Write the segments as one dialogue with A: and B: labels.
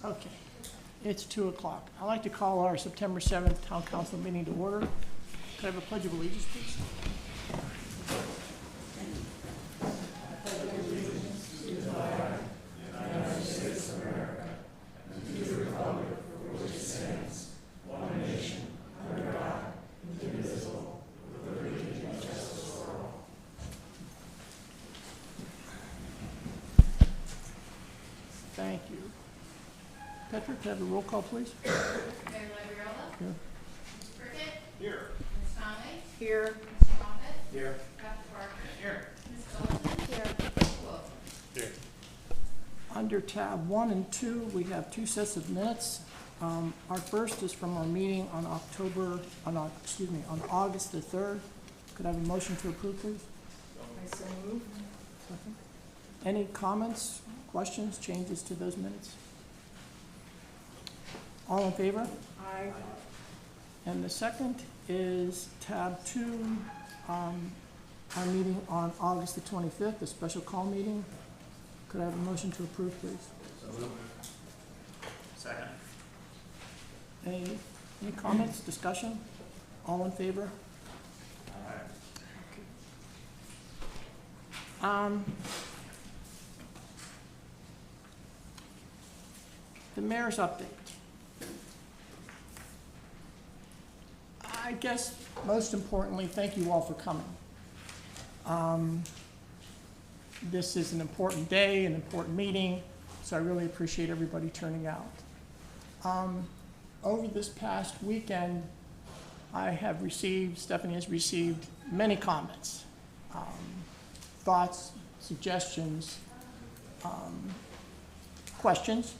A: Okay, it's 2 o'clock. I'd like to call our September 7th Town Council meeting to order. Could I have a pledge of allegiance, please? Thank you. Patrick, could I have a roll call, please?
B: Mayor Labriola?
A: Here.
B: Ms. Prickett?
C: Here.
B: Ms. Conley?
D: Here.
B: Mr. Moffett?
C: Here.
B: Dr. Parker?
C: Here.
B: Ms. Sullivan? Here. Ms. Wolf?
C: Here.
A: Under tab 1 and 2, we have 2 sets of minutes. Our first is from our meeting on on August the 3rd. Could I have a motion to approve, please?
D: I so move.
A: Second. Any comments, questions, changes to those minutes? All in favor?
D: Aye.
A: And the second is tab 2, our meeting on August the 25th, the special call meeting. Could I have a motion to approve, please?
C: So moved. Second.
A: Any comments, discussion? All in favor?
C: Aye.
A: The mayor's update. I guess most importantly, thank you all for coming. This is an important day, an important meeting, so I really appreciate everybody turning out. Over this past weekend, Stephanie has received many comments, thoughts, suggestions, questions,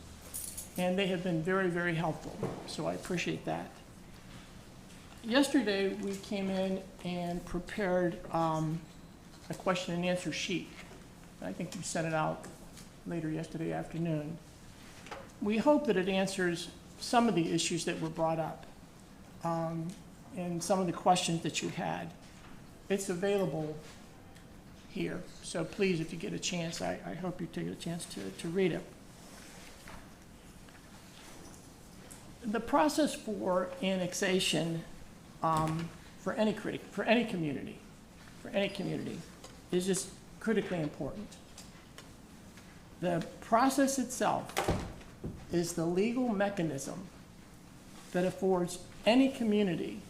A: and they have been very, very helpful, so I appreciate that. Yesterday, we came in and prepared a question and answer sheet. I think we sent it out later yesterday afternoon. We hope that it answers some of the issues that were brought up and some of the questions that you had. It's available here, so please, if you get a chance, I hope you take a chance to read it. The process for annexation for any community is just critically important. The process itself is the legal mechanism that affords any community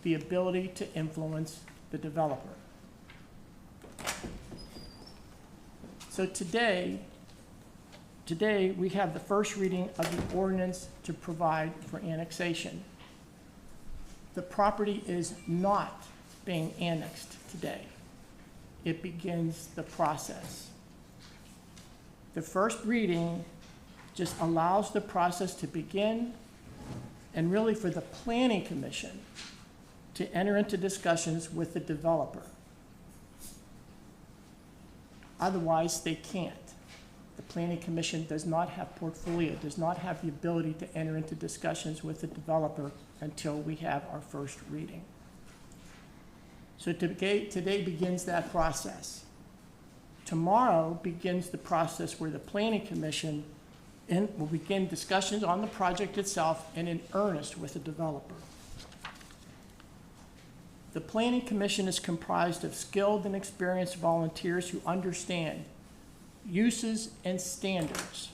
A: the ability to influence the developer. So today we have the first reading of the ordinance to provide for annexation. The property is not being annexed today. It begins the process. The first reading just allows the process to begin and really for the Planning Commission to enter into discussions with the developer. Otherwise, they can't. The Planning Commission does not have portfolio, does not have the ability to enter into discussions with the developer until we have our first reading. So today begins that process. Tomorrow begins the process where the Planning Commission will begin discussions on the project itself and in earnest with the developer. The Planning Commission is comprised of skilled and experienced volunteers who understand uses and standards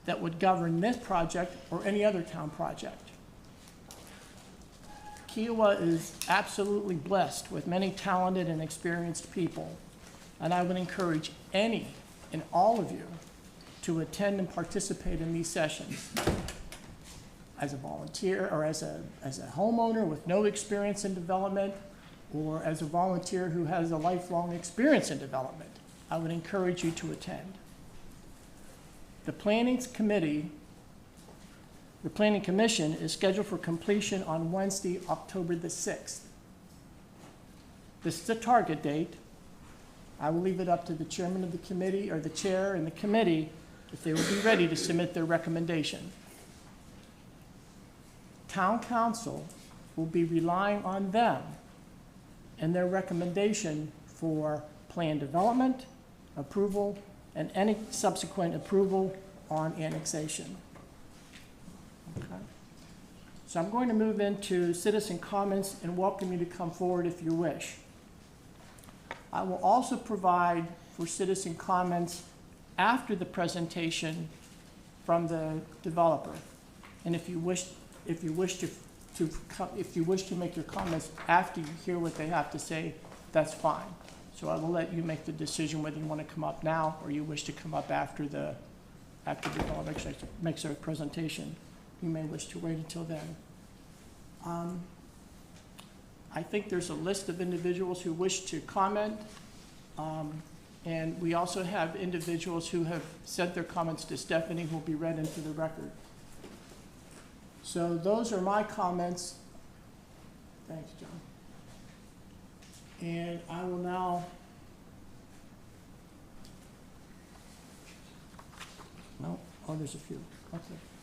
A: that would govern this project or any other town project. Kiowa is absolutely blessed with many talented and experienced people, and I would encourage any and all of you to attend and participate in these sessions as a volunteer or as a homeowner with no experience in development, or as a volunteer who has a lifelong experience in development. I would encourage you to attend. The Planning Commission is scheduled for completion on Wednesday, October the 6th. This is the target date. I will leave it up to the chairman of the committee or the chair and the committee if they will be ready to submit their recommendation. Town council will be relying on them and their recommendation for plan development, approval, and any subsequent approval on annexation. So I'm going to move into citizen comments and welcome you to come forward if you wish. I will also provide for citizen comments after the presentation from the developer. And if you wish to make your comments after you hear what they have to say, that's fine. So I will let you make the decision whether you want to come up now or you wish to come up after the developer makes their presentation. You may wish to wait until then. I think there's a list of individuals who wish to comment. And we also have individuals who have sent their comments to Stephanie who will be read into the record. So those are my comments. Thanks, John. And I will now, there's a few. Okay.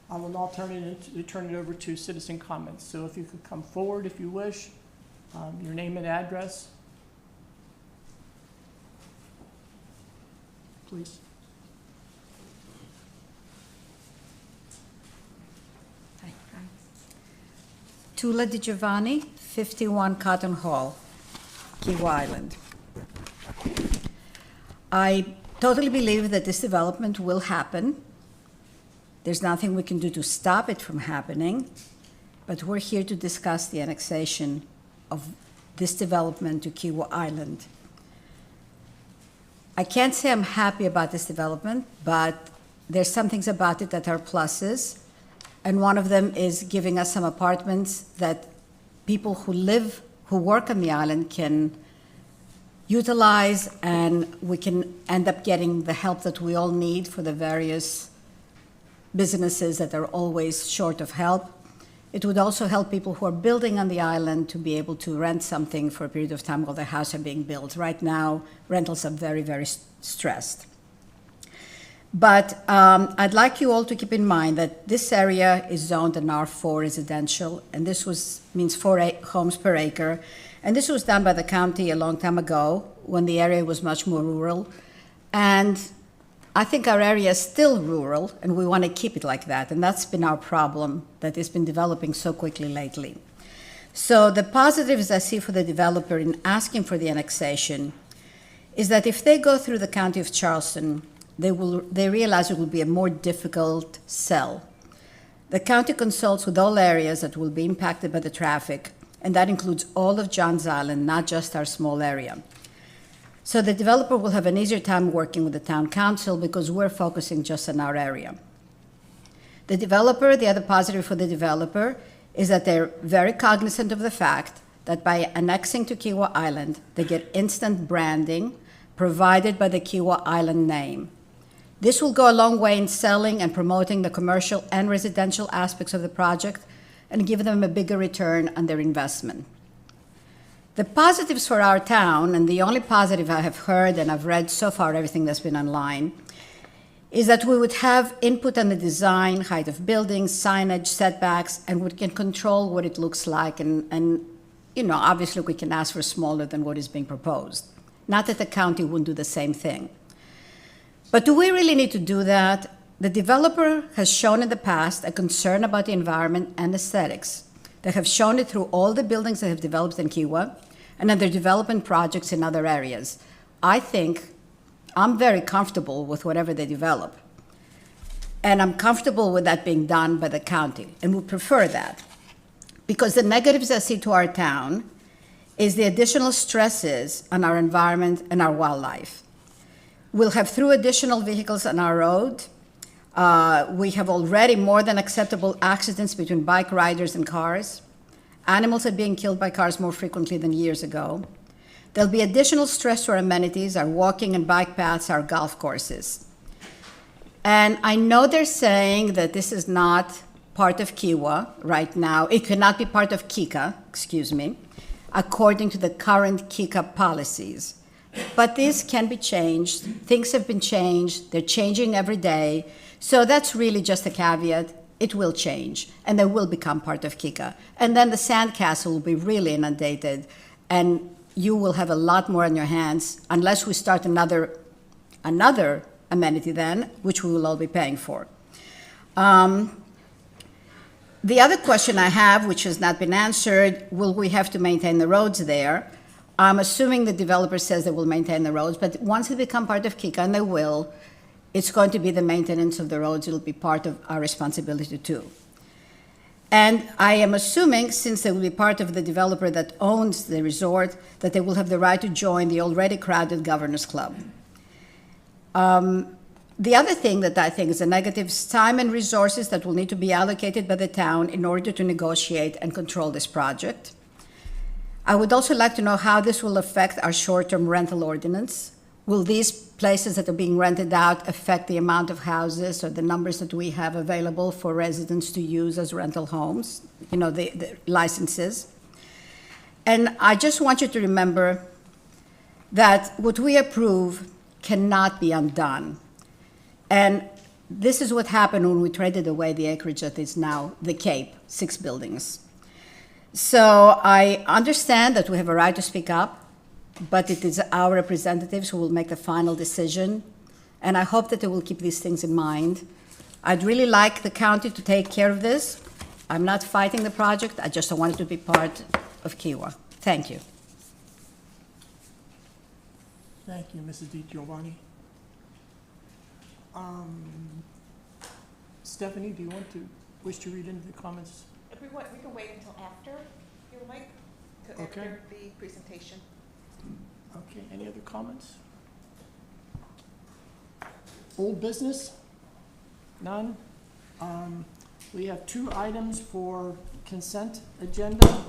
A: I will now turn it over to citizen comments. So if you could come forward if you wish, your name and address, please.
D: Hi. Tula Di Giovanni, 51 Cotton Hall, Kiwa Island. I totally believe that this development will happen. There's nothing we can do to stop it from happening, but we're here to discuss the annexation of this development to Kiwa Island. I can't say I'm happy about this development, but there's some things about it that are pluses, and one of them is giving us some apartments that people who work on the island can utilize, and we can end up getting the help that we all need for the various businesses that are always short of help. It would also help people who are building on the island to be able to rent something for a period of time while their house are being built. Right now, rentals are very, very stressed. But I'd like you all to keep in mind that this area is zoned an R4 residential, and this means 4 homes per acre. And this was done by the county a long time ago when the area was much more rural. And I think our area is still rural, and we want to keep it like that. And that's been our problem, that it's been developing so quickly lately. So the positives I see for the developer in asking for the annexation is that if they go through the county of Charleston, they realize it will be a more difficult sell. The county consults with all areas that will be impacted by the traffic, and that includes all of Johns Island, not just our small area. So the developer will have an easier time working with the town council because we're focusing just on our area. The other positive for the developer is that they're very cognizant of the fact that by annexing to Kiwa Island, they get instant branding provided by the Kiwa Island name. This will go a long way in selling and promoting the commercial and residential aspects of the project and give them a bigger return on their investment. The positives for our town, and the only positive I have heard and I've read so far, everything that's been online, is that we would have input on the design, height of buildings, signage, setbacks, and we can control what it looks like. And obviously we can ask for smaller than what is being proposed. Not that the county wouldn't do the same thing. But do we really need to do that? The developer has shown in the past a concern about the environment and aesthetics. They have shown it through all the buildings that have developed in Kiwa and other development projects in other areas. I think I'm very comfortable with whatever they develop. And I'm comfortable with that being done by the county, and would prefer that. Because the negatives I see to our town is the additional stresses on our environment and our wildlife. We'll have through additional vehicles on our road. We have already more than acceptable accidents between bike riders and cars. Animals are being killed by cars more frequently than years ago. There'll be additional stress to our amenities, our walking and bike paths, our golf courses. And I know they're saying that this is not part of Kiwa right now. It cannot be part of Kika, according to the current Kika policies. But this can be changed. Things have been changed. They're changing every day. So that's really just a caveat. It will change, and they will become part of Kika. And then the sandcastle will be really inundated, and you will have a lot more on your hands unless we start another amenity then, which we will all be paying for. The other question I have, which has not been answered, will we have to maintain the roads there? I'm assuming the developer says they will maintain the roads, but once they become part of Kika, and they will, it's going to be the maintenance of the roads. It'll be part of our responsibility too. And I am assuming, since they will be part of the developer that owns the resort, that they will have the right to join the already crowded Governors Club. The other thing that I think is a negative is time and resources that will need to be allocated by the town in order to negotiate and control this project. I would also like to know how this will affect our short-term rental ordinance. Will these places that are being rented out affect the amount of houses or the numbers that we have available for residents to use as rental homes, the licenses? And I just want you to remember that what we approve cannot be undone. And this is what happened when we traded away the acreage that is now the Cape, 6 buildings. So I understand that we have a right to speak up, but it is our representatives who will make the final decision, and I hope that they will keep these things in mind. I'd really like the county to take care of this. I'm not fighting the project, I just want it to be part of Kiwa. Thank you.
A: Thank you, Mrs. DiGiovanni. Stephanie, do you wish to read into the comments?
E: If we can wait until after, if you would like, to
A: Okay.
E: after the presentation.
A: Okay, any other comments? Old business? None? We have 2 items for consent agenda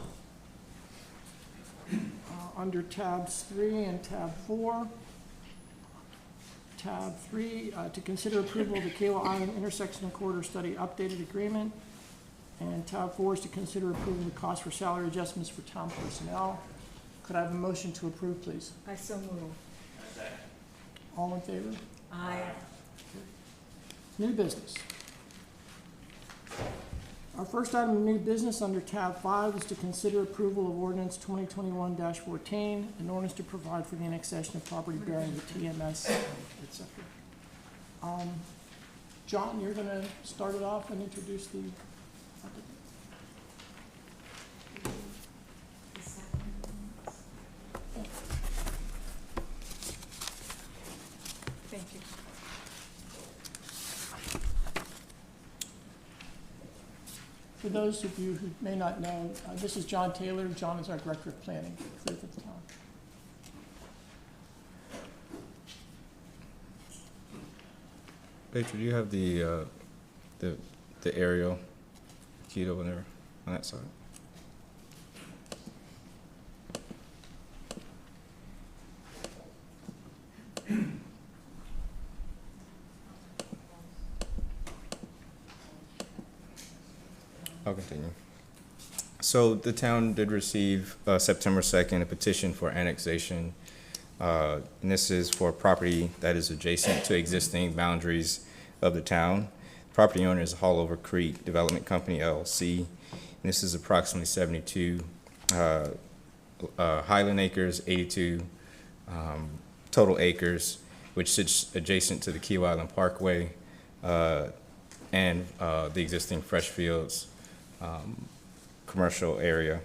A: under tabs 3 and tab 4. Tab 3, to consider approval of the Kiowa Island Intersection and Corridor Study Updated Agreement. And tab 4 is to consider approving the cost for salary adjustments for town personnel. Could I have a motion to approve, please?
E: I so move.
A: All in favor?
E: Aye.
A: New business. Our first item of new business under tab 5 is to consider approval of ordinance 2021-14, an ordinance to provide for the annexation of property bearing the TMS, etc. John, you're going to start it off and introduce the
E: Thank you.
A: For those of you who may not know, this is John Taylor. John is our Director of Planning for the town.
F: Petra, do you have the aerial keyed over there on that side? I'll continue. So the town did receive September 2nd a petition for annexation. And this is for property that is adjacent to existing boundaries of the town. Property owner is Hallover Creek Development Company, LLC. And this is approximately 72 Highland acres, 82 total acres, which sits adjacent to the Key Island Parkway and the existing Freshfields commercial area.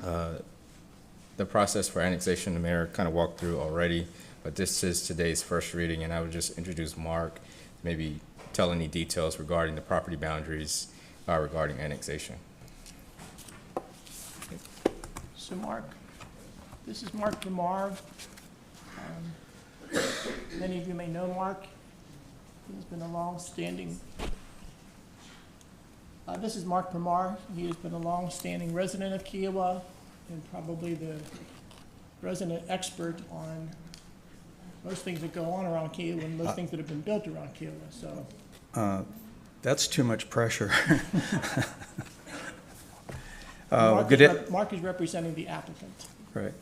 F: The process for annexation, the mayor kind of walked through already, but this is today's first reading, and I would just introduce Mark, maybe tell any details regarding the property boundaries regarding annexation.
A: So Mark, this is Mark Lamar. Many of you may know Mark. He's been a long-standing, this is Mark Pramar. He has been a long-standing resident of Kiowa and probably the resident expert on most things that go on around Kiowa and most things that have been built around Kiowa. So
G: That's too much pressure.
A: Mark is representing the applicant.
G: Right.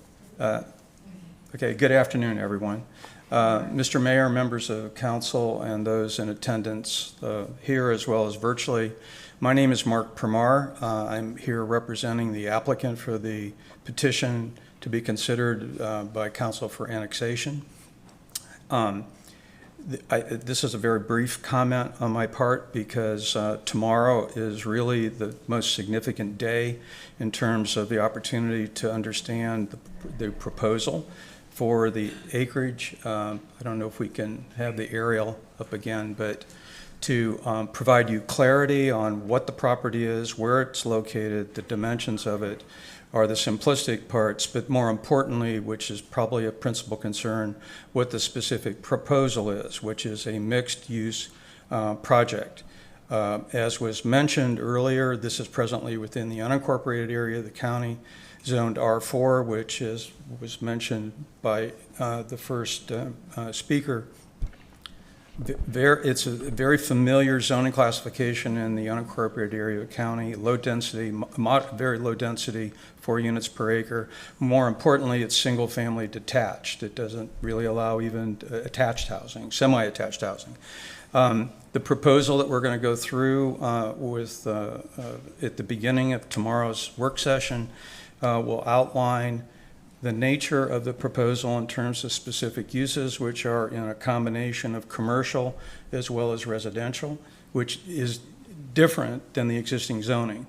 G: Okay, good afternoon, everyone. Mr. Mayor, members of council, and those in attendance here as well as virtually. My name is Mark Pramar. I'm here representing the applicant for the petition to be considered by council for annexation. This is a very brief comment on my part because tomorrow is really the most significant day in terms of the opportunity to understand the proposal for the acreage. I don't know if we can have the aerial up again, but to provide you clarity on what the property is, where it's located, the dimensions of it are the simplistic parts, but more importantly, which is probably a principal concern, what the specific proposal is, which is a mixed-use project. As was mentioned earlier, this is presently within the unincorporated area of the county, zoned R4, which was mentioned by the first speaker. It's a very familiar zoning classification in the unincorporated area of the county, low density, very low density, 4 units per acre. More importantly, it's single family detached. It doesn't really allow even attached housing, semi-attached housing. The proposal that we're going to go through at the beginning of tomorrow's work session will outline the nature of the proposal in terms of specific uses, which are in a combination of commercial as well as residential, which is different than the existing zoning.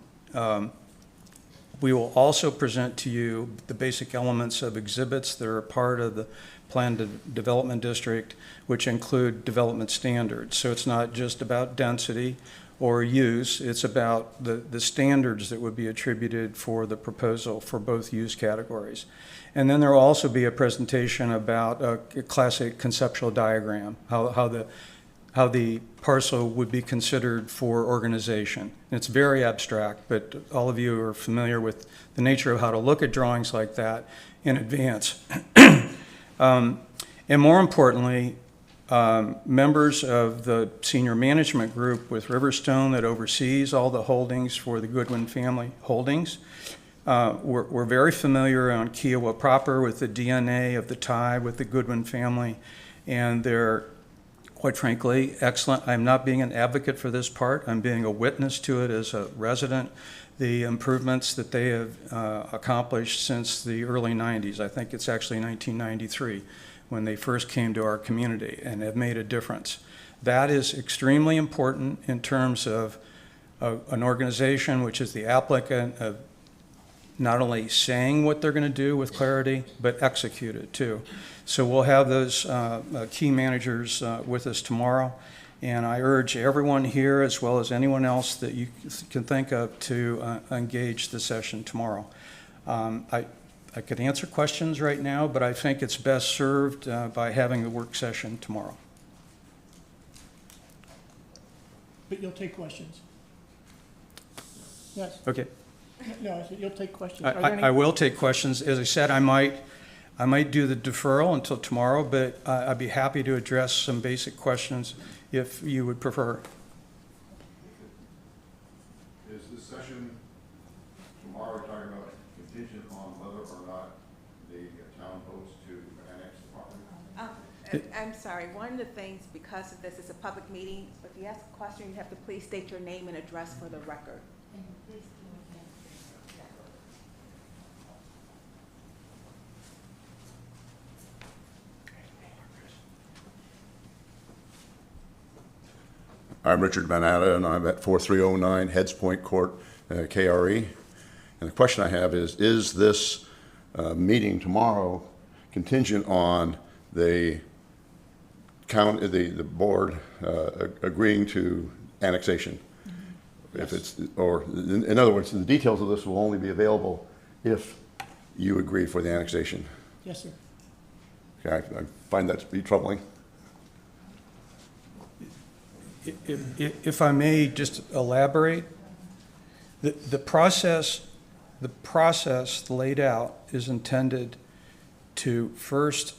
G: We will also present to you the basic elements of exhibits that are part of the planned development district, which include development standards. So it's not just about density or use, it's about the standards that would be attributed for the proposal for both use categories. And then there will also be a presentation about a classic conceptual diagram, how the parcel would be considered for organization. And it's very abstract, but all of you are familiar with the nature of how to look at drawings like that in advance. And more importantly, members of the senior management group with Riverstone that oversees all the holdings for the Goodwin family holdings. We're very familiar on Kiowa proper with the DNA of the tie with the Goodwin family, and they're, quite frankly, excellent. I'm not being an advocate for this part. I'm being a witness to it as a resident. The improvements that they have accomplished since the early 90s, I think it's actually 1993, when they first came to our community, and have made a difference. That is extremely important in terms of an organization which is the applicant of not only saying what they're going to do with clarity, but execute it too. So we'll have those key managers with us tomorrow, and I urge everyone here, as well as anyone else that you can think of, to engage the session tomorrow. I could answer questions right now, but I think it's best served by having the work session tomorrow.
A: But you'll take questions? Yes.
G: Okay.
A: No, I said you'll take questions. Are there any-
G: I will take questions. As I said, I might do the deferral until tomorrow, but I'd be happy to address some basic questions if you would prefer.
H: Is this session tomorrow talking about contingent on whether or not the town votes to annex the property?
E: I'm sorry, one of the things, because of this is a public meeting, if you ask a question, you have to please state your name and address for the record.
H: I'm Richard Banata, and I'm at 4309 Heads Point Court, KRE. And the question I have is this meeting tomorrow contingent on the board agreeing to annexation? Yes. If it's, or in other words, the details of this will only be available if you agree for the annexation.
A: Yes, sir.
H: Okay, I find that to be troubling.
G: If I may just elaborate, the process laid out is intended to first,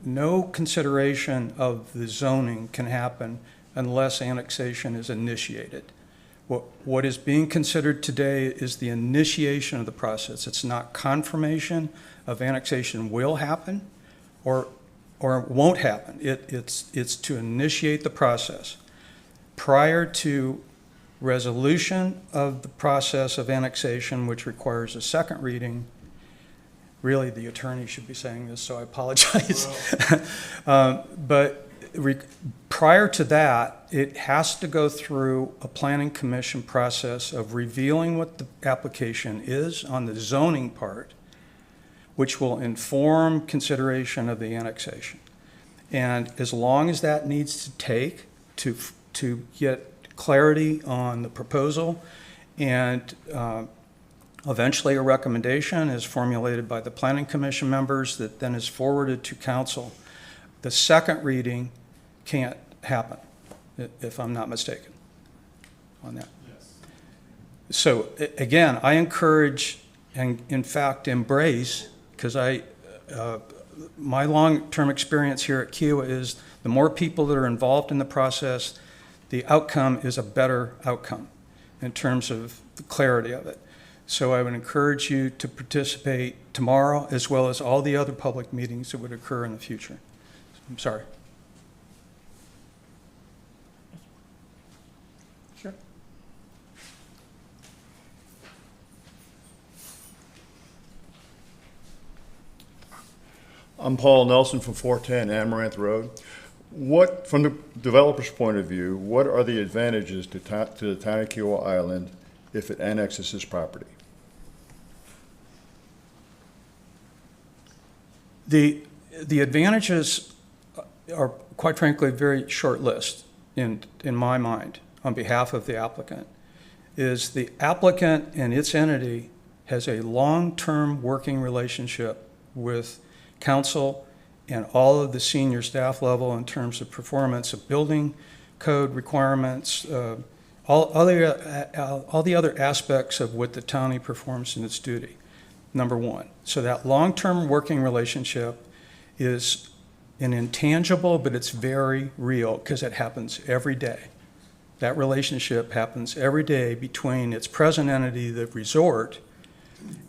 G: no consideration of the zoning can happen unless annexation is initiated. What is being considered today is the initiation of the process. It's not confirmation of annexation will happen or won't happen. It's to initiate the process. Prior to resolution of the process of annexation, which requires a second reading, Really, the attorney should be saying this, so I apologize. But prior to that, it has to go through a planning commission process of revealing what the application is on the zoning part, which will inform consideration of the annexation. And as long as that needs to take to get clarity on the proposal and eventually a recommendation is formulated by the planning commission members that then is forwarded to council, the second reading can't happen, if I'm not mistaken on that.
C: Yes.
G: So again, I encourage and in fact embrace, because my long-term experience here at Kiowa is the more people that are involved in the process, the outcome is a better outcome in terms of the clarity of it. So I would encourage you to participate tomorrow as well as all the other public meetings that would occur in the future. I'm sorry.
A: Sure.
I: I'm Paul Nelson from 410 Amaranth Road. What, from the developer's point of view, what are the advantages to the town of Kiowa Island if it annexes this property?
G: The advantages are, quite frankly, a very short list in my mind on behalf of the applicant. Is the applicant and its entity has a long-term working relationship with council and all of the senior staff level in terms of performance of building code requirements, all the other aspects of what the county performs in its duty, number one. So that long-term working relationship is an intangible, but it's very real because it happens every day. That relationship happens every day between its present entity, the resort,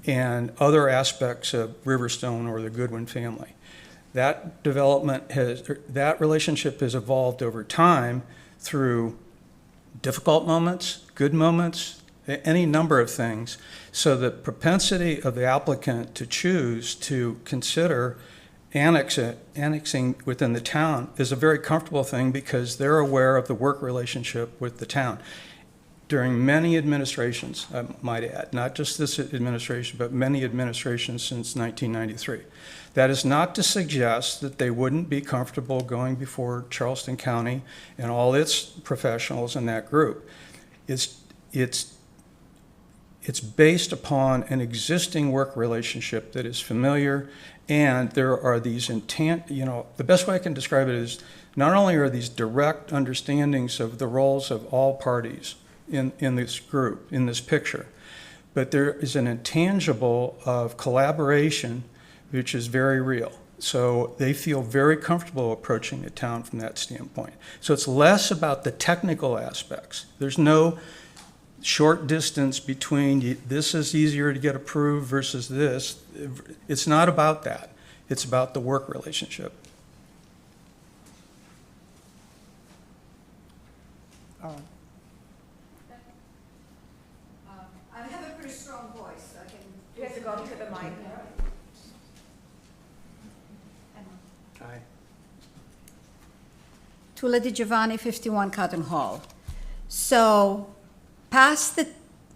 G: and other aspects of Riverstone or the Goodwin family. That relationship has evolved over time through difficult moments, good moments, any number of things. So the propensity of the applicant to choose to consider annexing within the town is a very comfortable thing because they're aware of the work relationship with the town. During many administrations, I might add, not just this administration, but many administrations since 1993. That is not to suggest that they wouldn't be comfortable going before Charleston County and all its professionals in that group. It's based upon an existing work relationship that is familiar, and there are these the best way I can describe it is not only are these direct understandings of the roles of all parties in this group, in this picture, but there is an intangible of collaboration which is very real. So they feel very comfortable approaching the town from that standpoint. So it's less about the technical aspects. There's no short distance between this is easier to get approved versus this. It's not about that. It's about the work relationship.
D: I have a pretty strong voice. I can.
E: You have to go to the mic.
G: Aye.
D: Tula Di Giovanni, 51 Cotton Hall. So, past the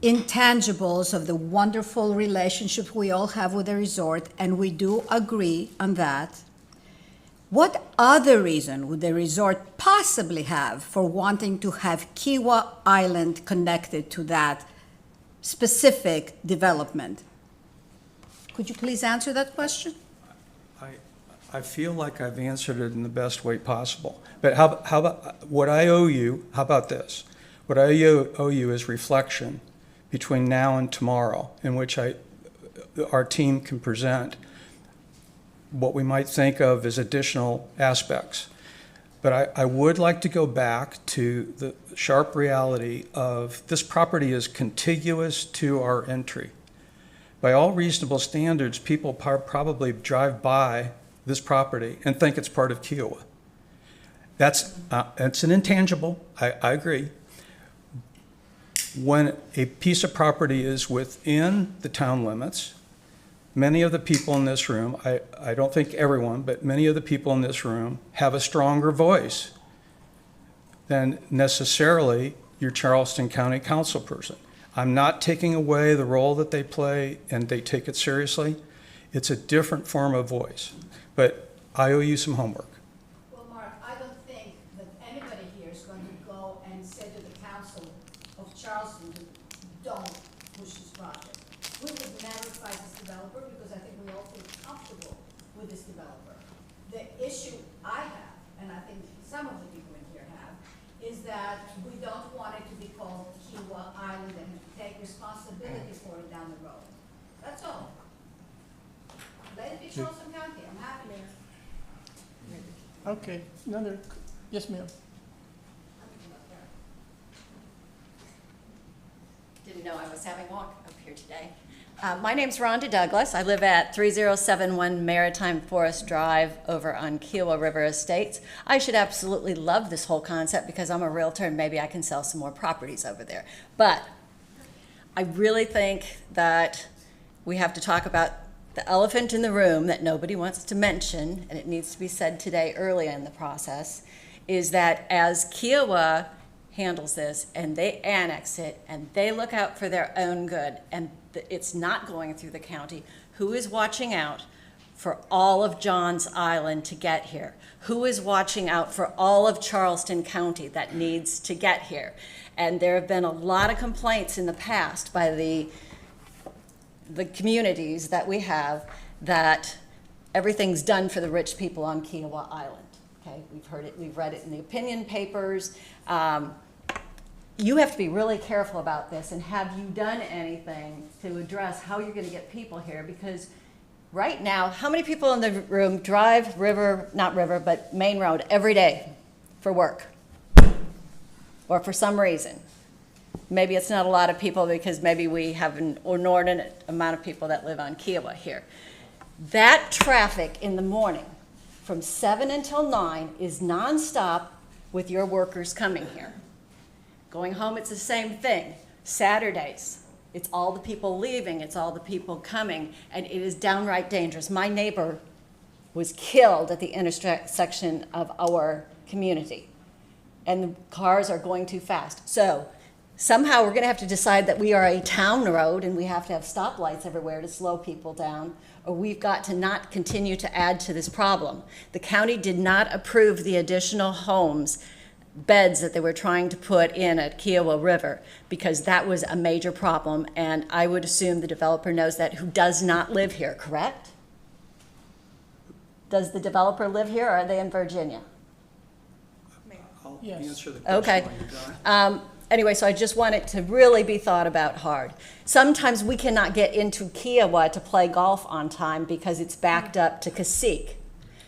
D: intangibles of the wonderful relationship we all have with the resort, and we do agree on that, what other reason would the resort possibly have for wanting to have Kiowa Island connected to that specific development? Could you please answer that question?
G: I feel like I've answered it in the best way possible. But how about what I owe you? How about this? What I owe you is reflection between now and tomorrow, in which our team can present what we might think of as additional aspects. But I would like to go back to the sharp reality of this property is contiguous to our entry. By all reasonable standards, people probably drive by this property and think it's part of Kiowa. That's an intangible, I agree. When a piece of property is within the town limits, many of the people in this room, I don't think everyone, but many of the people in this room have a stronger voice than necessarily your Charleston County Council person. I'm not taking away the role that they play and they take it seriously. It's a different form of voice, but I owe you some homework.
D: Well, Mark, I don't think that anybody here is going to go and say to the council of Charleston, don't push this project. We would never fight this developer because I think we all feel comfortable with this developer. The issue I have, and I think some of the people in here have, is that we don't want it to be called Kiowa Island and take responsibility for it down the road. That's all. Let it be Charleston County, I'm happy there.
A: Okay, another, yes, ma'am.
J: Didn't know I was having a walk up here today. My name's Rhonda Douglas. I live at 3071 Maritime Forest Drive over on Kiowa River Estates. I should absolutely love this whole concept because I'm a realtor and maybe I can sell some more properties over there. But I really think that we have to talk about the elephant in the room that nobody wants to mention, and it needs to be said today early in the process, is that as Kiowa handles this and they annex it and they look out for their own good and it's not going through the county, who is watching out for all of Johns Island to get here? Who is watching out for all of Charleston County that needs to get here? And there have been a lot of complaints in the past by the communities that we have that everything's done for the rich people on Kiowa Island. Okay, we've heard it, we've read it in the opinion papers. You have to be really careful about this, and have you done anything to address how you're going to get people here? Because right now, how many people in the room drive Main Road every day for work or for some reason? Maybe it's not a lot of people because maybe we have an inordinate amount of people that live on Kiowa here. That traffic in the morning from 7 until 9 is nonstop with your workers coming here. Going home, it's the same thing. Saturdays, it's all the people leaving, it's all the people coming, and it is downright dangerous. My neighbor was killed at the intersection of our community, and the cars are going too fast. So somehow we're gonna have to decide that we are a town road and we have to have stoplights everywhere to slow people down, or we've got to not continue to add to this problem. The county did not approve the additional homes, beds that they were trying to put in at Kiowa River because that was a major problem, and I would assume the developer knows that, who does not live here, correct? Does the developer live here, or are they in Virginia?
G: I'll
A: Yes.
G: answer the question
J: Okay.
G: when you're done.
J: Anyway, so I just want it to really be thought about hard. Sometimes we cannot get into Kiowa to play golf on time because it's backed up to Cacique.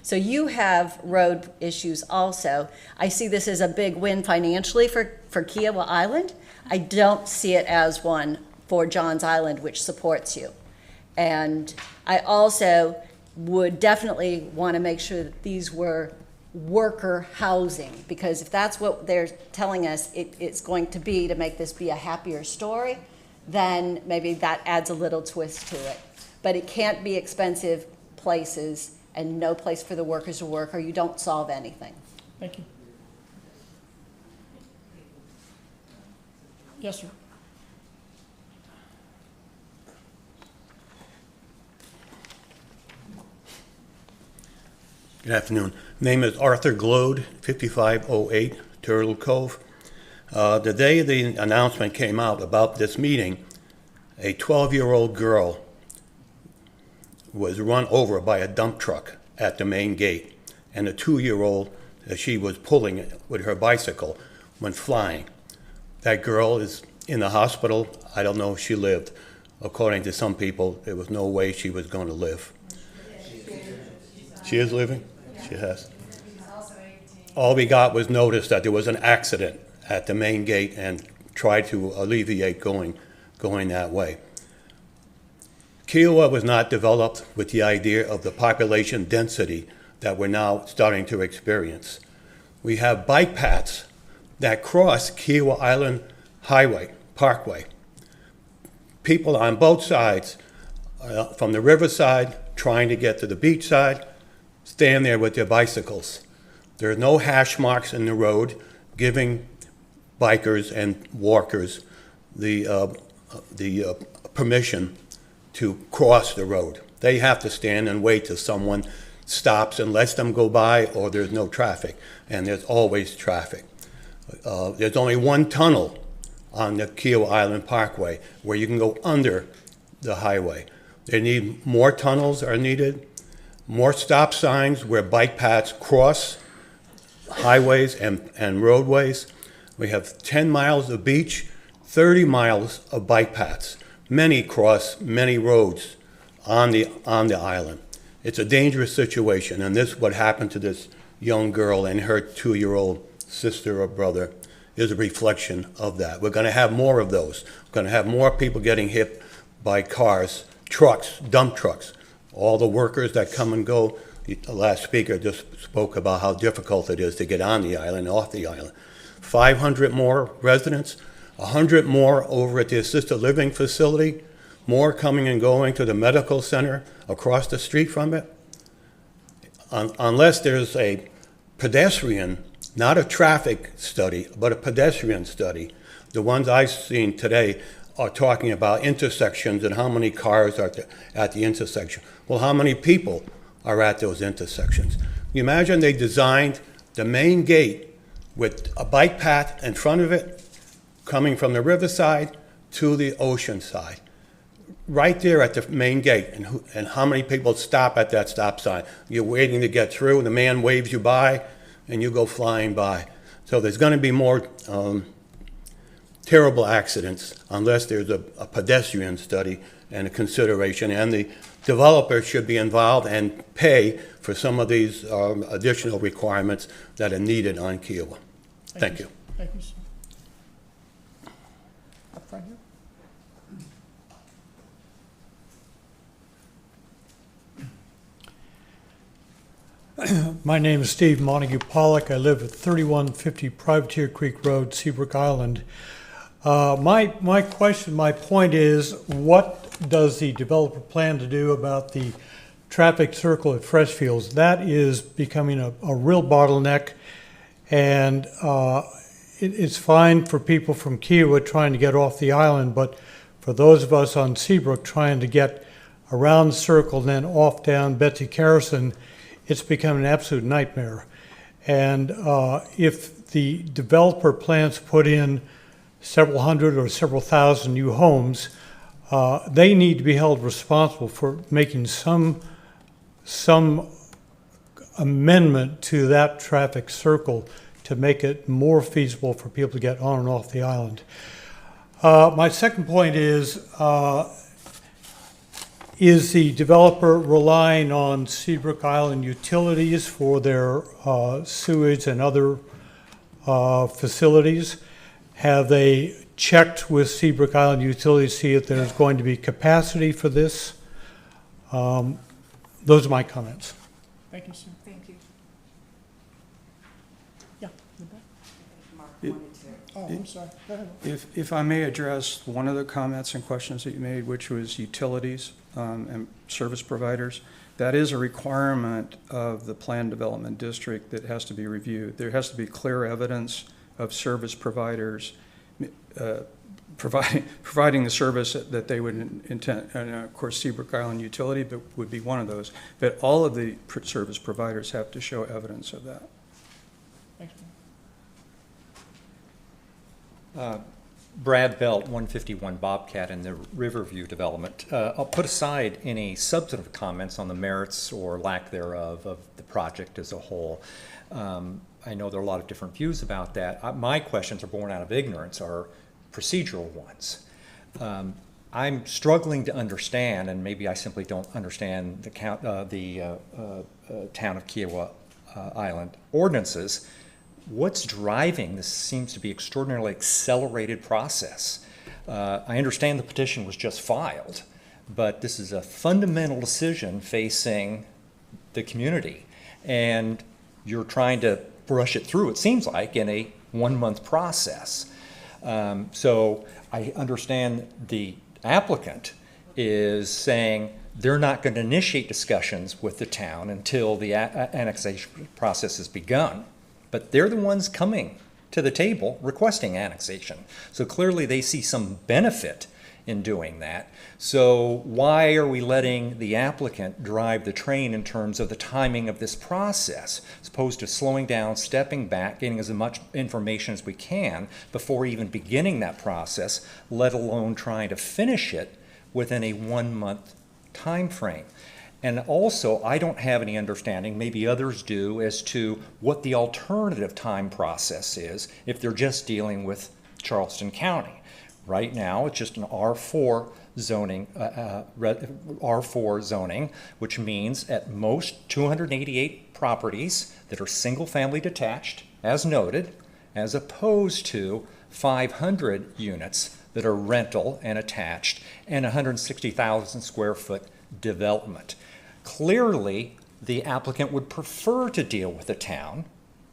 J: So you have road issues also. I see this as a big win financially for Kiowa Island. I don't see it as one for Johns Island, which supports you. And I also would definitely want to make sure that these were worker housing, because if that's what they're telling us it's going to be to make this be a happier story, then maybe that adds a little twist to it. But it can't be expensive places and no place for the workers to work, or you don't solve anything.
A: Thank you. Yes, sir.
K: Good afternoon. Name is Arthur Glode, 5508 Turtle Cove. The day the announcement came out about this meeting, a 12-year-old girl was run over by a dump truck at the main gate, and a 2-year-old that she was pulling with her bicycle went flying. That girl is in the hospital. I don't know if she lived. According to some people, there was no way she was going to live. She is living? She has. All we got was notice that there was an accident at the main gate and tried to alleviate going that way. Kiowa was not developed with the idea of the population density that we're now starting to experience. We have bike paths that cross Kiowa Island Parkway. People on both sides from the riverside, trying to get to the beach side, stand there with their bicycles. There are no hash marks in the road giving bikers and walkers the permission to cross the road. They have to stand and wait till someone stops and lets them go by, or there's no traffic, and there's always traffic. There's only one tunnel on the Kiowa Island Parkway where you can go under the highway. They need more tunnels are needed, more stop signs where bike paths cross highways and roadways. We have 10 miles of beach, 30 miles of bike paths. Many cross many roads on the island. It's a dangerous situation, and this, what happened to this young girl and her 2-year-old sister or brother, is a reflection of that. We're going to have more of those. We're going to have more people getting hit by cars, trucks, dump trucks, all the workers that come and go. The last speaker just spoke about how difficult it is to get on the island, off the island. 500 more residents, 100 more over at the assisted living facility, more coming and going to the medical center across the street from it. Unless there's a pedestrian, not a traffic study, but a pedestrian study. The ones I've seen today are talking about intersections and how many cars are at the intersection. Well, how many people are at those intersections? You imagine they designed the main gate with a bike path in front of it, coming from the riverside to the ocean side. Right there at the main gate, and how many people stop at that stop sign? You're waiting to get through, and the man waves you by, and you go flying by. So there's going to be more terrible accidents unless there's a pedestrian study and a consideration, and the developer should be involved and pay for some of these additional requirements that are needed on Kiowa. Thank you.
A: Thank you, sir. Up front here.
L: My name is Steve Montague Pollock. I live at 3150 Privateer Creek Road, Seabrook Island. My question, my point is, what does the developer plan to do about the traffic circle at Freshfields? That is becoming a real bottleneck, and it's fine for people from Kiowa trying to get off the island, but for those of us on Seabrook trying to get around the circle and then off down Betsy Carrison, it's become an absolute nightmare. And if the developer plans to put in several hundred or several thousand new homes, they need to be held responsible for making some amendment to that traffic circle to make it more feasible for people to get on and off the island. My second point is the developer relying on Seabrook Island utilities for their sewage and other facilities? Have they checked with Seabrook Island Utilities to see if there's going to be capacity for this? Those are my comments.
A: Thank you, sir.
E: Thank you.
A: Yeah. in the back.
E: Mark wanted to.
A: Oh, I'm sorry. Go ahead.
G: If I may address one of the comments and questions that you made, which was utilities and service providers, that is a requirement of the Plan Development District that has to be reviewed. There has to be clear evidence of service providers providing the service that they would intend, and of course Seabrook Island Utility would be one of those, but all of the service providers have to show evidence of that.
A: Thanks,
M: Brad Belt, 151 Bobcat in the Riverview development. I'll put aside any substantive comments on the merits or lack thereof of the project as a whole. I know there are a lot of different views about that. My questions are born out of ignorance, are procedural ones. I'm struggling to understand, and maybe I simply don't understand the town of Kiowa Island ordinances. What's driving this seems to be extraordinarily accelerated process. I understand the petition was just filed, but this is a fundamental decision facing the community, and you're trying to brush it through, it seems like, in a 1-month process. So I understand the applicant is saying they're not going to initiate discussions with the town until the annexation process has begun. But they're the ones coming to the table requesting annexation. So clearly they see some benefit in doing that. So why are we letting the applicant drive the train in terms of the timing of this process, as opposed to slowing down, stepping back, getting as much information as we can before even beginning that process, let alone trying to finish it within a 1-month time frame? And also, I don't have any understanding, maybe others do, as to what the alternative time process is if they're just dealing with Charleston County. Right now, it's just an R4 zoning, R4 zoning, which means at most 288 properties that are single-family detached, as noted, as opposed to 500 units that are rental and attached, and 160,000 square foot development. Clearly, the applicant would prefer to deal with the town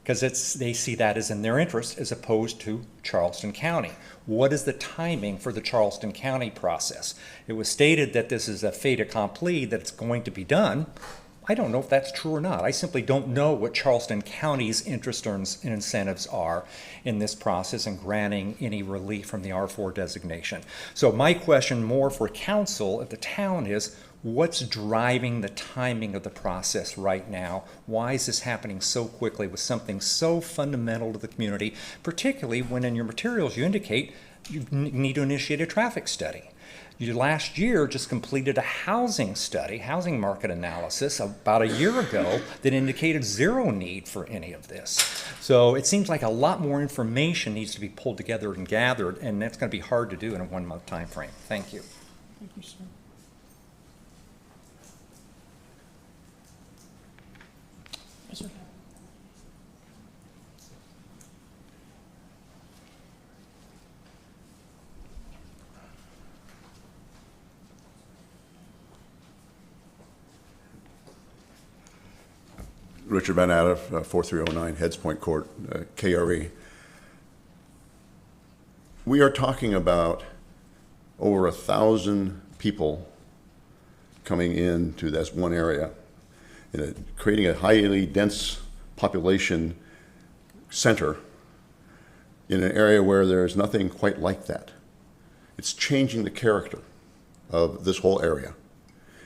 M: because they see that as in their interest as opposed to Charleston County. What is the timing for the Charleston County process? It was stated that this is a fait accompli, that it's going to be done. I don't know if that's true or not. I simply don't know what Charleston County's interests and incentives are in this process and granting any relief from the R4 designation. So my question more for council at the town is, what's driving the timing of the process right now? Why is this happening so quickly with something so fundamental to the community, particularly when in your materials you indicate you need to initiate a traffic study? You last year just completed a housing study, housing market analysis about a year ago that indicated zero need for any of this. So it seems like a lot more information needs to be pulled together and gathered, and that's going to be hard to do in a 1-month time frame. Thank you.
A: Thank you, sir. Yes, sir.
H: Richard Van Adder, 4309 Heads Point Court, KRE. We are talking about over 1,000 people coming into this one area, creating a highly dense population center in an area where there's nothing quite like that. It's changing the character of this whole area.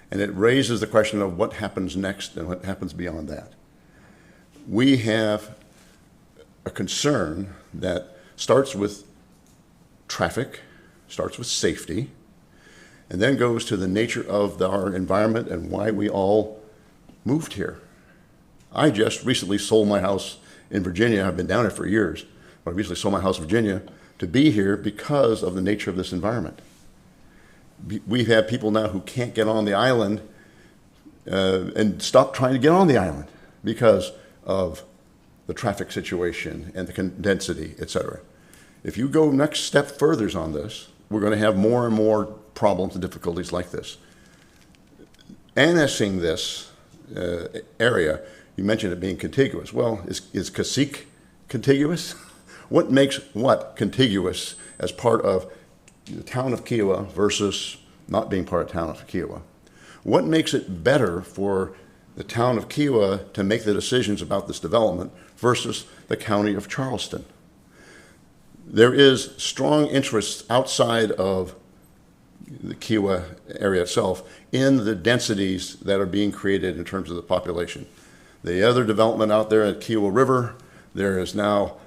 H: And it raises the question of what happens next and what happens beyond that. We have a concern that starts with traffic, starts with safety, and then goes to the nature of our environment and why we all moved here. I just recently sold my house in Virginia. I've been down here for years, but I recently sold my house in Virginia to be here because of the nature of this environment. We've had people now who can't get on the island and stop trying to get on the island because of the traffic situation and the density, et cetera. If you go next step further on this, we're going to have more and more problems and difficulties like this. Annexing this area, you mentioned it being contiguous. Well, is Cacique contiguous? What makes what contiguous as part of the town of Kiowa versus not being part of town of Kiowa? What makes it better for the town of Kiowa to make the decisions about this development versus the county of Charleston? There is strong interest outside of the Kiowa area itself in the densities that are being created in terms of the population. The other development out there at Kiowa River, there is now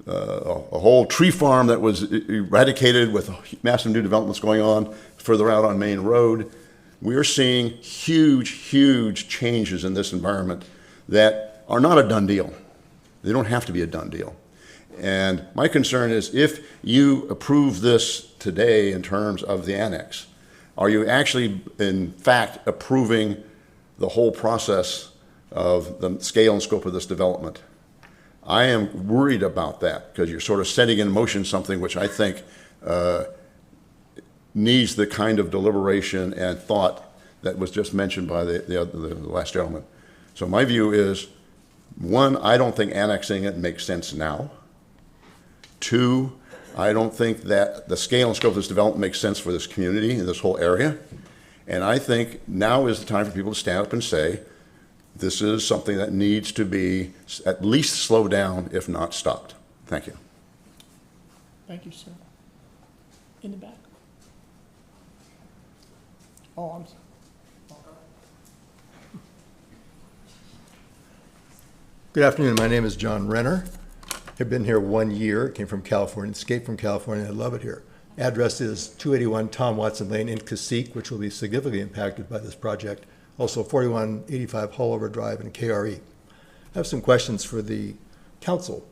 H: a whole tree farm that was eradicated with massive new developments going on further out on Main Road. We are seeing huge, huge changes in this environment that are not a done deal. They don't have to be a done deal. And my concern is, if you approve this today in terms of the annex, are you actually, in fact, approving the whole process of the scale and scope of this development? I am worried about that, because you're sort of setting in motion something which I think needs the kind of deliberation and thought that was just mentioned by the last gentleman. So my view is, one, I don't think annexing it makes sense now. Two, I don't think that the scale and scope of this development makes sense for this community and this whole area. And I think now is the time for people to stand up and say, this is something that needs to be at least slowed down, if not stopped. Thank you.
A: Thank you, sir. In the back. Oh, I'm sorry.
N: Good afternoon. My name is John Renner. I've been here 1 year. Came from California, escaped from California. I love it here. Address is 281 Tom Watson Lane in Cassique, which will be significantly impacted by this project. Also 4185 Hollover Drive in KRE. I have some questions for the council.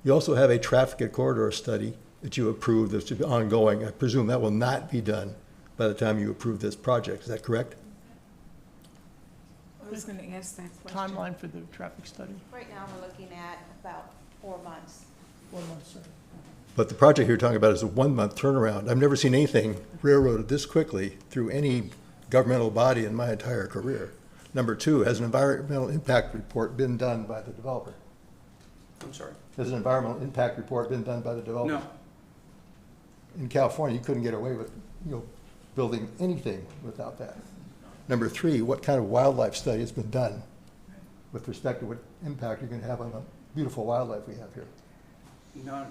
N: You also have a traffic corridor study that you approved that's ongoing. I presume that will not be done by the time you approve this project. Is that correct?
E: I was going to ask that question.
A: Timeline for the traffic study?
E: Right now, we're looking at about 4 months.
A: 1 month, sir.
N: But the project you're talking about is a 1 month turnaround. I've never seen anything railroaded this quickly through any governmental body in my entire career. Number two, has an environmental impact report been done by the developer?
G: I'm sorry?
N: Has an environmental impact report been done by the developer?
G: No.
N: In California, you couldn't get away with, building anything without that. Number three, what kind of wildlife study has been done with respect to what impact you're going to have on the beautiful wildlife we have here?
G: None.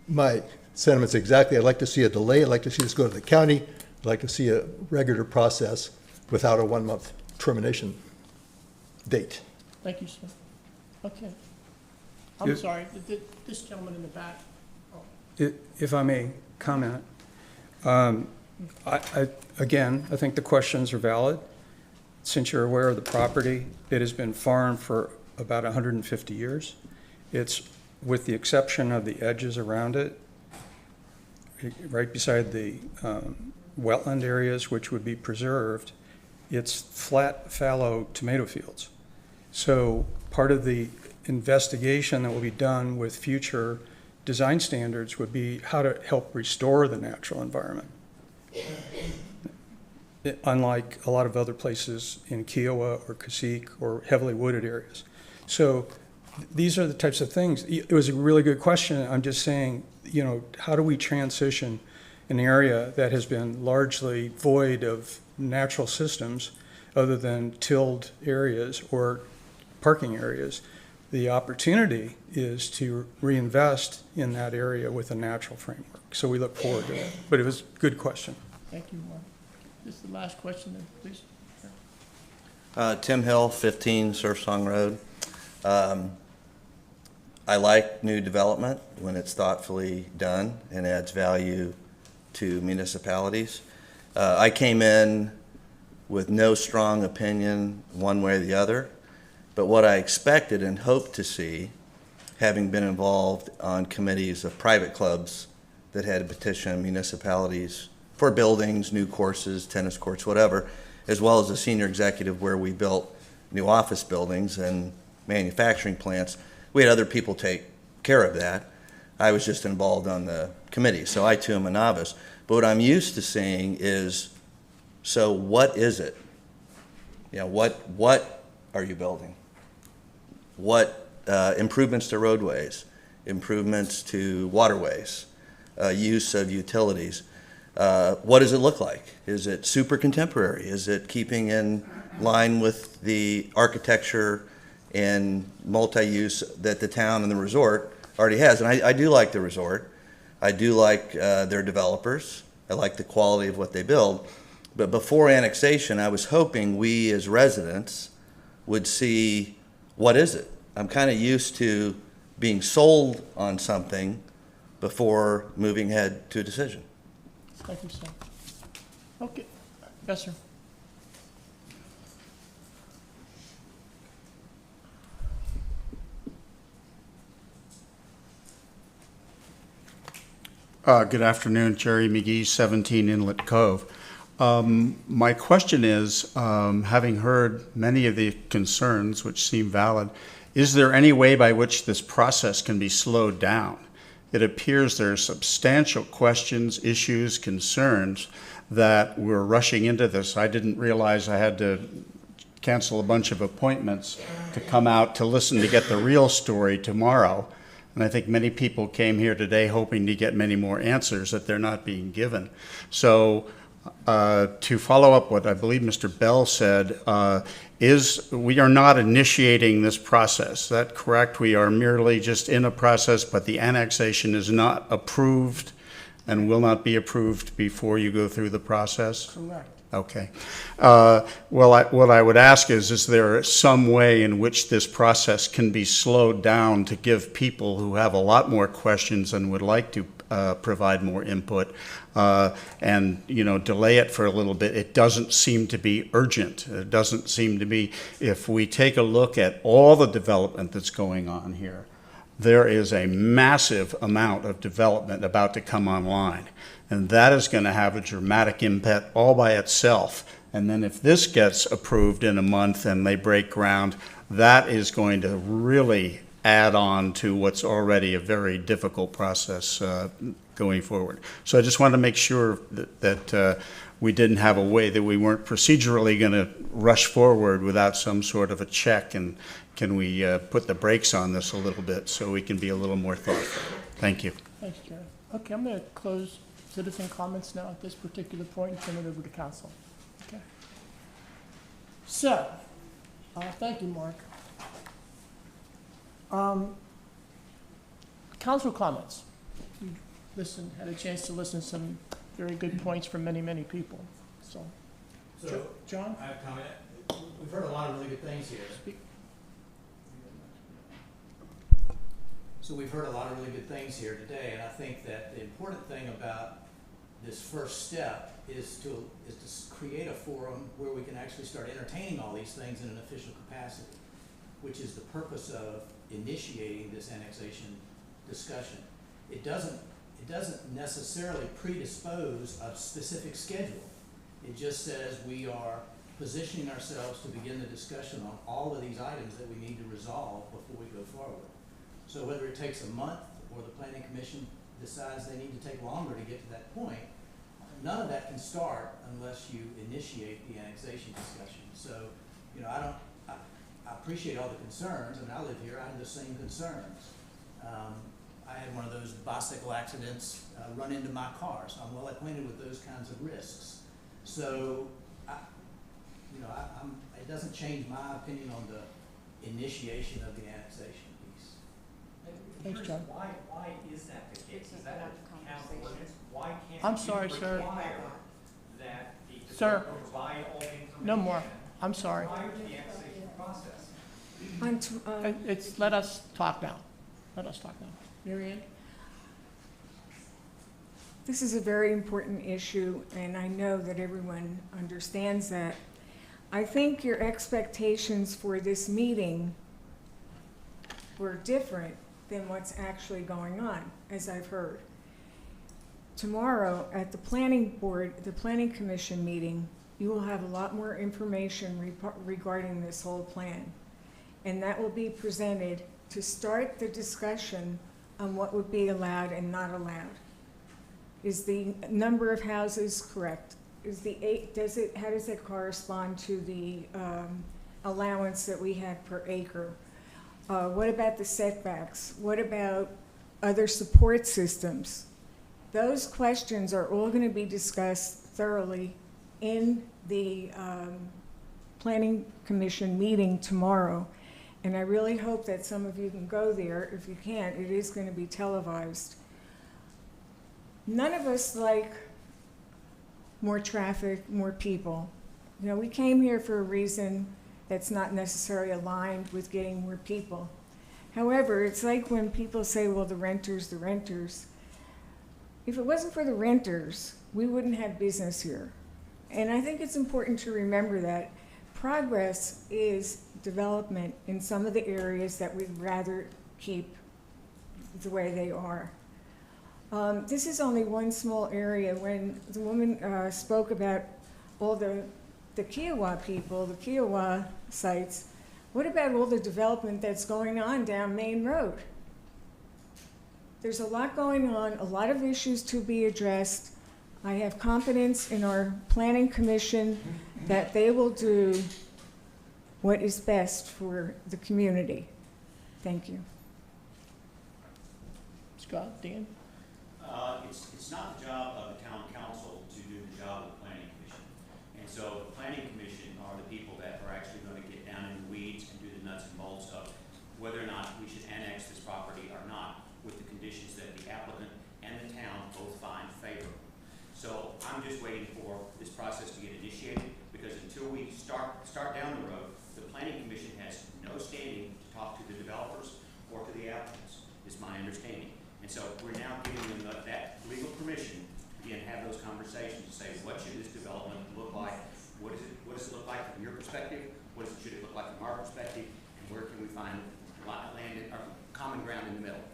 N: My sentiment's exactly, I'd like to see a delay. I'd like to see this go to the county. I'd like to see a regular process without a 1 month termination date.
A: Thank you, sir. Okay. I'm
G: Yes.
A: sorry, this gentleman in the back.
G: If I may comment, again, I think the questions are valid. Since you're aware of the property, it has been farmed for about 150 years. It's, with the exception of the edges around it, right beside the wetland areas which would be preserved, it's flat, fallow tomato fields. So part of the investigation that will be done with future design standards would be how to help restore the natural environment. Unlike a lot of other places in Kiowa or Cassique or heavily wooded areas. So these are the types of things. It was a really good question. I'm just saying, how do we transition an area that has been largely void of natural systems other than tilled areas or parking areas? The opportunity is to reinvest in that area with a natural framework. So we look forward to it. But it was a good question.
A: Thank you, Mark. This is the last question then, please.
C: Tim Hill, 15 Surf Song Road. I like new development when it's thoughtfully done and adds value to municipalities. I came in with no strong opinion one way or the other, but what I expected and hoped to see, having been involved on committees of private clubs that had to petition municipalities for buildings, new courses, tennis courts, whatever, as well as a senior executive where we built new office buildings and manufacturing plants. We had other people take care of that. I was just involved on the committee, so I too am a novice. But what I'm used to seeing is, so what is it? What are you building? What improvements to roadways, improvements to waterways, use of utilities? What does it look like? Is it super contemporary? Is it keeping in line with the architecture and multi-use that the town and the resort already has? And I do like the resort. I do like their developers. I like the quality of what they build. But before annexation, I was hoping we as residents would see, what is it? I'm kind of used to being sold on something before moving ahead to a decision.
A: Thank you, sir. Okay. Yes, sir.
O: Good afternoon, Jerry McGee, 17 Inlet Cove. My question is, having heard many of the concerns which seem valid, is there any way by which this process can be slowed down? It appears there are substantial questions, issues, concerns that we're rushing into this. I didn't realize I had to cancel a bunch of appointments to come out to listen to get the real story tomorrow. And I think many people came here today hoping to get many more answers that they're not being given. So To follow up what I believe Mr. Bell said, is we are not initiating this process. Is that correct? We are merely just in a process, but the annexation is not approved and will not be approved before you go through the process?
A: Correct.
O: Okay. What I would ask is there some way in which this process can be slowed down to give people who have a lot more questions and would like to provide more input and, delay it for a little bit? It doesn't seem to be urgent. It doesn't seem to be, if we take a look at all the development that's going on here, there is a massive amount of development about to come online. And that is going to have a dramatic impact all by itself. And then if this gets approved in a month and they break ground, that is going to really add on to what's already a very difficult process going forward. So I just wanted to make sure that we didn't have a way, that we weren't procedurally going to rush forward without some sort of a check. And can we put the brakes on this a little bit so we can be a little more thoughtful? Thank you.
A: Thanks, Jerry. Okay, I'm going to close citizen comments now at this particular point and turn it over to council. Okay. So, thank you, Mark. Council comments. We had a chance to listen to some very good points from many, many people. So John?
K: I have a comment. We've heard a lot of really good things here. So we've heard a lot of really good things here today, and I think that the important thing about this first step is to create a forum where we can actually start entertaining all these things in an official capacity, which is the purpose of initiating this annexation discussion. It doesn't necessarily predispose a specific schedule. It just says we are positioning ourselves to begin the discussion on all of these items that we need to resolve before we go forward. So whether it takes a month or the Planning Commission decides they need to take longer to get to that point, none of that can start unless you initiate the annexation discussion. So, I appreciate all the concerns. I mean, I live here, I have the same concerns. I had one of those bicycle accidents run into my car, so I'm well acquainted with those kinds of risks. So, it doesn't change my opinion on the initiation of the annexation piece.
A: Thanks, John.
P: Why is that the case? Is that a council ordinance? Why can't
A: I'm sorry, sir.
P: require that the
A: Sir.
P: developer provide all the information
A: No more. I'm sorry.
P: prior to the annexation process?
A: Let us talk now. Let us talk now. Mary Ann?
Q: This is a very important issue, and I know that everyone understands that. I think your expectations for this meeting were different than what's actually going on, as I've heard. Tomorrow, at the planning board, the planning commission meeting, you will have a lot more information regarding this whole plan. And that will be presented to start the discussion on what would be allowed and not allowed. Is the number of houses correct? Is the how does that correspond to the allowance that we have per acre? What about the setbacks? What about other support systems? Those questions are all going to be discussed thoroughly in the Planning Commission meeting tomorrow. And I really hope that some of you can go there. If you can't, it is going to be televised. None of us like more traffic, more people. We came here for a reason that's not necessarily aligned with getting more people. However, it's like when people say, well, the renters. If it wasn't for the renters, we wouldn't have business here. And I think it's important to remember that progress is development in some of the areas that we'd rather keep the way they are. This is only one small area. When the woman spoke about all the Kiowa people, the Kiowa sites, what about all the development that's going on down Main Road? There's a lot going on, a lot of issues to be addressed. I have confidence in our Planning Commission that they will do what is best for the community. Thank you.
A: Scott, Dan?
R: It's not the job of the town council to do the job of the planning I'm just waiting for this process to get initiated, because until we start down the road, the planning commission has no standing to talk to the developers or to the applicants, is my understanding. And so we're now giving them that legal permission to begin to have those conversations, to say, what should this development look like? What does it look like from your perspective? Should it look like from our perspective? And where can we find land or common ground in the middle?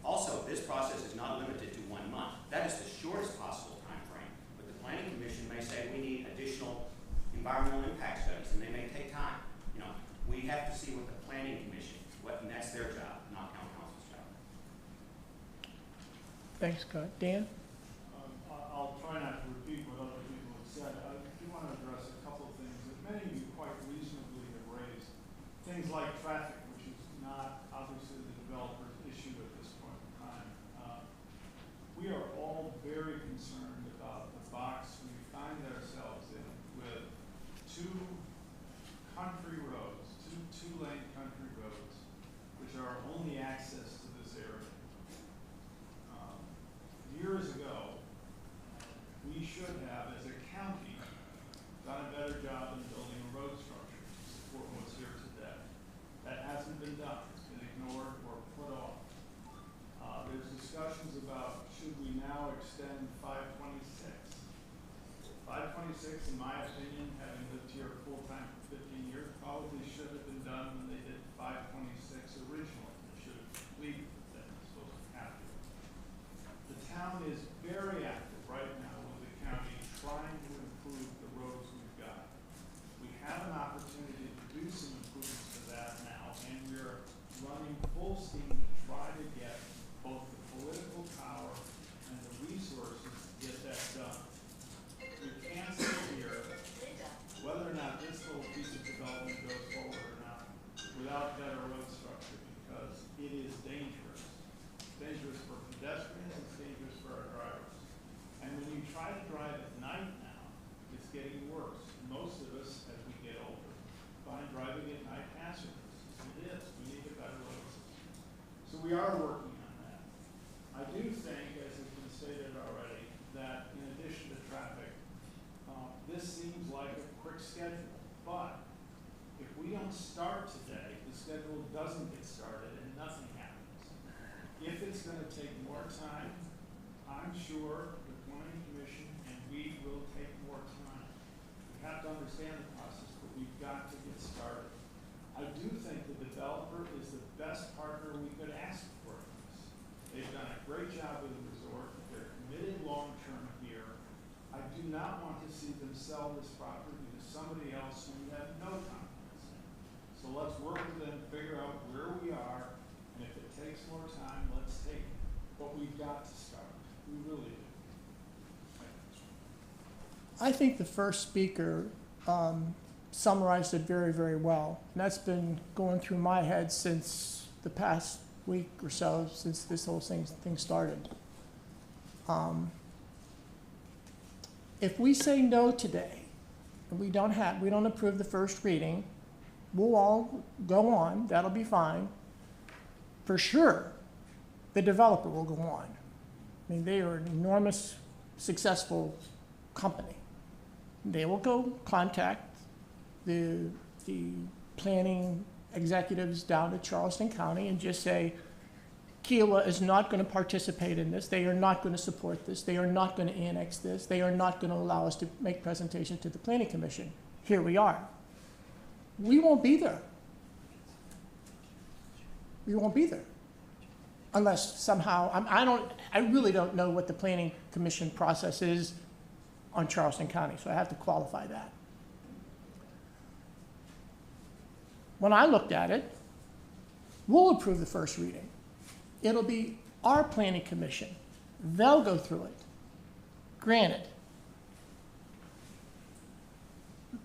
R: Also, this process is not limited to 1 month. That is the shortest possible time frame. But the planning commission may say we need additional environmental impact studies, and they may take time. You know, we have to see what the planning commission, and that's their job, not town council's job.
A: Thanks, Scott. Dan?
S: I'll try not to repeat what other people have said. I do want to address a couple of things that many of you quite reasonably have raised. Things like traffic, which is not obviously the developer's issue at this point in time. We are all very concerned about the box we find ourselves in with two country roads, two-lane country roads, which are our only access to this area. Years ago, we should have, as a county, done a better job in building a road structure to support what's here today. That hasn't been done. It's been ignored or put off. There's discussions about should we now extend 526. 526, in my opinion, having lived here full-time for 15 years, probably should have been done when they did 526 originally. They should have completed that. It's supposed to happen. The town is very active right now with the county trying to improve the roads we've got. We have an opportunity to do some improvements to that now, and we're running full steam to try to get both the political power and the resources to get that done. We can't sit here, whether or not this little piece of development goes forward or not, without better road structure, because it is dangerous. It's dangerous for pedestrians, it's dangerous for our drivers. And when you try to drive at night now, it's getting worse. Most of us, as we get older, find driving at night hazardous. It is. We need a better road system. So we are working on that. I do think, as has been stated already, that in addition to traffic, this seems like a quick schedule. But if we don't start today, the schedule doesn't get started and nothing happens. If it's going to take more time, I'm sure the planning commission and we will take more time. We have to understand the process, but we've got to get started. I do think the developer is the best partner we could ask for in this. They've done a great job with the resort. They're committed long-term here. I do not want to see them sell this property to somebody else who we have no confidence in. So let's work with them, figure out where we are, and if it takes more time, let's take it. But we've got to start. We really do.
A: I think the first speaker summarized it very, very well. And that's been going through my head since the past week or so, since this whole thing started. If we say no today, and we don't approve the first reading, we'll all go on, that'll be fine. For sure, the developer will go on. I mean, they are an enormous, successful company. They will go contact the planning executives down at Charleston County and just say, Kiowa is not going to participate in this. They are not going to support this. They are not going to annex this. They are not going to allow us to make presentation to the Planning Commission. Here we are. We won't be there. We won't be there. Unless somehow, I really don't know what the Planning Commission process is on Charleston County, so I have to qualify that. When I looked at it, we'll approve the first reading. It'll be our Planning Commission. They'll go through it. Granted,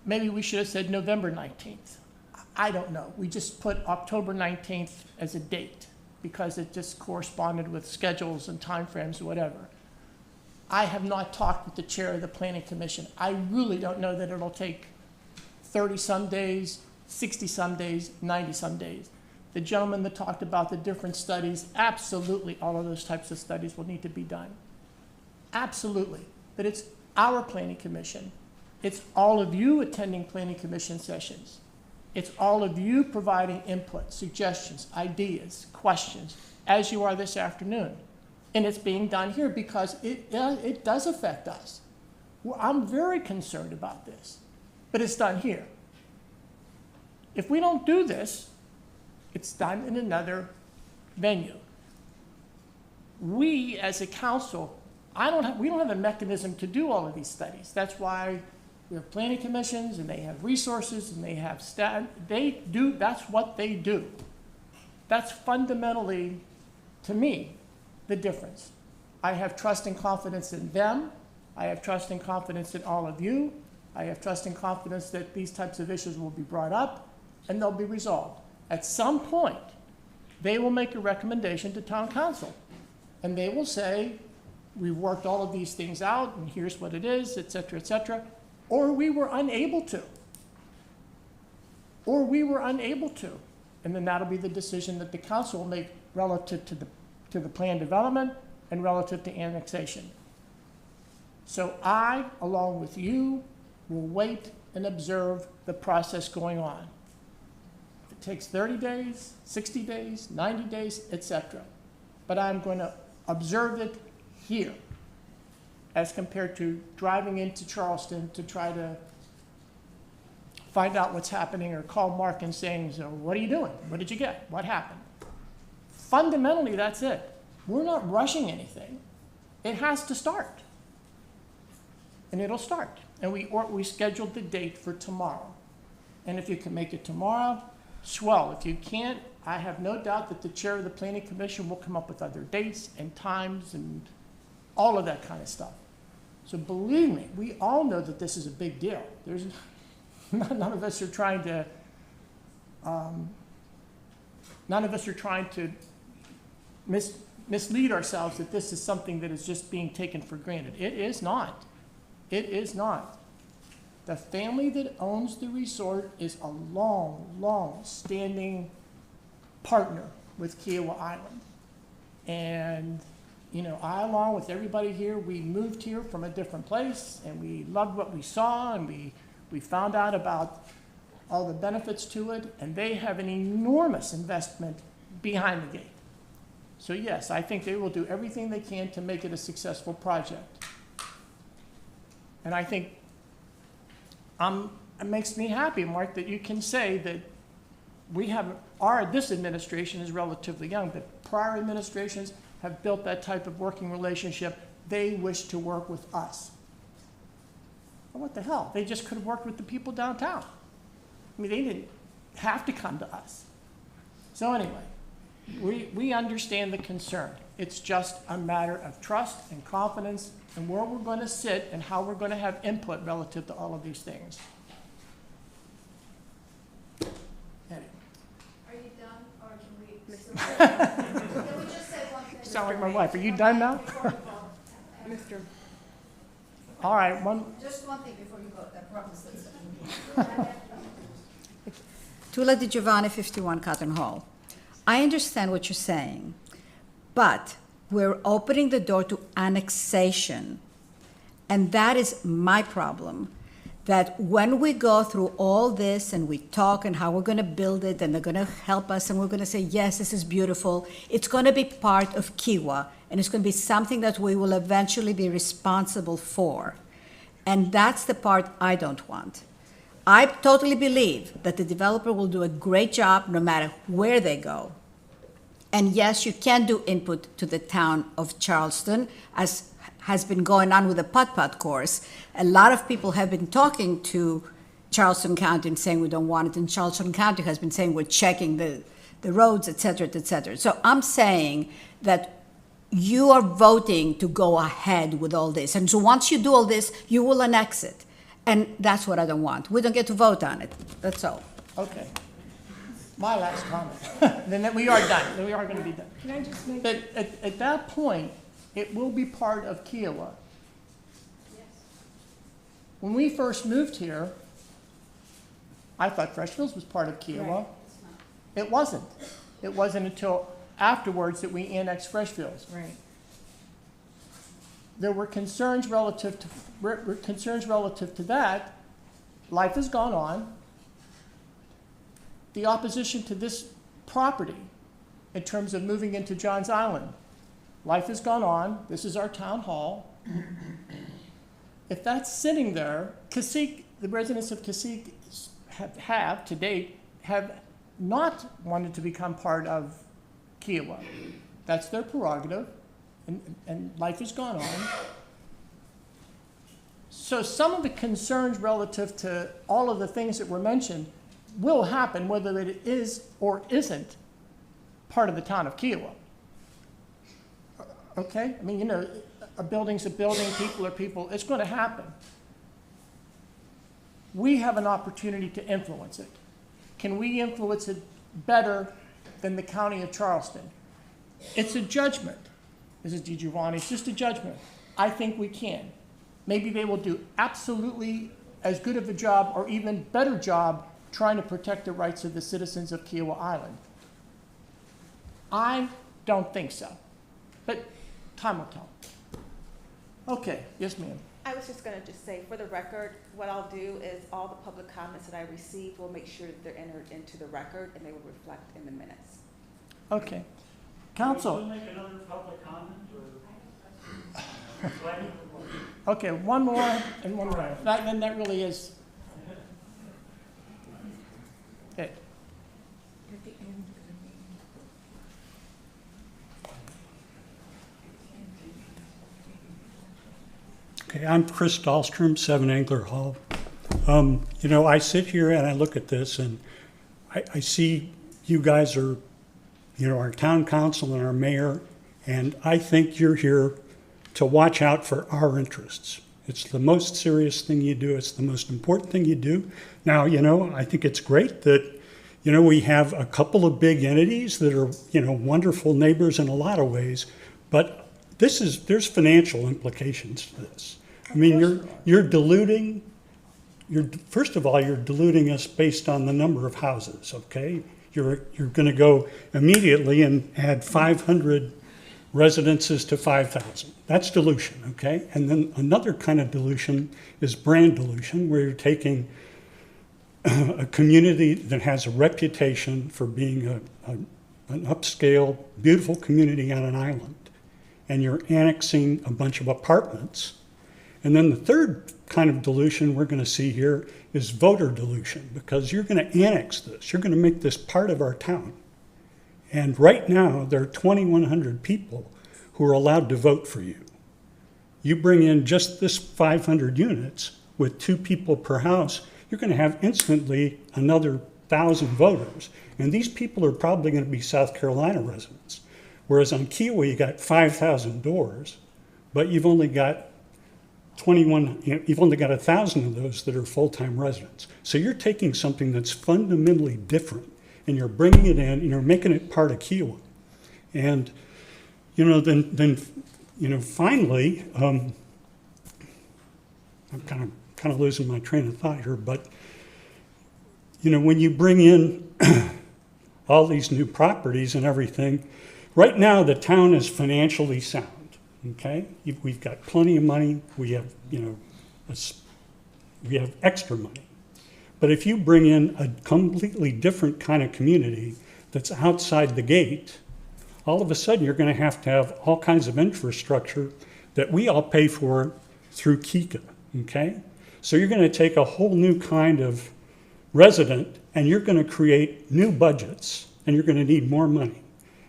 A: maybe we should have said November 19th. I don't know. We just put October 19th as a date because it just corresponded with schedules and timeframes or whatever. I have not talked with the chair of the Planning Commission. I really don't know that it'll take 30-some days, 60-some days, 90-some days. The gentleman that talked about the different studies, absolutely all of those types of studies will need to be done. Absolutely. But our planning commission. It's all of you attending planning commission sessions. It's all of you providing input, suggestions, ideas, questions, as you are this afternoon. And it's being done here because it does affect us. Well, I'm very concerned about this, but it's done here. If we don't do this, it's done in another venue. We, as a council, we don't have a mechanism to do all of these studies. That's why we have planning commissions, and they have resources, and they have staff. That's what they do. That's fundamentally, to me, the difference. I have trust and confidence in them. I have trust and confidence in all of you. I have trust and confidence that these types of issues will be brought up and they'll be resolved. At some point, they will make a recommendation to town council, and they will say, we've worked all of these things out, and here's what it is, et cetera, or we were unable to. Or we were unable to. And then that'll be the decision that the council will make relative to the plan development and relative to annexation. So I, along with you, will wait and observe the process going on. If it takes 30 days, 60 days, 90 days, etc. But I'm going to observe it here as compared to driving into Charleston to try to find out what's happening or call Mark and saying, so what are you doing? What did you get? What happened? Fundamentally, that's it. We're not rushing anything. It has to start. And it'll start. And we scheduled the date for tomorrow. And if you can make it tomorrow, swell. If you can't, I have no doubt that the chair of the planning commission will come up with other dates and times and all of that kind of stuff. So believe me, we all know that this is a big deal. There's none of us are trying to mislead ourselves that this is something that is just being taken for granted. It is not. It is not. The family that owns the resort is a long-standing partner with Kiowa Island. And, you know, I, along with everybody here, we moved here from a different place, and we loved what we saw, and we found out about all the benefits to it, and they have an enormous investment behind the gate. So yes, I think they will do everything they can to make it a successful project. And I think it makes me happy, Mark, that you can say that we have, this administration is relatively young, but prior administrations have built that type of working relationship. They wish to work with us. Well, what the hell? They just could have worked with the people downtown. I mean, they didn't have to come to us. So anyway, we understand the concern. It's just a matter of trust and confidence and where we're going to sit and how we're going to have input relative to all of these things. Anyway.
B: Are you done, or can we just say one thing?
A: Sound like my wife. Are you done now?
Q: Mr.
A: All right.
B: Just one thing before you go, I promise that's
D: Tula Di Giovanni, 51 Cotton Hall. I understand what you're saying, but we're opening the door to annexation. And that is my problem, that when we go through all this and we talk and how we're going to build it and they're going to help us and we're going to say, yes, this is beautiful, it's going to be part of Kiowa and it's going to be something that we will eventually be responsible for. And that's the part I don't want. I totally believe that the developer will do a great job no matter where they go. And yes, you can do input to the town of Charleston, as has been going on with the putt-putt course. A lot of people have been talking to Charleston County and saying we don't want it, and Charleston County has been saying we're checking the roads, et cetera, et cetera. So I'm saying that you are voting to go ahead with all this. And so once you do all this, you will annex it. And that's what I don't want. We don't get to vote on it. That's all.
A: Okay. My last comment. Then we are done. Then we are going to be done.
Q: Can I just make...
A: But at that point, it will be part of Kiowa.
B: Yes.
A: When we first moved here, I thought Freshfields was part of Kiowa.
Q: Right.
A: It wasn't. It wasn't until afterwards that we annexed Freshfields.
Q: Right.
A: there were concerns relative to that. Life has gone on. The opposition to this property in terms of moving into Johns Island, life has gone on. This is our town hall. If that's sitting there, Cacique, the residents of Cacique have to date, have not wanted to become part of Kiowa. That's their prerogative, and life has gone on. So some of the concerns relative to all of the things that were mentioned will happen, whether it is or isn't part of the town of Kiowa. Okay? I mean, you know, a building's a building, people are people. It's going to happen. We have an opportunity to influence it. Can we influence it better than the county of Charleston? It's a judgment, Mrs. DiGiovanni. It's just a judgment. I think we can. Maybe they will do absolutely as good of a job or even better job trying to protect the rights of the citizens of Kiowa Island. I don't think so, but time will tell. Okay, yes, ma'am.
E: I was just gonna just say, for the record, what I'll do is all the public comments that I received, will make sure that they're entered into the record and they will reflect in the minutes.
A: Okay. Council.
L: Can we make another public comment or?
A: Okay, one more and one more. Then that really is it.
Q: At the end of the meeting.
L: Okay, I'm Chris Dahlstrom, 7 Angler Hall. You know, I sit here and I look at this and I see you guys are, you know, our town council and our mayor, and I think you're here to watch out for our interests. It's the most serious thing you do. It's the most important thing you do. Now, you know, I think it's great that, you know, we have a couple of big entities that are, you know, wonderful neighbors in a lot of ways, but there's financial implications to this. I mean, you're diluting, first of all, you're diluting us based on the number of houses, okay? You're going to go immediately and add 500 residences to 5,000. That's dilution, okay? And then another kind of dilution is brand dilution, where you're taking a community that has a reputation for being an upscale, beautiful community on an island, and you're annexing a bunch of apartments. And then the third kind of dilution we're going to see here is voter dilution, because you're going to annex this. You're going to make this part of our town. And right now, there are 2,100 people who are allowed to vote for you. You bring in just this 500 units with 2 people per house, you're going to have instantly another 1,000 voters. And these people are probably going to be South Carolina residents. Whereas on Kiowa, you got 5,000 doors, but you've only got 1,000 of those that are full-time residents. So you're taking something that's fundamentally different, and you're bringing it in, and you're making it part of Kiowa. And, you know, then you know, finally, I'm kind of losing my train of thought here, but, you know, when you bring in all these new properties and everything, right now the town is financially sound, okay? We've got plenty of money. We have, you know, we have extra money. But if you bring in a completely different kind of community that's outside the gate, all of a sudden you're going to have all kinds of infrastructure that we all pay for through KICA, okay? So you're going to take a whole new kind of resident and you're going to create new budgets, and you're going to need more money.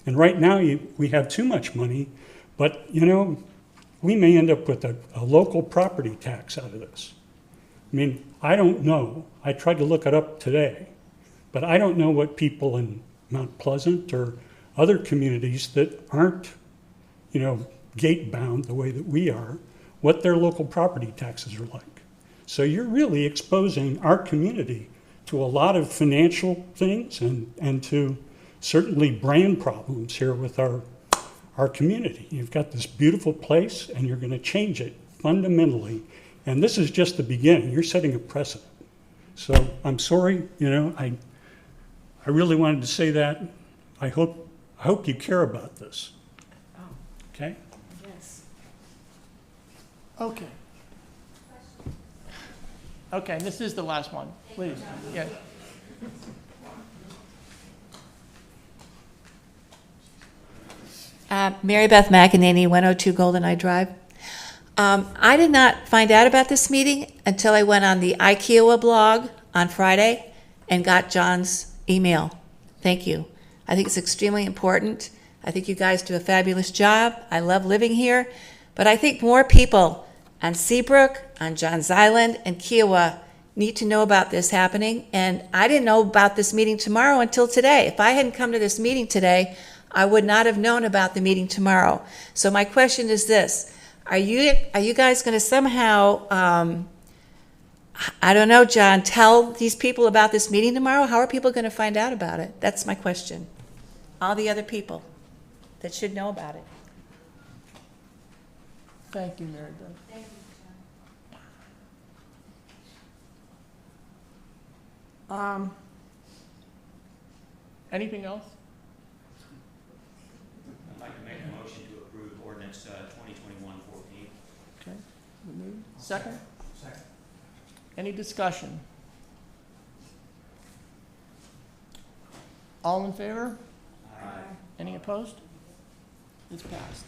L: And right now we have too much money, but, you know, we may end up with a local property tax out of this. I mean, I don't know. I tried to look it up today, but I don't know what people in Mount Pleasant or other communities that aren't, you know, gate bound the way that we are, what their local property taxes are like. So you're really exposing our community to a lot of financial things and to certainly brand problems here with our community. You've got this beautiful place and you're going to change it fundamentally. And this is just the beginning. You're setting a precedent. So I'm sorry, you know, I really wanted to say that. I hope you care about this.
Q: Oh,
L: okay?
Q: yes.
A: Okay. Okay, this is the last one, please. Yeah.
T: Mary Beth McEnany, 102 Golden Eye Drive. I did not find out about this meeting until I went on the Kiowa blog on Friday and got John's email. Thank you. I think it's extremely important. I think you guys do a fabulous job. I love living here. But I think more people on Seabrook, on Johns Island, and Kiowa need to know about this happening. And I didn't know about this meeting tomorrow until today. If I hadn't come to this meeting today, I would not have known about the meeting tomorrow. So my question is this. Are you guys going to somehow, I don't know, John, tell these people about this meeting tomorrow? How are people going to find out about it? That's my question. All the other people that should know about it.
A: Thank you, Mary Beth.
B: Thank you,
A: Anything else?
R: I'd like to make a motion to approve ordinance 2021-14.
A: Okay. Second? Second. Any discussion? All in favor?
R: Aye.
A: Any opposed? It's passed.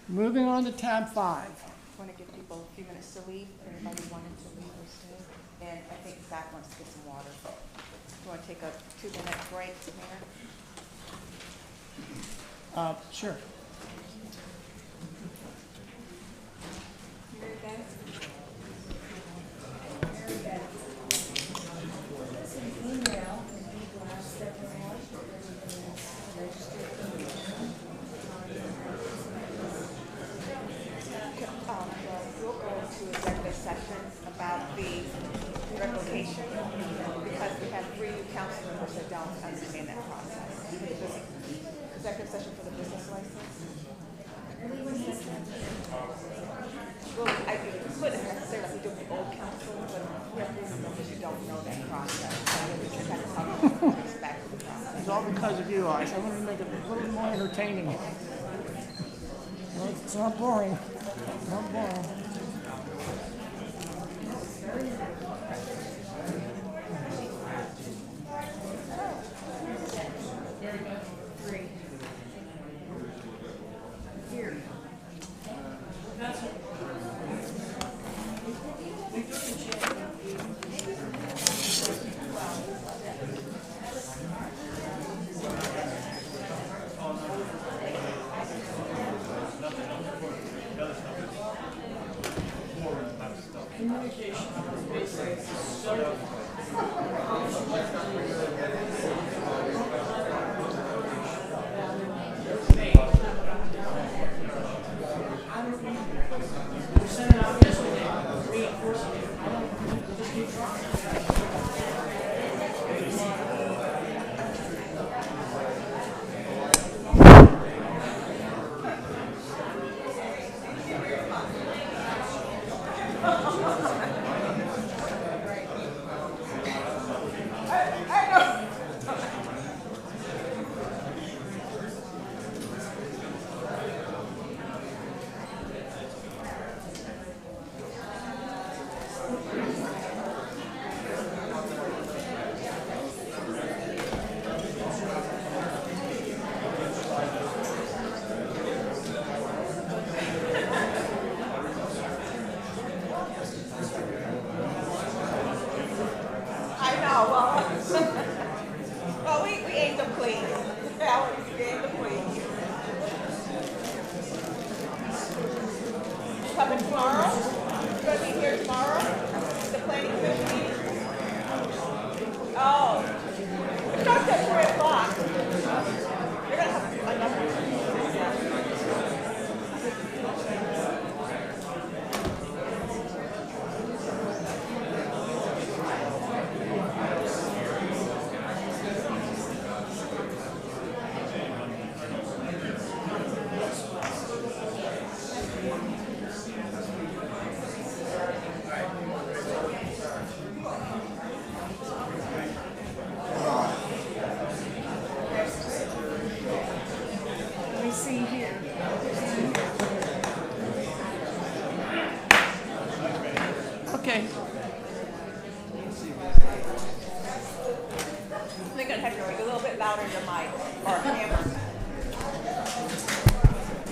A: Moving on to tab 5.
E: I want to give people a few minutes to leave, if anybody wanted to leave or stay. And I think Zach wants to get some water. You want to take a 2-minute break, Mayor?
A: Sure.
Q: Mary Beth? There's an email in the blast that was launched at registered.
E: We'll go into executive session about the revocation because we have 3 new council members that don't understand that process. Executive session for the business license. Well, I couldn't necessarily do it with old council, but we have 3 members who don't know that process. So we just have to talk about the process.
A: It's all because of you, Ice. I wanted to make it a little more entertaining. Well, it's not boring. Not boring.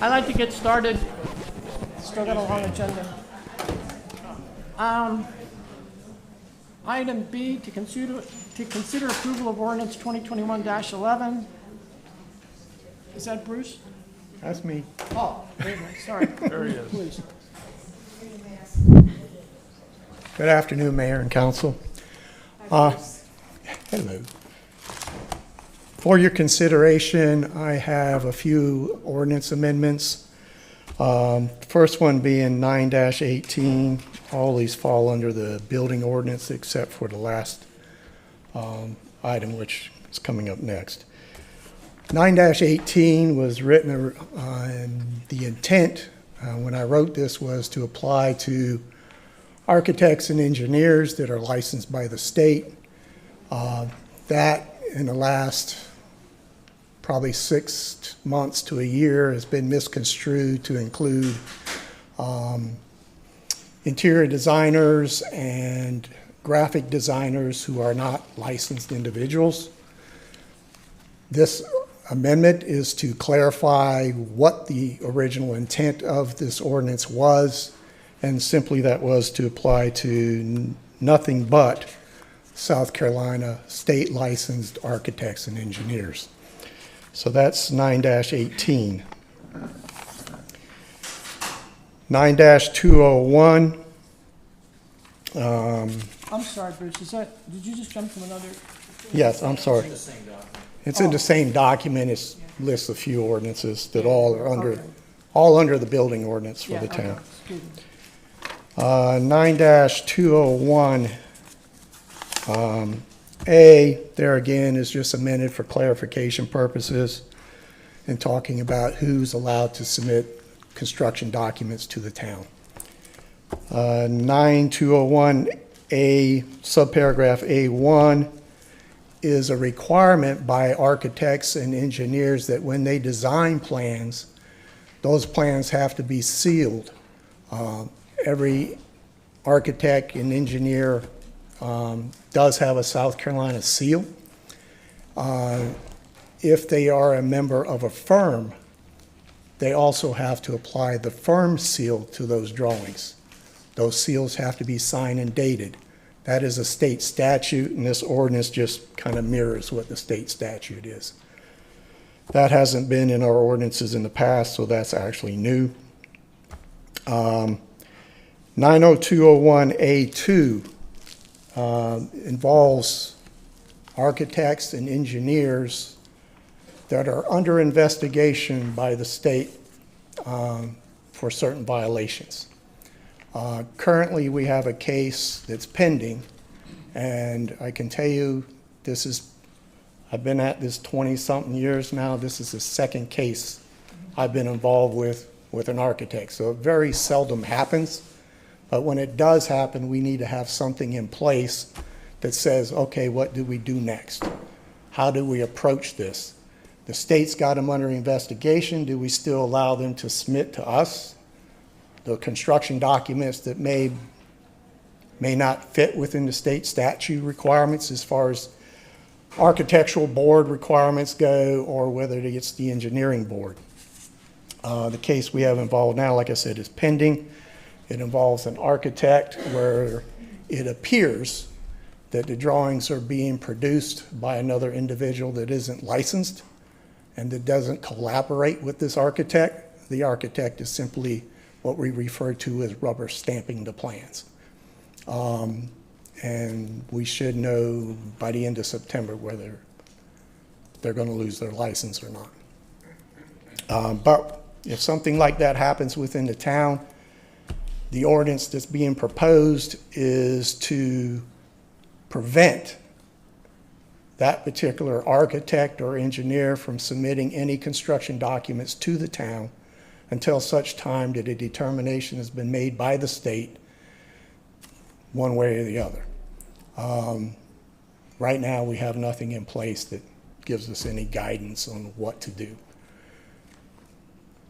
A: I'd like to get started. Still got a long agenda. Item B, to consider approval of ordinance 2021-11. Is that Bruce?
N: That's me.
A: Oh, wait a minute, sorry.
N: There he is.
A: Please.
N: Good afternoon, Mayor and Council. Hello. For your consideration, I have a few ordinance amendments. First one being 9-18. All these fall under the building ordinance except for the last item, which is coming up next. 9-18 was written, and the intent when I wrote this was to apply to architects and engineers that are licensed by the state. That in the last probably 6 months to a year has been misconstrued to include interior designers and graphic designers who are not licensed individuals. This amendment is to clarify what the original intent of this ordinance was, and simply that was to apply to nothing but South Carolina state licensed architects and engineers. So that's 9-18. 9-201.
A: I'm sorry, Bruce, did you just jump from another?
N: Yes, I'm sorry. It's in the same document. It lists a few ordinances that all are under the building ordinance for the town. 9-201. A, there again, is just amended for clarification purposes and talking about who's allowed to submit construction documents to the town. 9-201A, subparagraph A1, is a requirement by architects and engineers that when they design plans, those plans have to be sealed. Every architect and engineer does have a South Carolina seal. If they are a member of a firm, they also have to apply the firm seal to those drawings. Those seals have to be signed and dated. That is a state statute, and this ordinance just kind of mirrors what the state statute is. That hasn't been in our ordinances in the past, so that's actually new. 90201A2 involves architects and engineers that are under investigation by the state for certain violations. Currently, we have a case that's pending, and I can tell you I've been at this 20-something years now. This is the second case I've been involved with an architect. So it very seldom happens, but when it does happen, we need to have something in place that says, okay, what do we do next? How do we approach this? The state's got them under investigation. Do we still allow them to submit to us the construction documents that may not fit within the state statute requirements as far as architectural board requirements go, or whether it's the engineering board? The case we have involved now, like I said, is pending. It involves an architect where it appears that the drawings are being produced by another individual that isn't licensed and that doesn't collaborate with this architect. The architect is simply what we refer to as rubber stamping the plans. And we should know by the end of September whether they're going to lose their license or not. But if something like that happens within the town, the ordinance that's being proposed is to prevent that particular architect or engineer from submitting any construction documents to the town until such time that a determination has been made by the state one way or the other. Right now, we have nothing in place that gives us any guidance on what to do.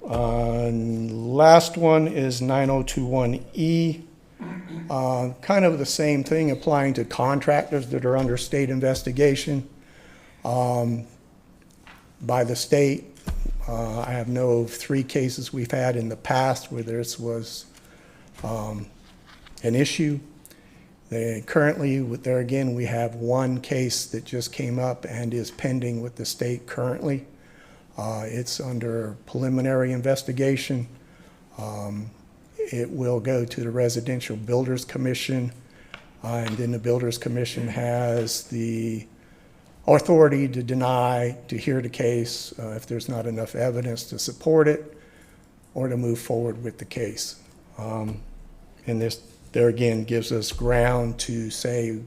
N: Last one is 9021E. Kind of the same thing, applying to contractors that are under state investigation by the state.
A: I have know of 3 cases we've had in the past where this was an issue. Currently, there again, we have 1 case that just came up and is pending with the state currently. It's under preliminary investigation. It will go to the Residential Builders Commission, and then the Builders Commission has the authority to deny, to hear the case if there's not enough evidence to support it, or to move forward with the case. And this, there again, gives us ground to say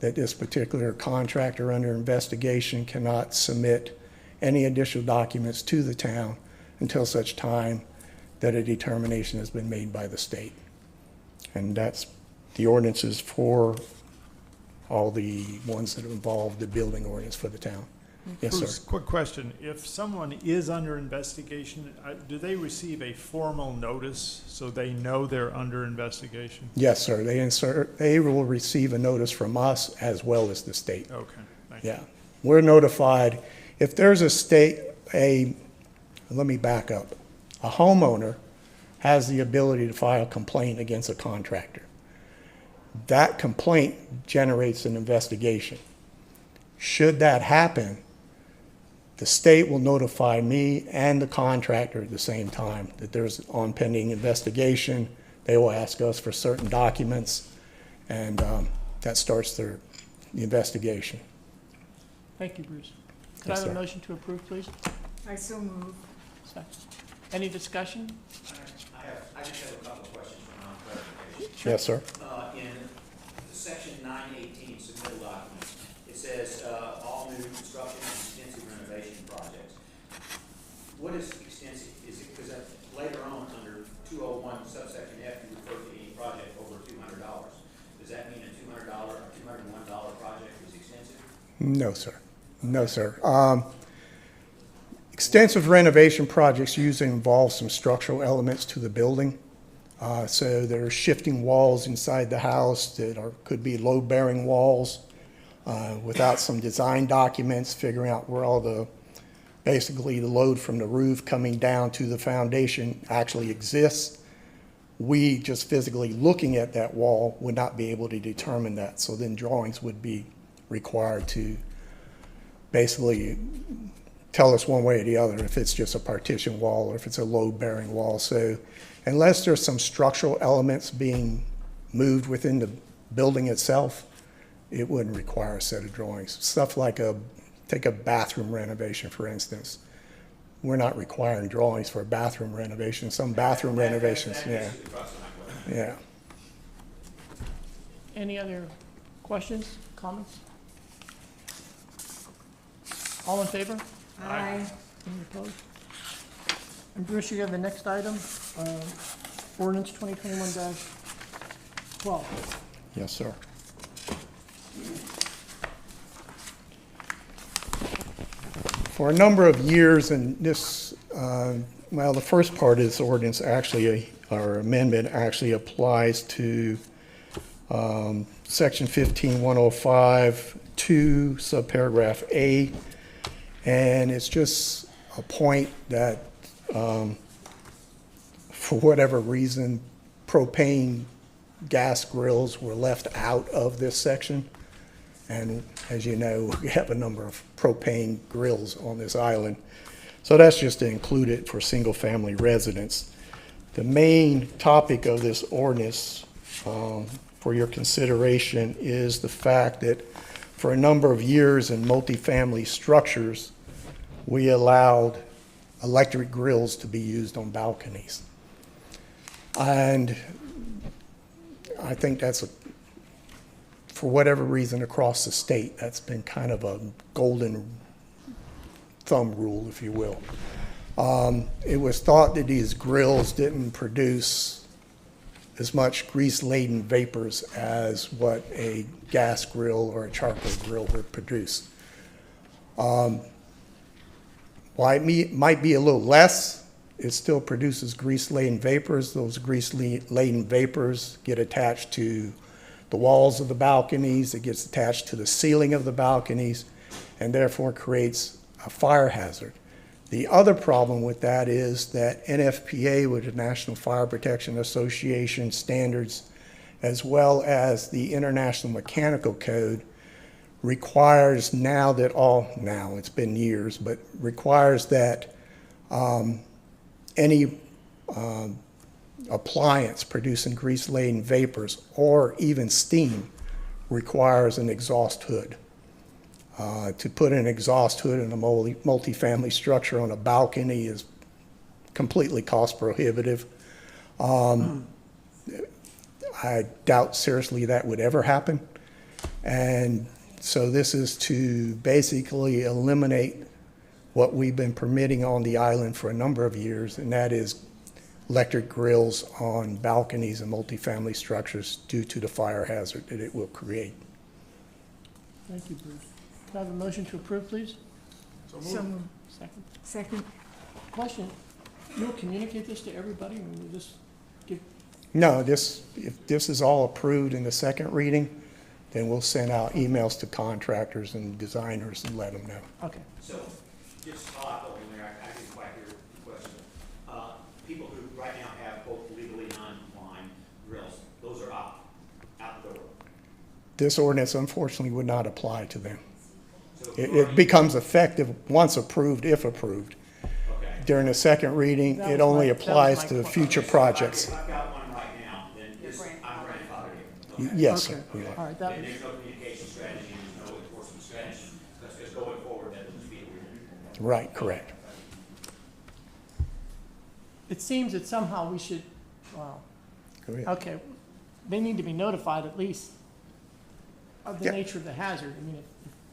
A: that this particular contractor under investigation cannot submit any additional documents to the town until such time that a determination has been made by the state. And that's the ordinances for all the ones that involve the building ordinance for the town. Yes,
S: Bruce,
A: sir.
S: quick question. If someone is under investigation, do they receive a formal notice so they know they're under investigation?
A: Yes, sir. They will receive a notice from us as well as the state.
S: Okay, thank you.
A: Yeah. We're notified. If there's let me back up. A homeowner has the ability to file a complaint against a contractor. That complaint generates an investigation. Should that happen, the state will notify me and the contractor at the same time that there's on pending investigation. They will ask us for certain documents, and that starts the investigation. Thank you, Bruce. Could
G: Yes,
A: I have a
G: sir.
A: motion to approve, please?
Q: I so move.
A: Second. Any discussion?
R: I just have a couple of questions for clarification.
A: Yes, sir.
R: In section 918, submittal documents, it says all new construction and extensive renovation projects. What is extensive? Is it because later on under 201 subsection F, you refer to any project over $200? Does that mean a $200 or $201 project is extensive?
A: No, sir. No, sir. Extensive renovation projects usually involve some structural elements to the building. So there are shifting walls inside the house that could be load-bearing walls without some design documents, figuring out where basically the load from the roof coming down to the foundation actually exists. We just physically looking at that wall would not be able to determine that. So then drawings would be required to basically tell us one way or the other if it's just a partition wall or if it's a load-bearing wall. So unless there's some structural elements being moved within the building itself, it wouldn't require a set of drawings. Stuff like take a bathroom renovation, for instance. We're not requiring drawings for a bathroom renovation. Some bathroom renovations, yeah. Yeah. Any other questions, comments? All in favor?
Q: Aye.
A: Any opposed? And Bruce, you have the next item, ordinance 2021-12. Yes, sir. For a number of years, and this, the first part of this ordinance actually, our amendment actually applies to section 15-105, 2, subparagraph A, and it's just a point that for whatever reason, propane gas grills were left out of this section. And as you know, we have a number of propane grills on this island. So that's just to include it for single-family residents. The main topic of this ordinance for your consideration is the fact that for a number of years in multifamily structures, we allowed electric grills to be used on balconies. And I think that's for whatever reason across the state, that's been kind of a golden thumb rule, if you will. It was thought that these grills didn't produce as much grease-laden vapors as what a gas grill or a charcoal grill would produce. While it might be a little less, it still produces grease-laden vapors. Those grease-laden vapors get attached to the walls of the balconies, it gets attached to the ceiling of the balconies, and therefore creates a fire hazard.
U: The other problem with that is that NFPA, with the National Fire Protection Association standards, as well as the International Mechanical Code, requires now, it's been years, but requires that any appliance producing grease-laden vapors or even steam requires an exhaust hood. To put an exhaust hood in a multi-family structure on a balcony is completely cost prohibitive. I doubt seriously that would ever happen. And so this is to basically eliminate what we've been permitting on the island for a number of years, and that is electric grills on balconies and multifamily structures due to the fire hazard that it will create.
A: Thank you, Bruce. Can I have a motion to approve, please?
Q: So moved.
A: Second.
Q: Second.
A: Question, you'll communicate this to everybody, or will just give?
U: No, if this is all approved in the second reading, then we'll send out emails to contractors and designers and let them know.
A: Okay.
R: So, just to follow up on there, I didn't quite hear the question. People who right now have both legally non-compliant grills, those are out the door.
U: This ordinance unfortunately would not apply to them. So it becomes effective once approved, if approved.
R: Okay.
U: During the second reading, it only applies to future projects.
R: If I've got one right now, then I'm grandfathered here.
U: Yes, sir.
A: Okay.
U: we are.
A: All right,
R: And there's no communication strategy, and there's no enforcement strategy, because going forward, that would be the rule.
U: Right, correct.
A: it seems that somehow we should, wow.
U: Go ahead.
A: Okay, they need to be notified at least of the
U: Yeah.
A: nature of the hazard. I mean,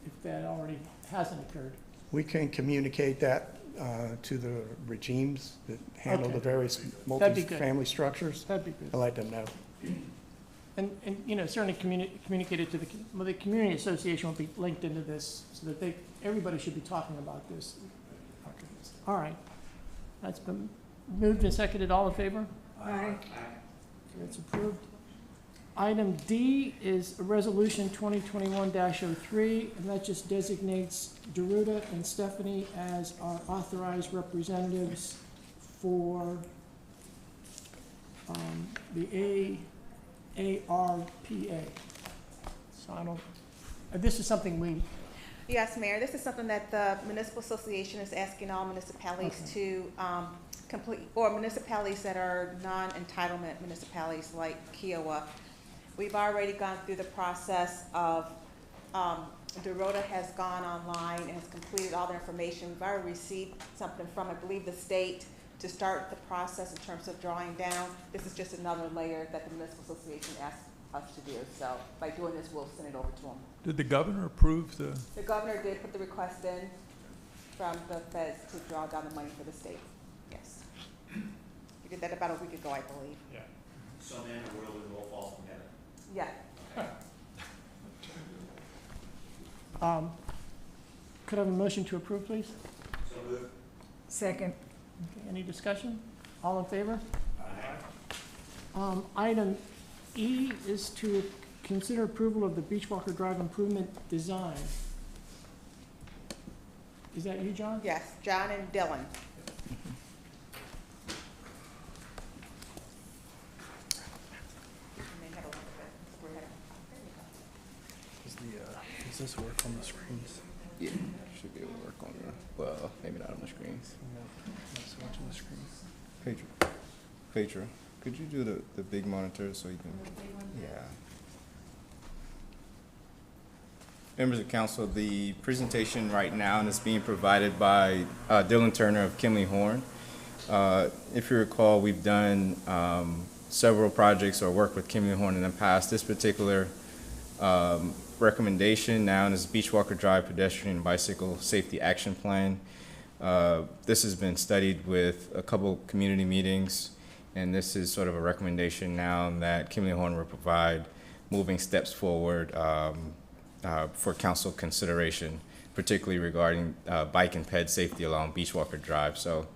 A: if that already hasn't occurred.
U: We can communicate that to the regimes that handle
A: Okay.
U: the various
A: That'd be good.
U: multi-family structures.
A: That'd be good.
U: I'll let them know.
A: And, you know, certainly communicate it to the community association will be linked into this, so that everybody should be talking about this. All right. That's been moved and seconded. All in favor?
Q: Aye.
A: That's approved. Item D is a resolution 2021-03, and that just designates Deruta and Stephanie as our authorized representatives for the ARPA. So I don't, this is something we,
E: Yes, Mayor, this is something that the Municipal Association is asking all municipalities to complete, or municipalities that are non-entitlement municipalities like Kiowa. We've already gone through the process of, Dorota has gone online and has completed all the information. We've already received something from, I believe, the state to start the process in terms of drawing down. This is just another layer that the Municipal Association asked us to do. So by doing this, we'll send it over to them.
V: Did the governor approve the?
E: The governor did put the request in from the feds to draw down the money for the state. Yes. We did that about a week ago, I believe.
V: Yeah.
R: So then the world will all fall from heaven.
E: Yeah.
A: could I have a motion to approve, please?
R: So moved.
Q: Second.
A: Okay, any discussion? All in favor? Item E is to consider approval of the Beachwalker Drive improvement design. Is that you, John?
E: Yes, John and Dylan.
U: Does this work on the screens?
F: Yeah, should be able to work on the, well, maybe not on the screens.
U: Watching the screens.
F: Petra, could you do the big monitor so you can? Yeah. Members of council, the presentation right now is being provided by Dylan Turner of Kimley Horn. If you recall, we've done several projects or worked with Kimley Horn in the past. This particular recommendation now is Beachwalker Drive Pedestrian and Bicycle Safety Action Plan. This has been studied with a couple community meetings, and this is sort of a recommendation now that Kimley Horn will provide moving steps forward for council consideration, particularly regarding bike and ped safety along Beachwalker Drive. So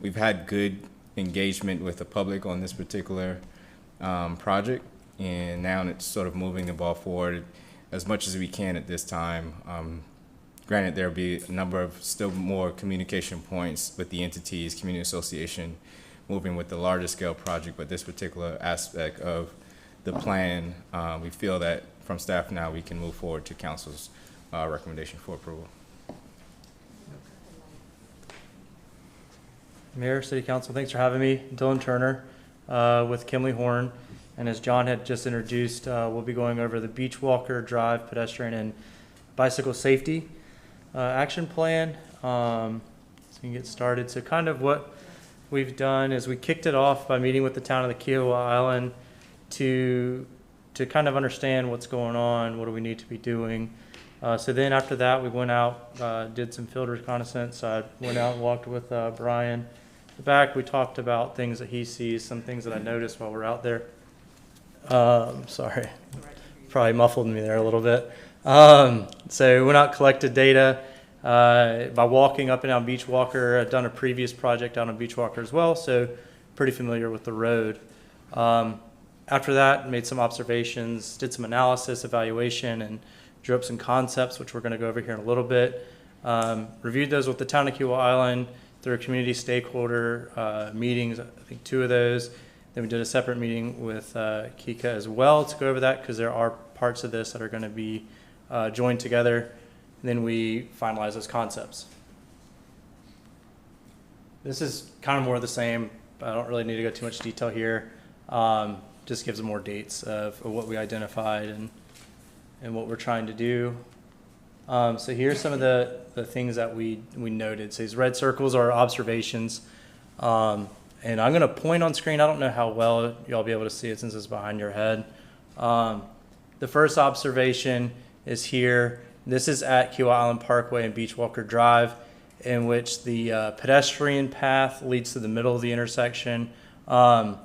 F: we've had good engagement with the public on this particular project, and now it's sort of moving the ball forward as much as we can at this time Granted, there'll be a number of still more communication points with the entities, community association, moving with the larger scale project, but this particular aspect of the plan, we feel that from staff now we can move forward to council's recommendation for approval.
I: Mayor, City Council, thanks for having me. Dylan Turner with Kimley Horn. And as John had just introduced, we'll be going over the Beachwalker, Drive, Pedestrian, and Bicycle Safety Action Plan. So you can get started. So kind of what we've done is we kicked it off by meeting with the town of the Kiowa Island to kind of understand what's going on, what do we need to be doing. So then after that, we went out, did some field reconnaissance. I went out and walked with Brian. In the back, we talked about things that he sees, some things that I noticed while we're out there. Sorry, probably muffled me there a little bit. So we went out, collected data by walking up and down Beachwalker. I'd done a previous project down on Beachwalker as well, so pretty familiar with the road. After that, made some observations, did some analysis, evaluation, and drew up some concepts, which we're going to go over here in a little bit. Reviewed those with the town of Kiowa Island through community stakeholder meetings, I think 2 of those. Then we did a separate meeting with Kika as well to go over that, because there are parts of this that are going to be joined together. And then we finalized those concepts. This is kind of more of the same. I don't really need to go too much detail here. Just gives more dates of what we identified and what we're trying to do. So here's some of the things that we noted. So these red circles are observations. And I'm going to point on screen. I don't know how well y'all be able to see it since it's behind your head. The first observation is here. This is at Kiowa Island Parkway and Beachwalker Drive, in which the pedestrian path leads to the middle of the intersection. And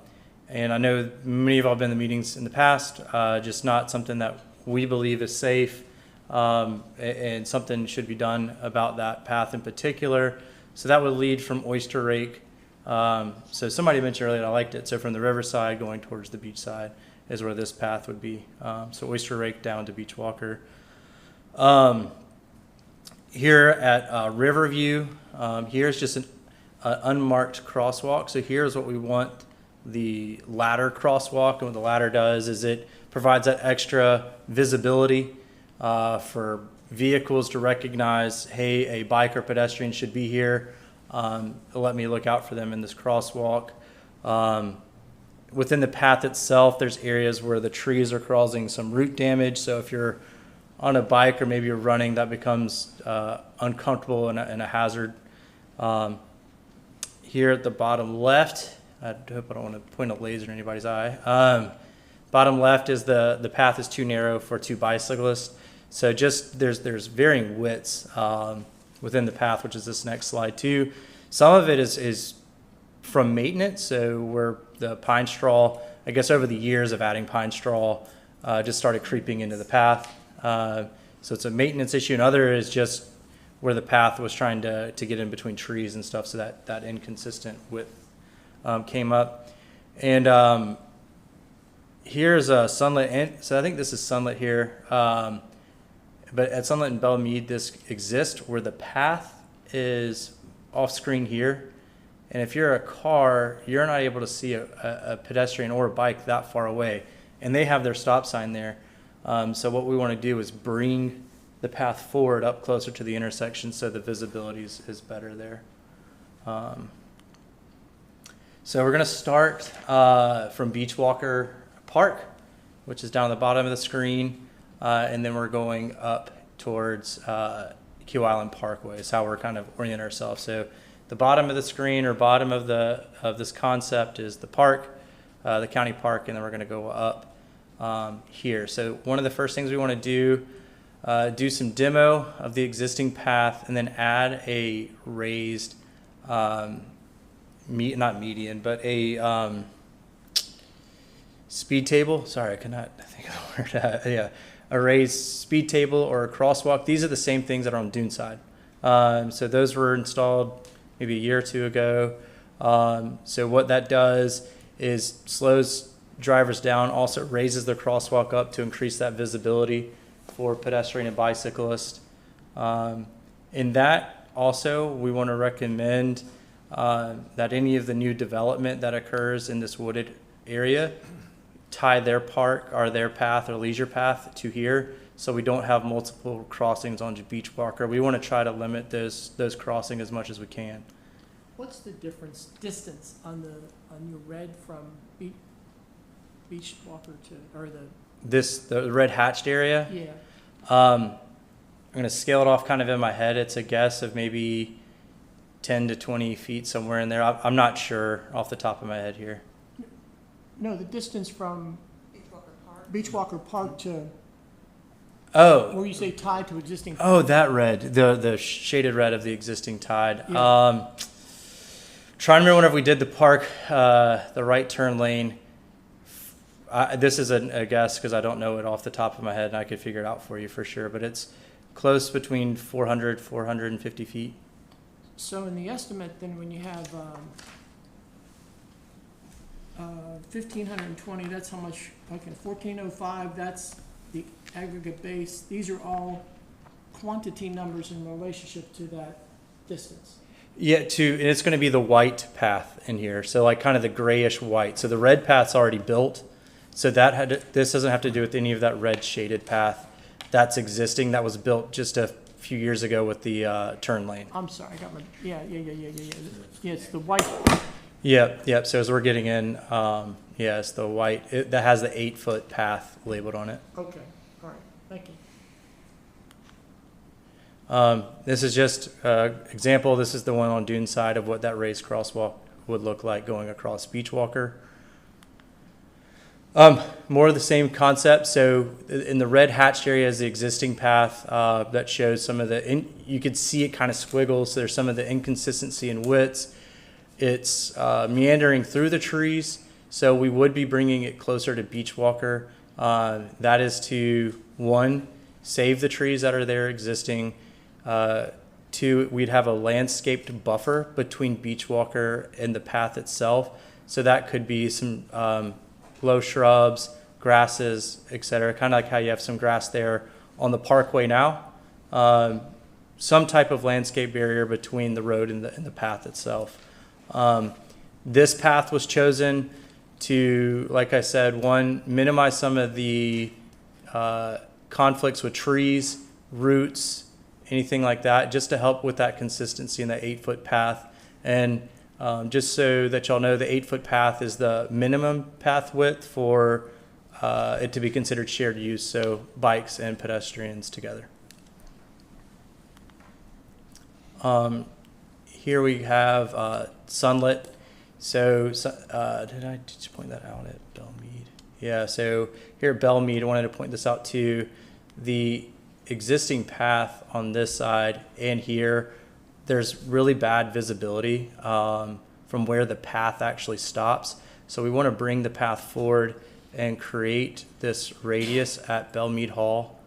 I: I know many of y'all have been in the meetings in the past, just not something that we believe is safe, and something should be done about that path in particular. So that would lead from Oyster Rake. So somebody mentioned earlier, I liked it. So from the riverside going towards the beach side is where this path would be. So Oyster Rake down to Beachwalker. Here at Riverview, here's just an unmarked crosswalk. So here's what we want the ladder crosswalk, and what the ladder does is it provides that extra visibility for vehicles to recognize, hey, a bike or pedestrian should be here. Let me look out for them in this crosswalk. Within the path itself, there's areas where the trees are causing some root damage. So if you're on a bike or maybe you're running, that becomes uncomfortable and a hazard. Here at the bottom left, I hope I don't want to point a laser in anybody's eye. Bottom left is the path is too narrow for 2 bicyclists. So just there's varying widths within the path, which is this next slide too. Some of it is from maintenance. So where the pine straw, I guess over the years of adding pine straw, just started creeping into the path. So it's a maintenance issue. And other is just where the path was trying to get in between trees and stuff. So that inconsistent width came up. And here's a Sunlit. So I think this is Sunlit here. But at Sunlit and Belle Meade, this exists where the path is off screen here. And if you're a car, you're not able to see a pedestrian or a bike that far away. And they have their stop sign there. So what we want to do is bring the path forward up closer to the intersection so the visibility is better there. So we're going to start from Beachwalker Park, which is down the bottom of the screen, and then we're going up towards Kiowa Island Parkway is how we're kind of orienting ourselves. So the bottom of the screen or bottom of this concept is the park, the county park, and then we're going to go up here. So one of the first things we want to do some demo of the existing path, and then add a raised not median, but a speed table. Sorry, I could not think of the word. Yeah, a raised speed table or a crosswalk. These are the same things that are on Dune side. So those were installed maybe a year or 2 ago. So what that does is slows drivers down, also raises the crosswalk up to increase that visibility for pedestrian and bicyclist. In that also, we want to recommend that any of the new development that occurs in this wooded area tie their park or their path or leisure path to here, so we don't have multiple crossings onto Beachwalker. We want to try to limit those crossings as much as we can.
A: What's the distance on your red from Beachwalker to, or
I: The red hatched area?
A: yeah?
I: I'm going to scale it off kind of in my head. It's a guess of maybe 10 to 20 feet, somewhere in there. I'm not sure off the top of my head here.
A: No, the distance from Beachwalker Park to,
I: Oh,
A: where you say tied to existing.
I: oh, that red, the shaded red of the existing tide.
A: Yeah.
I: Trying to remember whenever we did the park, the right turn lane. This is a guess because I don't know it off the top of my head, and I could figure it out for you for sure. But it's close between 400, 450 feet.
A: So in the estimate, then when you have 1,520, that's how much, okay, 1,405, that's the aggregate base. These are all quantity numbers in relationship to that distance.
I: Yeah, and it's going to be the white path in here. So like kind of the grayish white. So the red path's already built. So this doesn't have to do with any of that red shaded path. That's existing. That was built just a few years ago with the turn lane.
A: I'm sorry, I got my, yeah. Yeah, it's the white.
I: Yep. So as we're getting in, it's the white. That has the 8-foot path labeled on it.
A: Okay, all right, thank you.
I: This is just an example. This is the one on Dune side of what that raised crosswalk would look like going across Beachwalker. More of the same concept. So in the red hatched area is the existing path that shows some of you could see it kind of squiggles. So there's some of the inconsistency in widths. It's meandering through the trees. So we would be bringing it closer to Beachwalker. That is to, 1, save the trees that are there existing. 2, we'd have a landscaped buffer between Beachwalker and the path itself. So that could be some low shrubs, grasses, etc. Kind of like how you have some grass there on the parkway now. Some type of landscape barrier between the road and the path itself. This path was chosen to, like I said, 1, minimize some of the conflicts with trees, roots, anything like that, just to help with that consistency in that 8-foot path. And just so that y'all know, the 8-foot path is the minimum path width for it to be considered shared use, so bikes and pedestrians together. Here we have sunlit. So did I just point that out at Belle Meade? Yeah, so here at Belle Meade, I wanted to point this out too. The existing path on this side and here, there's really bad visibility from where the path actually stops. So we want to bring the path forward and create this radius at Belle Meade Hall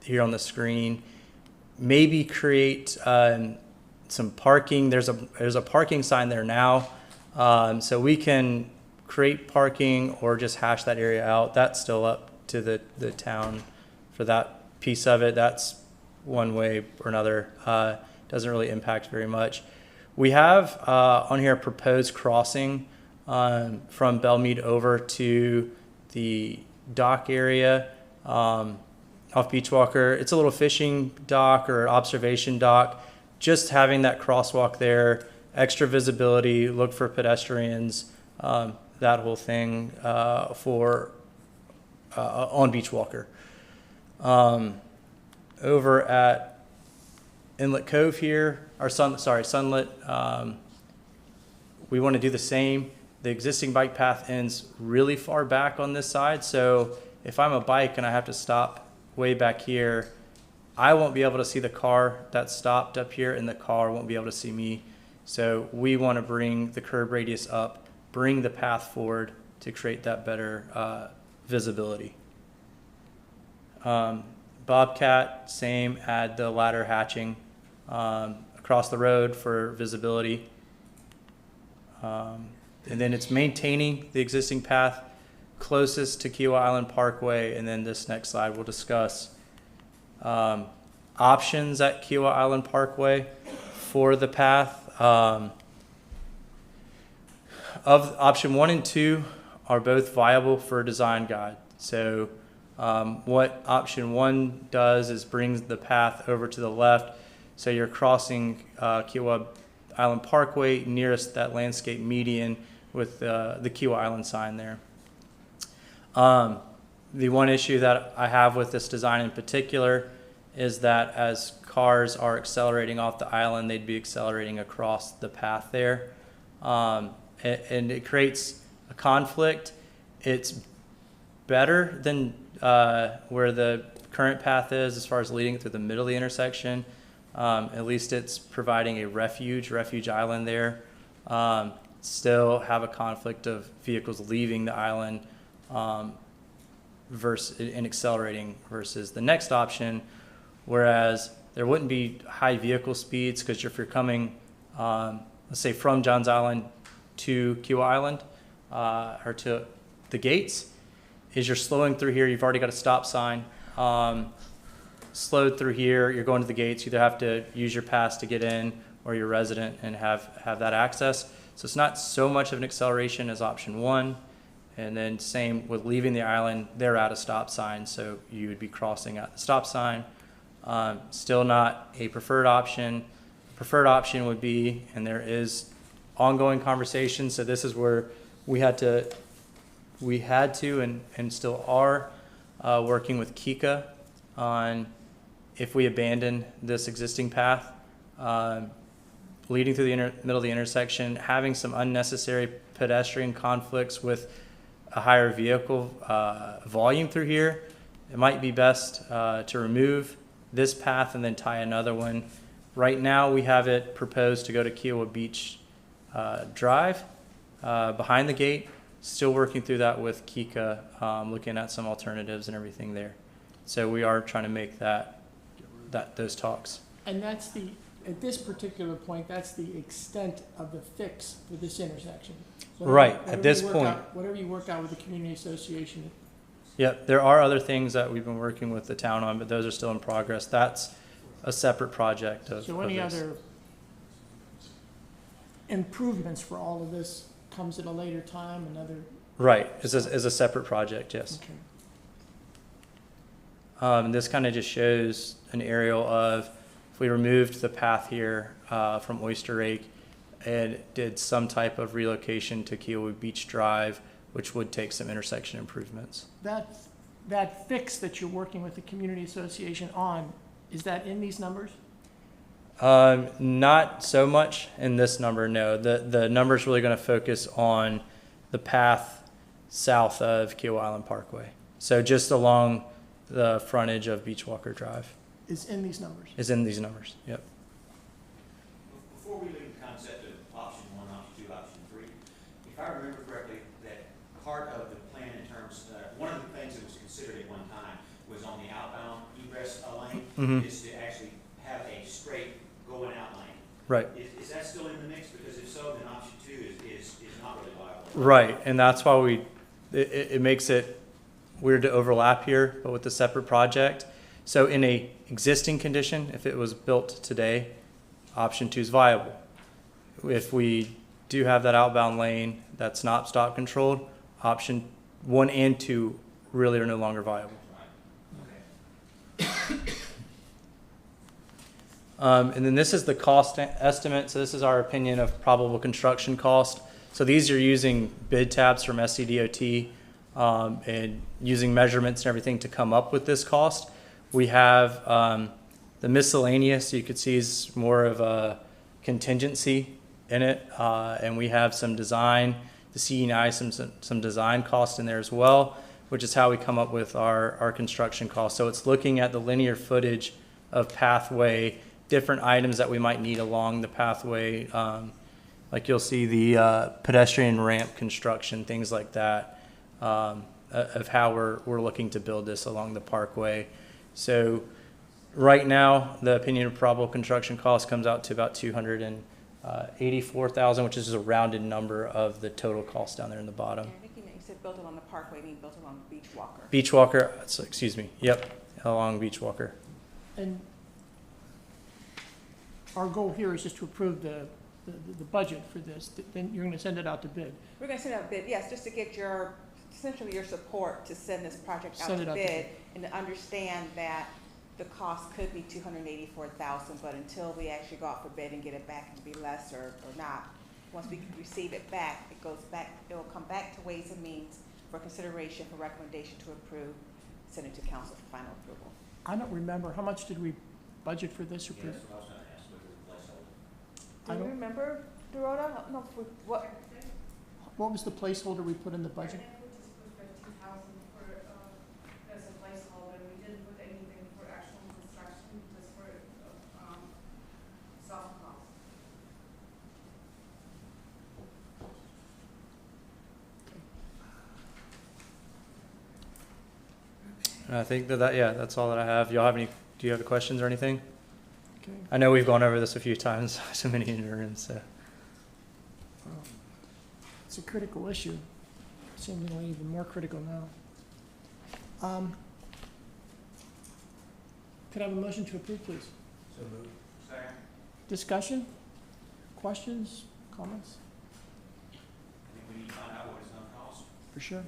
I: here on the screen. Maybe create some parking. There's a parking sign there now. So we can create parking or just hash that area out. That's still up to the town for that piece of it. That's one way or another. Doesn't really impact very much. We have on here a proposed crossing from Belle Meade over to the dock area off Beachwalker. It's a little fishing dock or observation dock. Just having that crosswalk there, extra visibility, look for pedestrians, that whole thing on Beachwalker. Over at Inlet Cove here, Sunlit, we want to do the same. The existing bike path ends really far back on this side, so if I'm a bike and I have to stop way back here, I won't be able to see the car that's stopped up here, and the car won't be able to see me. So we want to bring the curb radius up, bring the path forward to create that better visibility. Bobcat, same, add the ladder hatching across the road for visibility. And then it's maintaining the existing path closest to Kiowa Island Parkway, and then this next slide we'll discuss options at Kiowa Island Parkway for the path. Of option 1 and 2 are both viable for a design guide. So what option 1 does is brings the path over to the left. So you're crossing Kiowa Island Parkway nearest that landscape median with the Kiowa Island sign there. The one issue that I have with this design in particular is that as cars are accelerating off the island, they'd be accelerating across the path there. And it creates a conflict. It's better than where the current path is as far as leading through the middle of the intersection. At least it's providing a refuge island there. Still have a conflict of vehicles leaving the island and accelerating versus the next option, whereas there wouldn't be high vehicle speeds because if you're coming, let's say from Johns Island to Kiowa Island or to the gates, is you're slowing through here, you've already got a stop sign. Slowed through here, you're going to the gates, you either have to use your pass to get in or you're resident and have that access. So it's not so much of an acceleration as option 1. And then same with leaving the island, they're at a stop sign, so you would be crossing at the stop sign. Still not a preferred option. Preferred option would be, and there is ongoing conversation, so this is where we had to and still are working with Kika on if we abandon this existing path, leading through the middle of the intersection, having some unnecessary pedestrian conflicts with a higher vehicle volume through here, it might be best to remove this path and then tie another one. Right now we have it proposed to go to Kiowa Beach Drive behind the gate. Still working through that with Kika, looking at some alternatives and everything there. So we are trying to make those talks.
A: And that's at this particular point, that's the extent of the fix for this intersection.
I: Right, at this point.
A: Whatever you work out with the community association.
I: Yep, there are other things that we've been working with the town on, but those are still in progress. That's a separate project of
A: So any
I: this.
A: other improvements for all of this comes at a later time, another?
I: Right, is a separate project, yes.
A: Okay.
I: And this kind of just shows an aerial of if we removed the path here from Oyster Lake and did some type of relocation to Kiowa Beach Drive, which would take some intersection improvements.
A: That fix that you're working with the community association on, is that in these numbers?
I: Not so much in this number, no. The number is really going to focus on the path south of Kiowa Island Parkway. So just along the frontage of Beachwalker Drive.
A: Is in these numbers?
I: Is in these numbers, yep.
R: Before we leave the concept of option 1, option 2, option 3, if I remember correctly, that part of the plan in terms, one of the things that was considered at one time was on the outbound egress lane, is to actually have a straight going out lane.
I: Right.
R: Is that still in the mix? Because if so, then option 2 is not really viable.
I: Right, and that's why it makes it weird to overlap here, but with a separate project. So in a existing condition, if it was built today, option 2 is viable. If we do have that outbound lane that's not stop controlled, option 1 and 2 really are no longer viable. And then this is the cost estimate. So this is our opinion of probable construction cost. So these are using bid tabs from SCDOT and using measurements and everything to come up with this cost. We have the miscellaneous, you could see, is more of a contingency in it. And we have some design, the CE&I, some design cost in there as well, which is how we come up with our construction cost. So it's looking at the linear footage of pathway, different items that we might need along the pathway. Like you'll see the pedestrian ramp construction, things like that, of how we're looking to build this along the parkway. So right now, the opinion of probable construction cost comes out to about $284,000, which is a rounded number of the total cost down there in the bottom.
E: I think you said built along the parkway, you mean built along Beachwalker.
I: Beachwalker, excuse me, yep, along Beachwalker.
A: And our goal here is just to approve the budget for this. Then you're gonna send it out to bid.
E: We're gonna send out a bid, yes, just to get your, essentially your support to send this project out
A: Send
E: to
A: it out to
E: bid,
A: bid.
E: and to understand that the cost could be $284,000, but until we actually go out for bid and get it back, it can be less or not. Once we receive it back, it goes back, it will come back to Ways and Means for consideration for recommendation to approve, send it to council for final approval.
A: I don't remember, how much did we budget for this or?
R: Yes, I was gonna ask what the placeholder.
A: I
E: Do you
A: don't-
E: remember, Dorota? I don't know if we, what,
A: What was the placeholder we put in the budget?
B: I think we just put 50,000 for, as a placeholder, we didn't put anything for actual construction, just for, soft cost.
I: And I think that, yeah, that's all that I have. Y'all have any, do you have any questions or anything?
A: Okay.
I: I know we've gone over this a few times, so many in your room, so.
A: It's a critical issue, seemingly even more critical now. Could I have a motion to approve, please?
R: So moved. Second.
A: Discussion? Questions? Comments?
R: I think we need to find out what it's gonna cost.
A: For sure.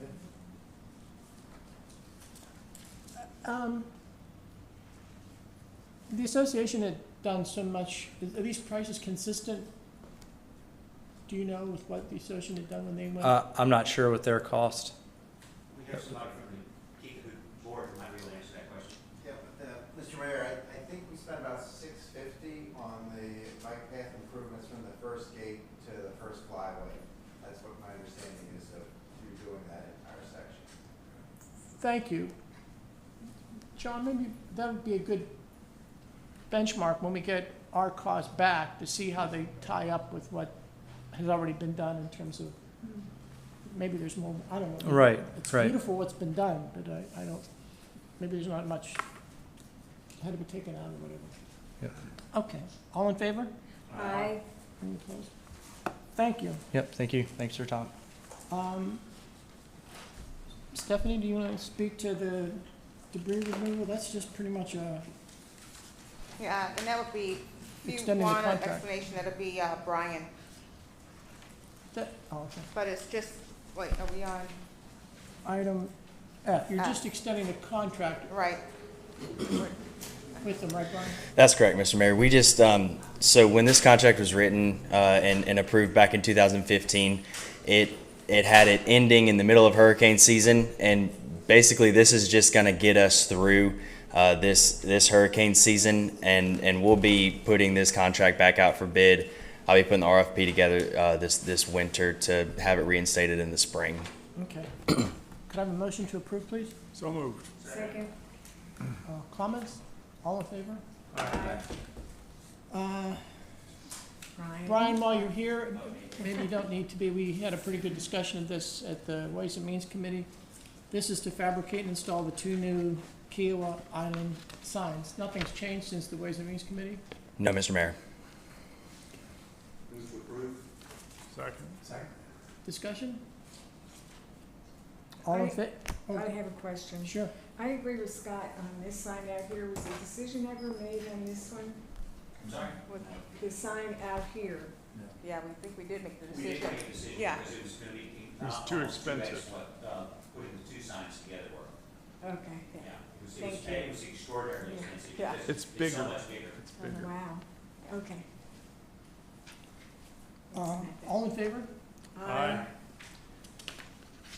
A: The association had done so much, are these prices consistent? Do you know with what the association had done when they went?
I: I'm not sure what their cost.
R: We have somebody from the board who might be able to answer that question.
J: Yeah, Mr. Mayor, I think we spent about $650 on the bike path improvements from the first gate to the first flyway. That's what my understanding is of redoing that entire section.
A: Thank you. John, maybe that would be a good benchmark when we get our costs back to see how they tie up with what has already been done in terms of, maybe there's more, I don't know.
I: Right,
A: It's
I: right.
A: beautiful what's been done, but I don't, maybe there's not much, had to be taken out or whatever.
I: Yep.
A: Okay, all in favor?
Q: Aye.
A: Any opposed? Thank you.
I: Yep, thank you. Thanks for your time.
A: Stephanie, do you want to speak to the debris removal? That's just pretty much a,
E: yeah, and that would be, if you
A: Extending the
E: want an
A: contract.
E: explanation, that'd be, Brian,
A: oh, okay.
E: but it's just, wait, are we on?
A: Item F, you're
E: F.
A: just extending the contract
E: Right.
A: with them, right, Brian?
M: That's correct, Mr. Mayor. We just, so when this contract was written and approved back in 2015, it had it ending in the middle of hurricane season, and basically this is just going to get us through this hurricane season, and we'll be putting this contract back out for bid. I'll be putting the RFP together this winter to have it reinstated in the spring.
A: Okay. Could I have a motion to approve, please?
V: So moved.
Q: Second.
A: Comments? All in favor?
Q: Brian.
A: Brian, while you're here, maybe you don't need to be, we had a pretty good discussion of this at the Ways and Means Committee. This is to fabricate and install the 2 new Kiowa Island signs. Nothing's changed since the Ways and Means Committee?
M: No, Mr. Mayor.
R: Move to approve.
V: Second.
A: Discussion? All in favor?
Q: I have a question.
A: Sure.
Q: I agree with Scott on this sign out here. Was a decision ever made on this one?
R: I'm sorry?
Q: The sign out here?
E: Yeah, we think we did make the
R: We did
E: decision.
R: make a decision
E: Yeah.
R: because it was gonna be.
V: It's too expensive.
R: Putting the two signs together were.
Q: Okay.
R: Yeah. It was
Q: Thank you.
R: it was extraordinarily expensive.
E: Yeah.
R: because
V: It's
R: so
V: bigger.
R: much bigger.
V: It's
Q: Oh,
V: bigger.
Q: wow. Okay.
A: All in favor?
V: Aye.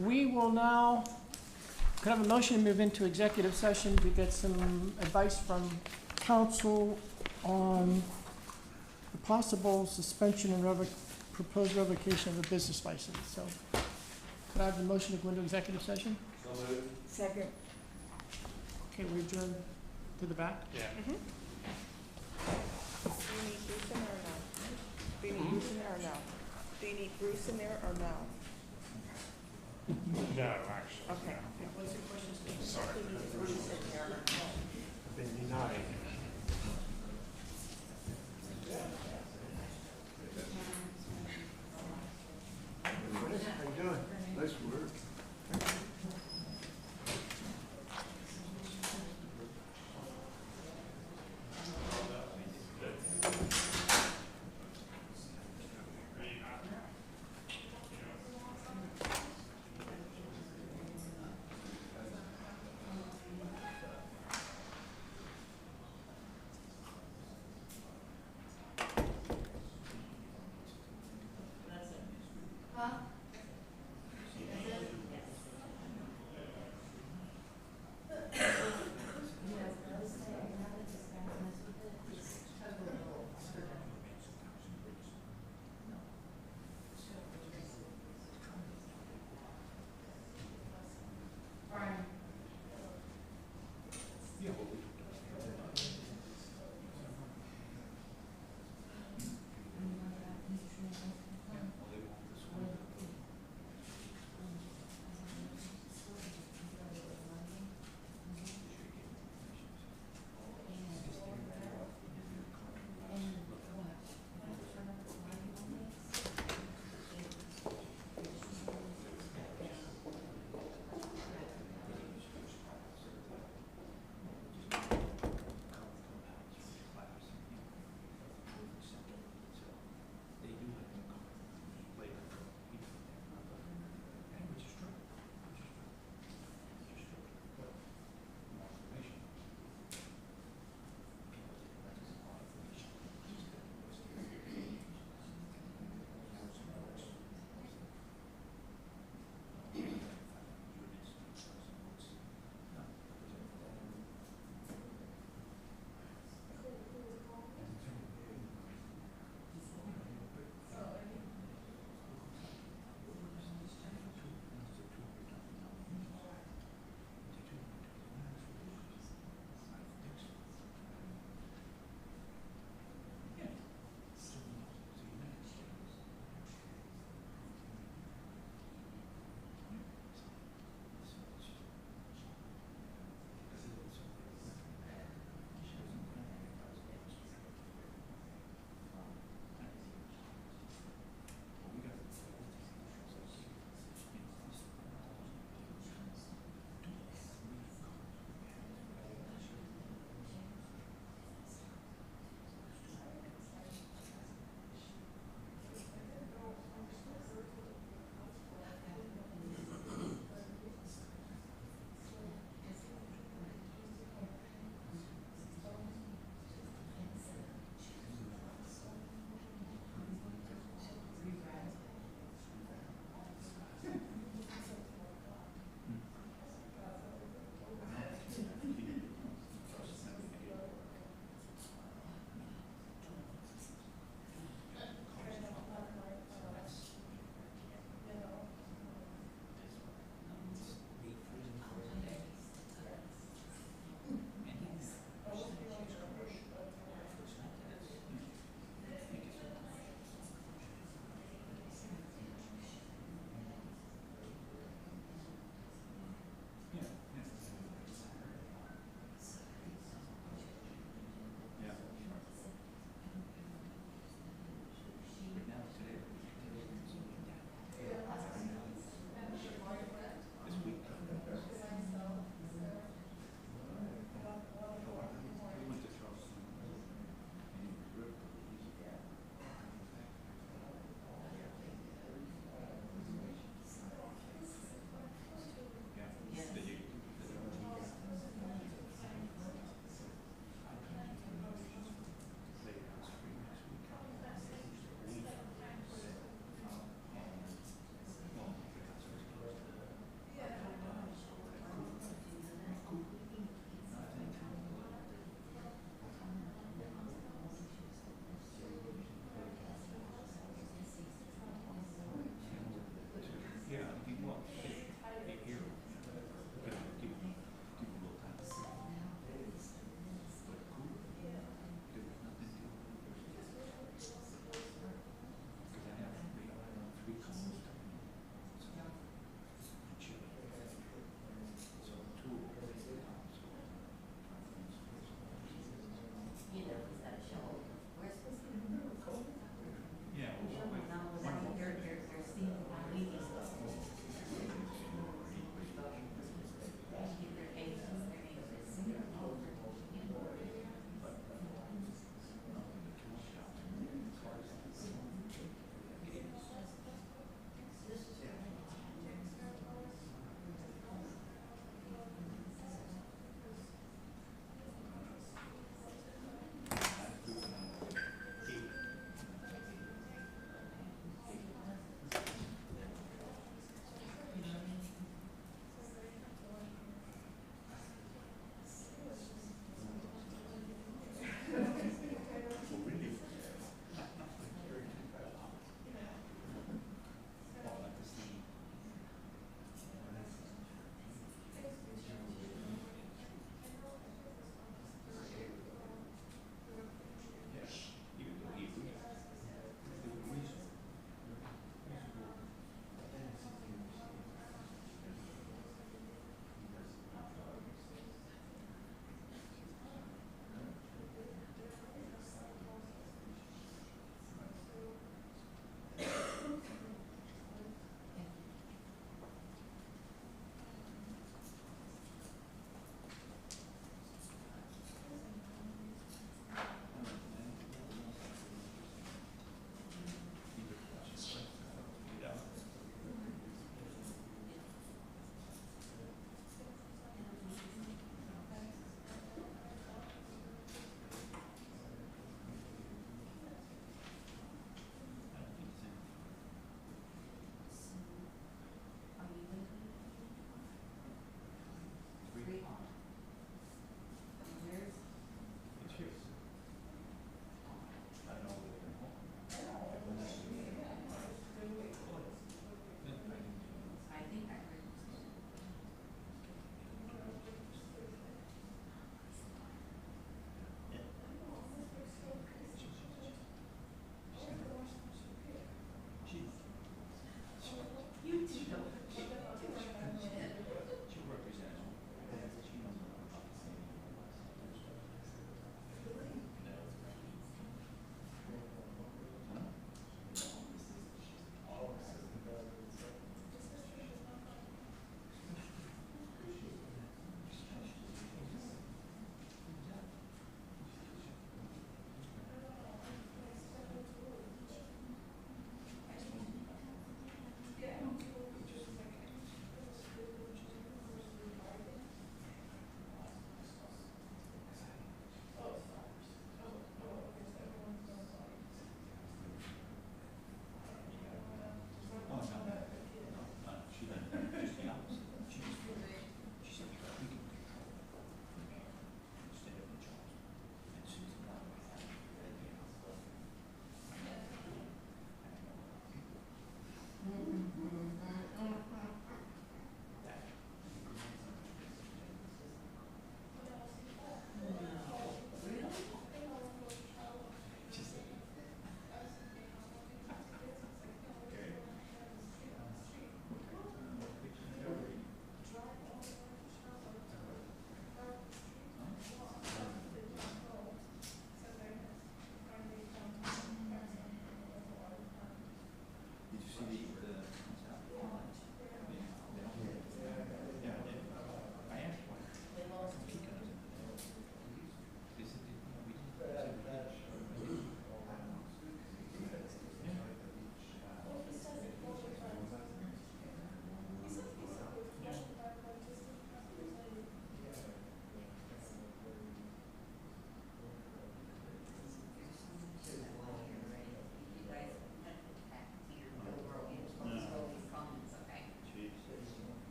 A: We will now, could I have a motion to move into executive session to get some advice from council on the possible suspension and proposed revocation of a business license. So could I have the motion to go into executive session?
R: So moved.
Q: Second.
A: Okay, we adjourn to the back?
V: Yeah.
E: Do you need Bruce in there or no? Do you need Bruce in there or no? Do you need Bruce in there or no?
V: No, actually.
E: Okay.
A: What's your question, Steve?
V: Sorry.
E: Do you need Bruce in there or no?
V: I've been denied. How you doing? Nice work.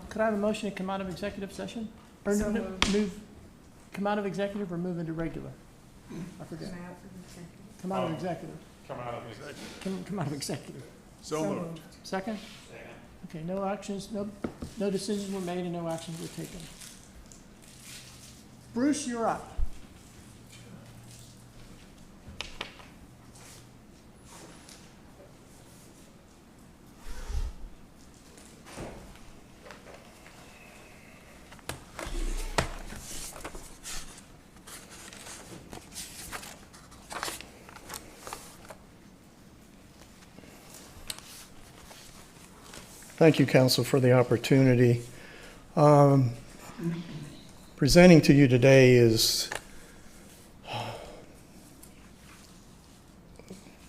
A: Could I have a motion to come out of executive session? Or
Q: So
A: come out of executive or move into regular? I forget. Come out of executive.
S: Come out of executive.
A: Come out of executive.
S: So moved.
A: Second? Okay, no actions, no decisions were made and no actions were taken. Bruce, you're up.
U: Thank you, Council, for the opportunity. Presenting to you today is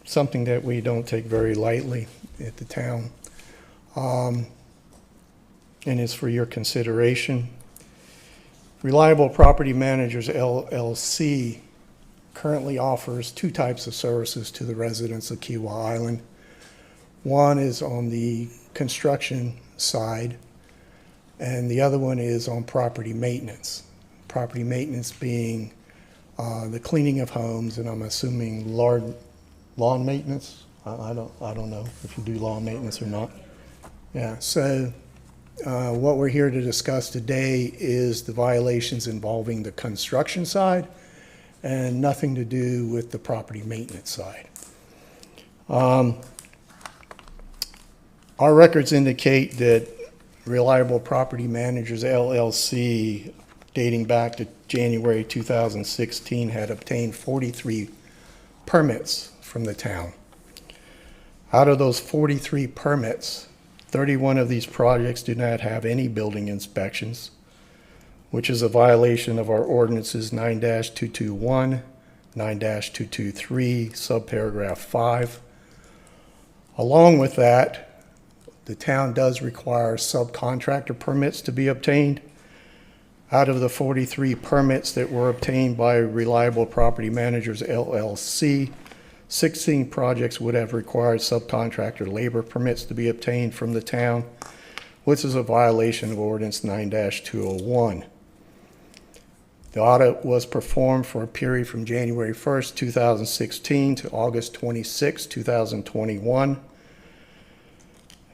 U: something that we don't take very lightly at the town, and it's for your consideration. Reliable Property Managers LLC currently offers two types of services to the residents of Kiowa Island. One is on the construction side, and the other one is on property maintenance. Property maintenance being the cleaning of homes, and I'm assuming lawn maintenance. I don't know if you do lawn maintenance or not. Yeah. So what we're here to discuss today is the violations involving the construction side, and nothing to do with the property maintenance side. Our records indicate that Reliable Property Managers LLC, dating back to January 2016, had obtained 43 permits from the town. Out of those 43 permits, 31 of these projects do not have any building inspections, which is a violation of our ordinances 9-221, 9-223, subparagraph 5. Along with that, the town does require subcontractor permits to be obtained. Out of the 43 permits that were obtained by Reliable Property Managers LLC, 16 projects would have required subcontractor labor permits to be obtained from the town, which is a violation of Ordinance 9-201. The audit was performed for a period from January 1st, 2016 to August 26, 2021.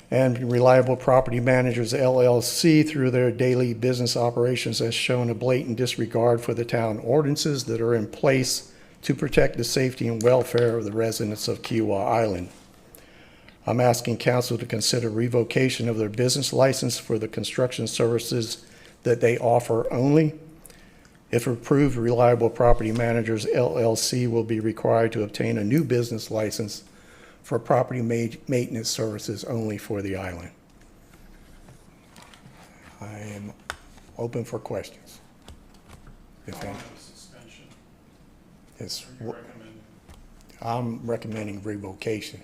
U: And Reliable Property Managers LLC, through their daily business operations, has shown a blatant disregard for the town ordinances that are in place to protect the safety and welfare of the residents of Kiowa Island. I'm asking council to consider revocation of their business license for the construction services that they offer only. If approved, Reliable Property Managers LLC will be required to obtain a new business license for property maintenance services only for the island. I am open for questions. If any.
S: Suspension.
U: Yes.
S: Are you recommending?
U: I'm recommending revocation.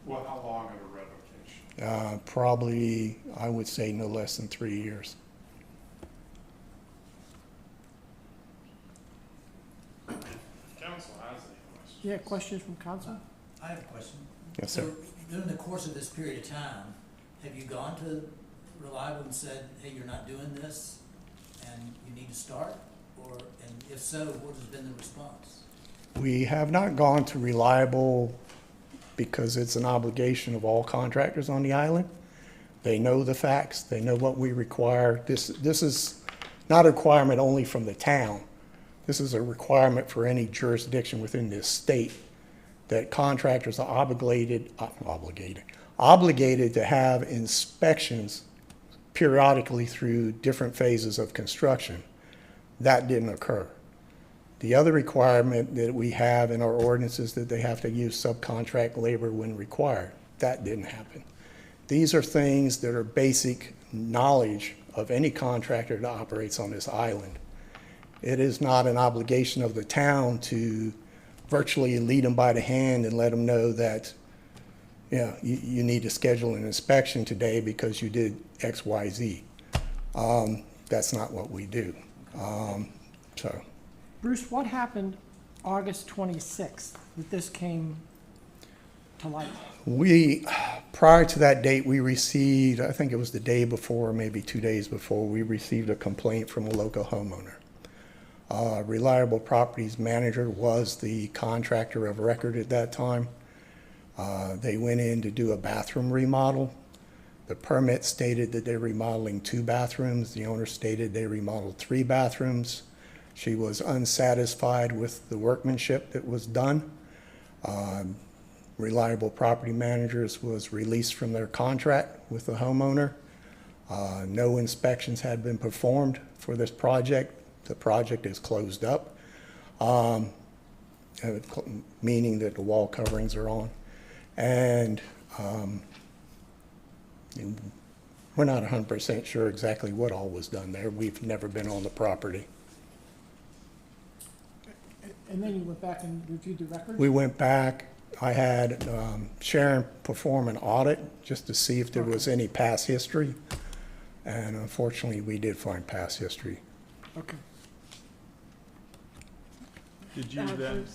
S: Or how long of a revocation?
U: Probably, I would say no less than 3 years.
S: Council has any questions?
A: Yeah, questions from council?
C: I have a question.
U: Yes, sir.
C: So during the course of this period of time, have you gone to Reliable and said, hey, you're not doing this and you need to start? And if so, what has been the response?
U: We have not gone to Reliable because it's an obligation of all contractors on the island. They know the facts. They know what we require. This is not a requirement only from the town. This is a requirement for any jurisdiction within this state, that contractors are obligated to have inspections periodically through different phases of construction. That didn't occur. The other requirement that we have in our ordinance is that they have to use subcontract labor when required. That didn't happen. These are things that are basic knowledge of any contractor that operates on this island. It is not an obligation of the town to virtually lead them by the hand and let them know that, you need to schedule an inspection today because you did X, Y, Z. That's not what we do.
A: Bruce, what happened August 26th that this came to light?
U: Prior to that date, we received, I think it was the day before, maybe 2 days before, we received a complaint from a local homeowner. Reliable Properties manager was the contractor of record at that time. They went in to do a bathroom remodel. The permit stated that they're remodeling 2 bathrooms. The owner stated they remodeled 3 bathrooms. She was unsatisfied with the workmanship that was done. Reliable Property Managers was released from their contract with the homeowner. No inspections had been performed for this project. The project is closed up, meaning that the wall coverings are on. And we're not 100% sure exactly what all was done there. We've never been on the property.
A: And then you went back and reviewed the records?
U: We went back. I had Sharon perform an audit just to see if there was any past history. And unfortunately, we did find past history.
A: Okay.
V: Did you then?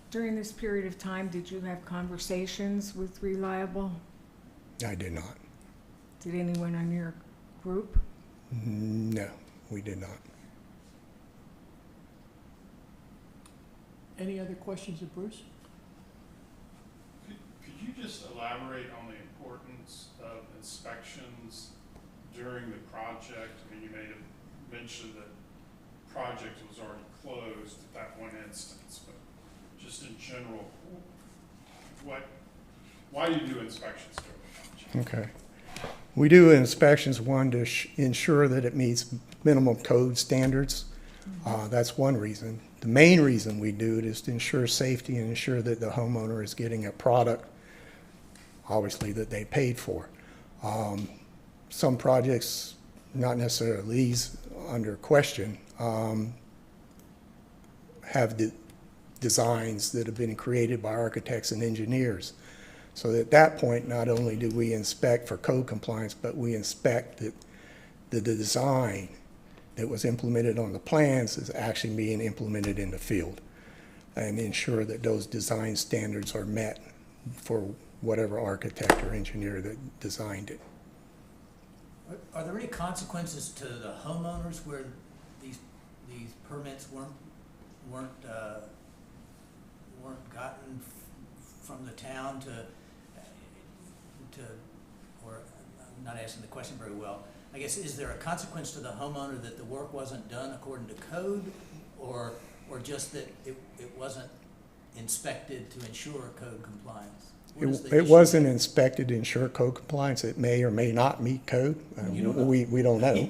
Q: During this period of time, did you have conversations with Reliable?
U: I did not.
Q: Did anyone on your group?
U: No, we did not.
A: Any other questions of Bruce?
S: Could you just elaborate on the importance of inspections during the project? I mean, you made a mention that project was already closed at that one instance, but just in general, why do you do inspections during the project?
U: Okay. We do inspections, one, to ensure that it meets minimum code standards. That's one reason. The main reason we do it is to ensure safety and ensure that the homeowner is getting a product, obviously, that they paid for. Some projects, not necessarily these under question, have designs that have been created by architects and engineers. So at that point, not only do we inspect for code compliance, but we inspect that the design that was implemented on the plans is actually being implemented in the field, and ensure that those design standards are met for whatever architect or engineer that designed it.
C: Are there any consequences to the homeowners where these permits weren't gotten from the town or I'm not asking the question very well. I guess, is there a consequence to the homeowner that the work wasn't done according to code, or just that it wasn't inspected to ensure code compliance?
U: It wasn't inspected to ensure code compliance. It may or may not meet code. We don't know.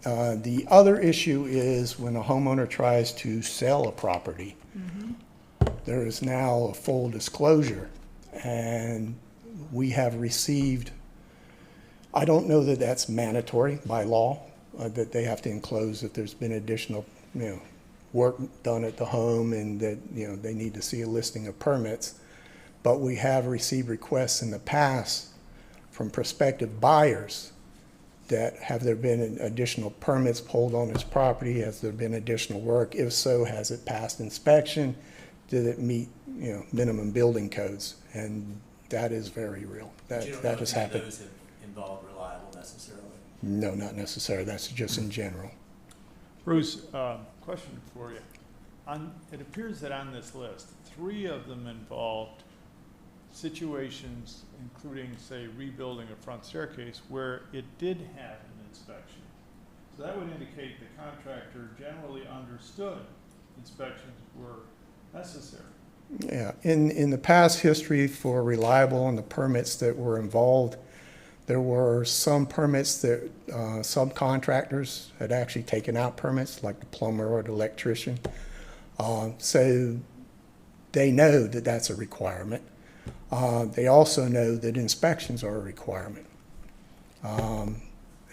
U: The other issue is when a homeowner tries to sell a property, there is now a full disclosure, and we have received, I don't know that that's mandatory by law, that they have to enclose if there's been additional, work done at the home and that, they need to see a listing of permits. But we have received requests in the past from prospective buyers that have there been additional permits pulled on this property? Has there been additional work? If so, has it passed inspection? Did it meet, minimum building codes? And that is very real. That has happened.
C: Those have involved Reliable necessarily?
U: No, not necessarily. That's just in general.
V: Bruce, question for you. It appears that on this list, 3 of them involved situations, including, say, rebuilding a front staircase, where it did have an inspection. So that would indicate the contractor generally understood inspections were necessary.
U: Yeah, in the past history for Reliable and the permits that were involved, there were some permits that subcontractors had actually taken out permits, like the plumber or the electrician. So they know that that's a requirement. They also know that inspections are a requirement.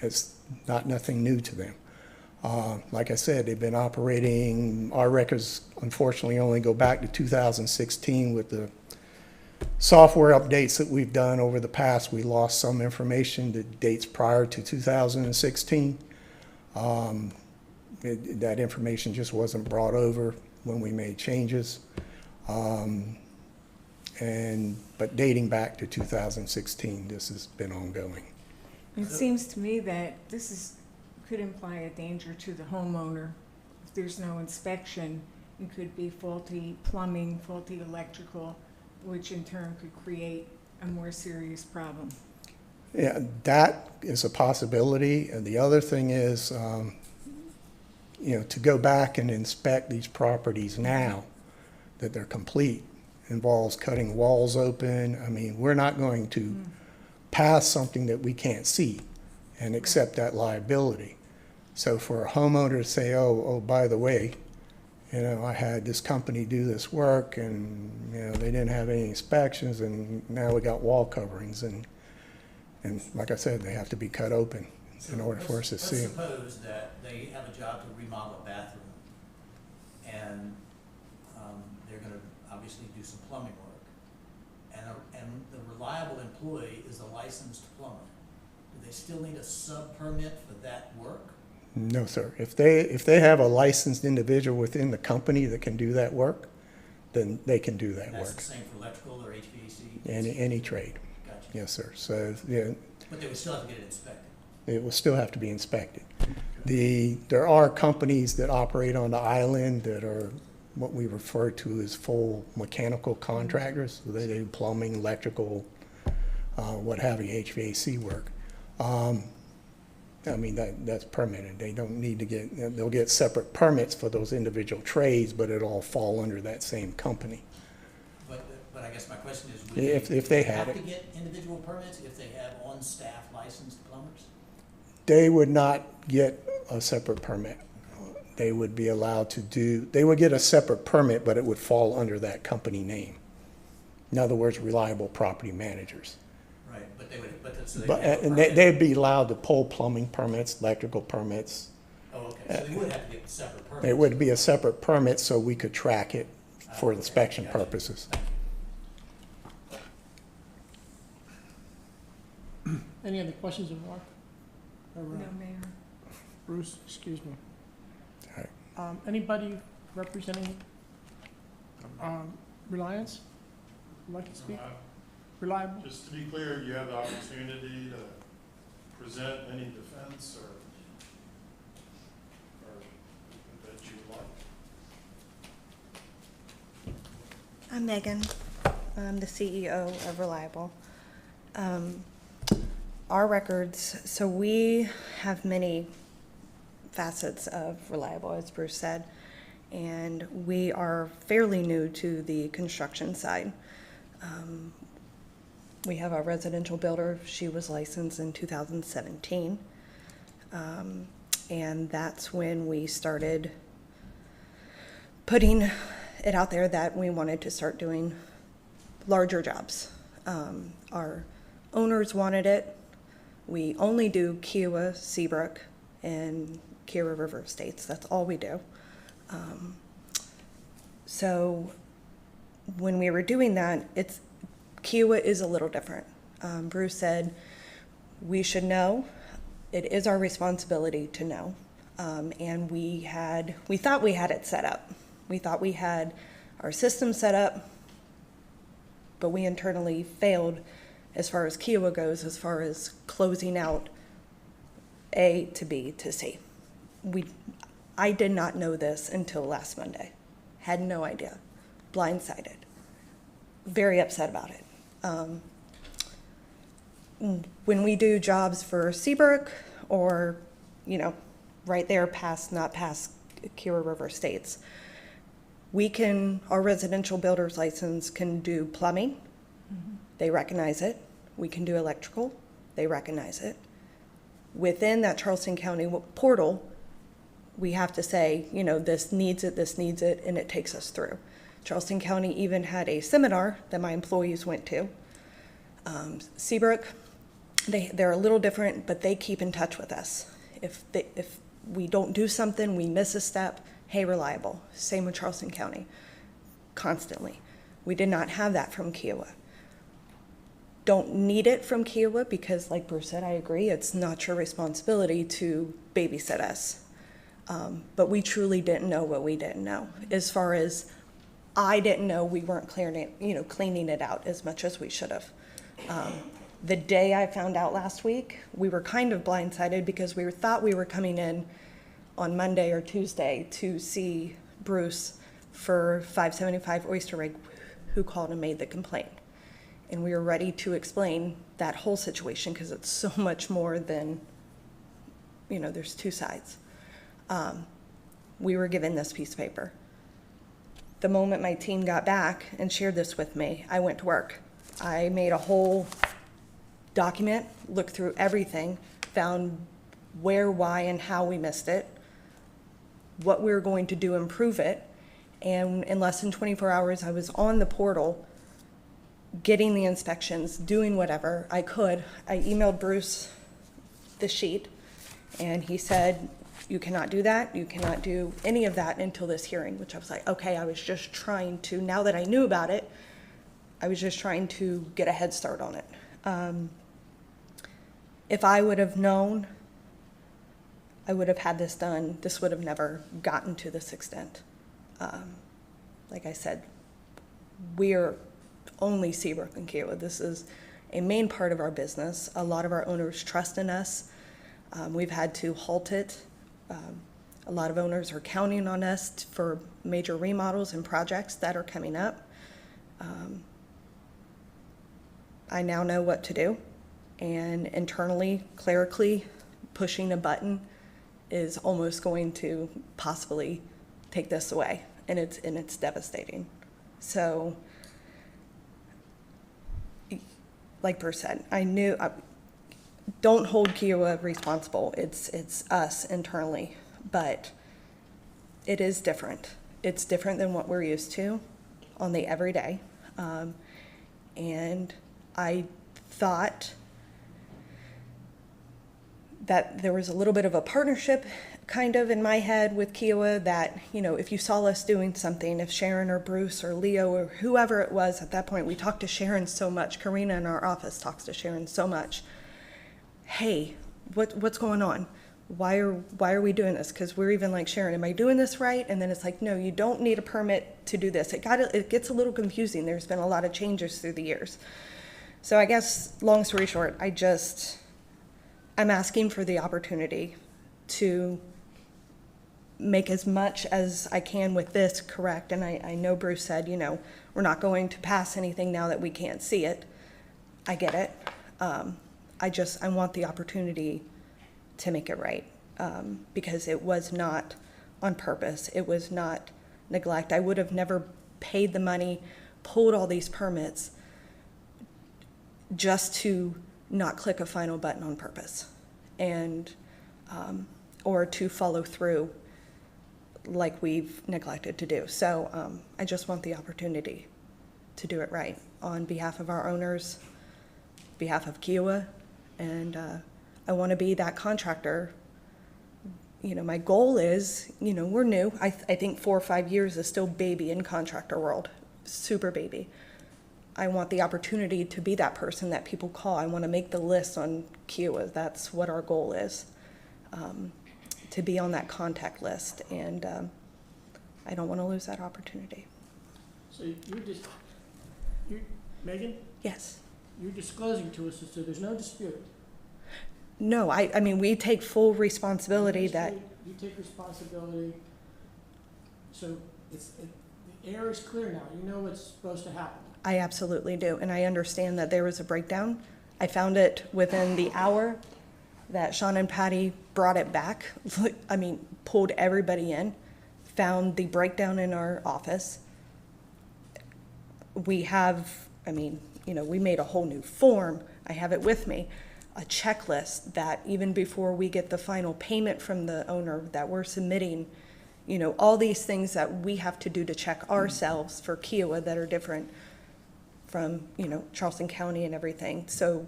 U: It's nothing new to them. Like I said, they've been operating, our records unfortunately only go back to 2016 with the software updates that we've done over the past. We lost some information that dates prior to 2016. That information just wasn't brought over when we made changes. But dating back to 2016, this has been ongoing.
Q: It seems to me that could imply a danger to the homeowner. If there's no inspection, it could be faulty plumbing, faulty electrical, which in turn could create a more serious problem.
U: Yeah, that is a possibility. And the other thing is, to go back and inspect these properties now that they're complete involves cutting walls open. I mean, we're not going to pass something that we can't see and accept that liability. So for a homeowner to say, oh, by the way, I had this company do this work and, they didn't have any inspections and now we got wall coverings and like I said, they have to be cut open in order for us to see them.
C: Let's suppose that they have a job to remodel a bathroom and they're going to obviously do some plumbing work. And the reliable employee is a licensed plumber. Do they still need a sub-permit for that work?
U: No, sir. If they have a licensed individual within the company that can do that work, then they can do that
C: And that's
U: work.
C: the same for electrical or HVAC?
U: Any trade.
C: Gotcha.
U: Yes, sir. So, yeah.
C: But they would still have to get it inspected?
U: It will still have to be inspected. There are companies that operate on the island that are what we refer to as full mechanical contractors. So they do plumbing, electrical, what have you, HVAC work. I mean, that's permitted. They don't need to they'll get separate permits for those individual trades, but it'll all fall under that same company.
C: But I guess my question is, would
U: If they had
C: have to
U: it.
C: get individual permits if they have on-staff licensed plumbers?
U: They would not get a separate permit. They would be allowed they would get a separate permit, but it would fall under that company name. In other words, reliable property managers.
C: Right, but they would, so
U: And they'd be allowed to pull plumbing permits, electrical permits.
C: Oh, okay, so they would have to get separate permits?
U: It would be a separate permit so we could track it for inspection purposes.
A: Any other questions of Mark? Or,
Q: No, Mayor.
A: Bruce, excuse me.
U: All right.
A: Anybody representing Reliance would like to speak? Reliable?
H: Just to be clear, you have the opportunity to present any defense or that you would like.
O: I'm Megan. I'm the CEO of Reliable. Our records, so we have many facets of Reliable, as Bruce said, and we are fairly new to the construction side. We have a residential builder. She was licensed in 2017. And that's when we started putting it out there that we wanted to start doing larger jobs. Our owners wanted it. We only do Kiowa, Seabrook, and Kiowa River Estates. That's all we do. So when we were doing that, Kiowa is a little different. Bruce said we should know. It is our responsibility to know. And we thought we had it set up. We thought we had our system set up, but we internally failed as far as Kiowa goes, as far as closing out A to B to C. I did not know this until last Monday. Had no idea. Blindsided. Very upset about it. When we do jobs for Seabrook or, right there not past Kiowa River Estates, our residential builder's license can do plumbing. Mm-hmm. They recognize it. We can do electrical. They recognize it. Within that Charleston County portal, we have to say, this needs it, and it takes us through. Charleston County even had a seminar that my employees went to. Seabrook, they're a little different, but they keep in touch with us. If we don't do something, we miss a step, hey, Reliable. Same with Charleston County, constantly. We did not have that from Kiowa. Don't need it from Kiowa because, like Bruce said, I agree, it's not your responsibility to babysit us. But we truly didn't know what we didn't know. As far as I didn't know we weren't cleaning it out as much as we should have. The day I found out last week, we were kind of blindsided because we thought we were coming in on Monday or Tuesday to see Bruce for 575 Oyster Rig, who called and made the complaint. And we were ready to explain that whole situation because it's so much more than, there's two sides. We were given this piece of paper. The moment my team got back and shared this with me, I went to work. I made a whole document, looked through everything, found where, why, and how we missed it, what we were going to do to improve it, and in less than 24 hours, I was on the portal, getting the inspections, doing whatever I could. I emailed Bruce the sheet, and he said, you cannot do that, you cannot do any of that until this hearing, which I was like, okay, I was just trying to, now that I knew about it, I was just trying to get a head start on it. If I would have known, I would have had this done. This would have never gotten to this extent. Like I said, we're only Seabrook and Kiowa. This is a main part of our business. A lot of our owners trust in us. We've had to halt it. A lot of owners are counting on us for major remodels and projects that are coming up. I now know what to do, and internally, clerically, pushing a button is almost going to possibly take this away, and it's devastating. So, like Bruce said, don't hold Kiowa responsible. It's us internally, but it is different. It's different than what we're used to on the everyday, and I thought that there was a little bit of a partnership kind of in my head with Kiowa that, if you saw us doing something, if Sharon or Bruce or Leo or whoever it was at that point, we talked to Sharon so much, Karina in our office talks to Sharon so much. Hey, what's going on? Why are we doing this? Because we're even like, Sharon, am I doing this right? And then it's like, no, you don't need a permit to do this. It gets a little confusing. There's been a lot of changes through the years. So I guess, long story short, I'm asking for the opportunity to make as much as I can with this correct. And I know Bruce said, we're not going to pass anything now that we can't see it. I get it. I want the opportunity to make it right, because it was not on purpose. It was not neglect. I would have never paid the money, pulled all these permits just to not click a final button on purpose, and or to follow through like we've neglected to do. So I just want the opportunity to do it right on behalf of our owners, behalf of Kiowa, and I want to be that contractor. My goal is, we're new. I think 4 or 5 years is still baby in contractor world, super baby. I want the opportunity to be that person that people call. I want to make the list on Kiowa. That's what our goal is, to be on that contact list, and I don't want to lose that opportunity.
A: So Megan?
O: Yes.
A: You're disclosing to us, so there's no dispute.
O: No, I mean, we take full responsibility that.
A: You take responsibility, so the air is clear now. You know what's supposed to happen.
O: I absolutely do, and I understand that there was a breakdown. I found it within the hour that Sean and Patty brought it back. Pulled everybody in, found the breakdown in our office. We have, we made a whole new form. I have it with me, a checklist that even before we get the final payment from the owner that we're submitting, all these things that we have to do to check ourselves for Kiowa that are different from, Charleston County and everything. So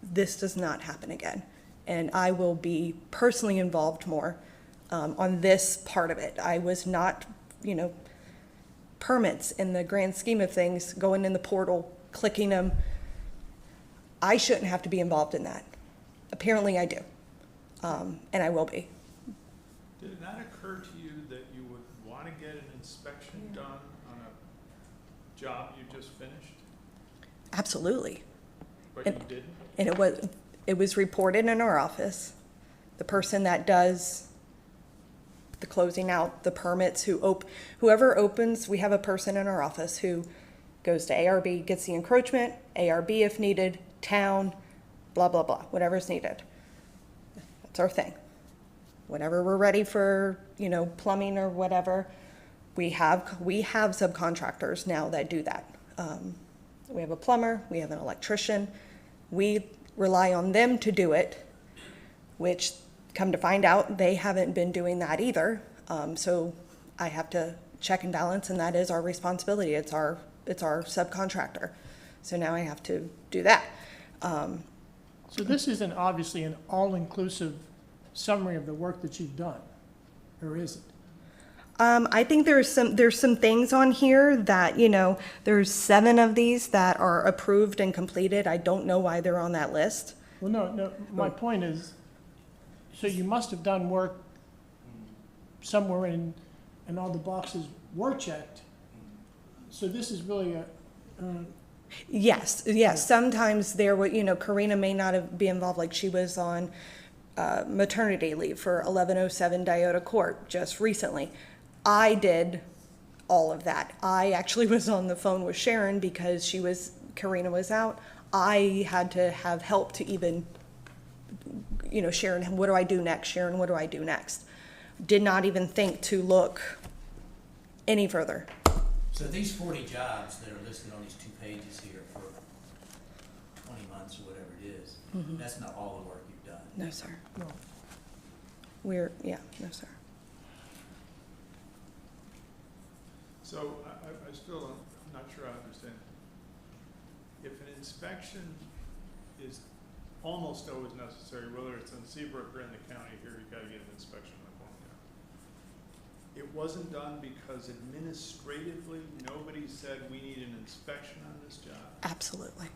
O: this does not happen again. And I will be personally involved more on this part of it. I was not, permits in the grand scheme of things, going in the portal, clicking them. I shouldn't have to be involved in that. Apparently I do, and I will be.
V: Did it not occur to you that you would want to get an inspection done on a job you just finished?
O: Absolutely.
V: But you didn't?
O: And it was reported in our office. The person that does the closing out, the permits, whoever opens, we have a person in our office who goes to ARB, gets the encroachment, ARB if needed, town, blah, blah, blah, whatever's needed. That's our thing. Whenever we're ready for, plumbing or whatever, we have subcontractors now that do that. We have a plumber, we have an electrician. We rely on them to do it, which, come to find out, they haven't been doing that either. So I have to check and balance, and that is our responsibility. It's our subcontractor. So now I have to do that.
A: So this isn't obviously an all-inclusive summary of the work that you've done, or is it?
O: I think there's some things on here that, there's 7 of these that are approved and completed. I don't know why they're on that list.
A: Well, no, my point is, so you must have done work somewhere and all the boxes were checked. So this is really a...
O: Yes. Sometimes there were, Karina may not be involved, like she was on maternity leave for 1107 Diota Court just recently. I did all of that. I actually was on the phone with Sharon because Karina was out. I had to have help to even, Sharon, what do I do next? Sharon, what do I do next? Did not even think to look any further.
C: So these 40 jobs that are listed on these 2 pages here for 20 months or whatever it is, that's not all the work you've done?
O: No, sir.
A: No.
O: No, sir.
V: So I still, I'm not sure I understand. If an inspection is almost always necessary, whether it's in Seabrook or in the county here, you gotta get an inspection on the point. It wasn't done because administratively, nobody said we need an inspection on this job?
O: Absolutely.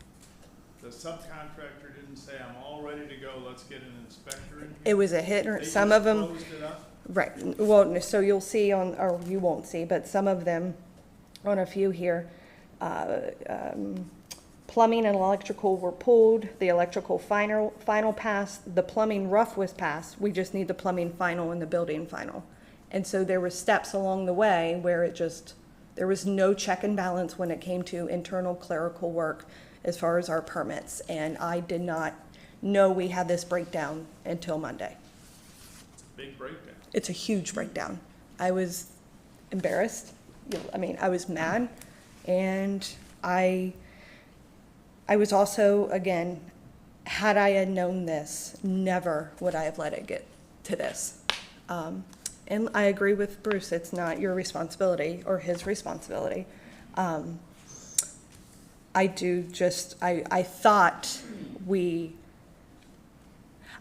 V: The subcontractor didn't say, I'm all ready to go, let's get an inspector in here?
O: It was a hit, or
V: They
O: some
V: just
O: of them.
V: closed it up?
O: Right. Well, so you'll see or you won't see, but some of them, on a few here, plumbing and electrical were pulled. The electrical final passed. The plumbing rough was passed. We just need the plumbing final and the building final. And so there were steps along the way where there was no check and balance when it came to internal clerical work as far as our permits. And I did not know we had this breakdown until Monday.
V: It's a big breakdown.
O: It's a huge breakdown. I was embarrassed. I was mad. And I was also, again, had I had known this, never would I have let it get to this. And I agree with Bruce, it's not your responsibility or his responsibility. I thought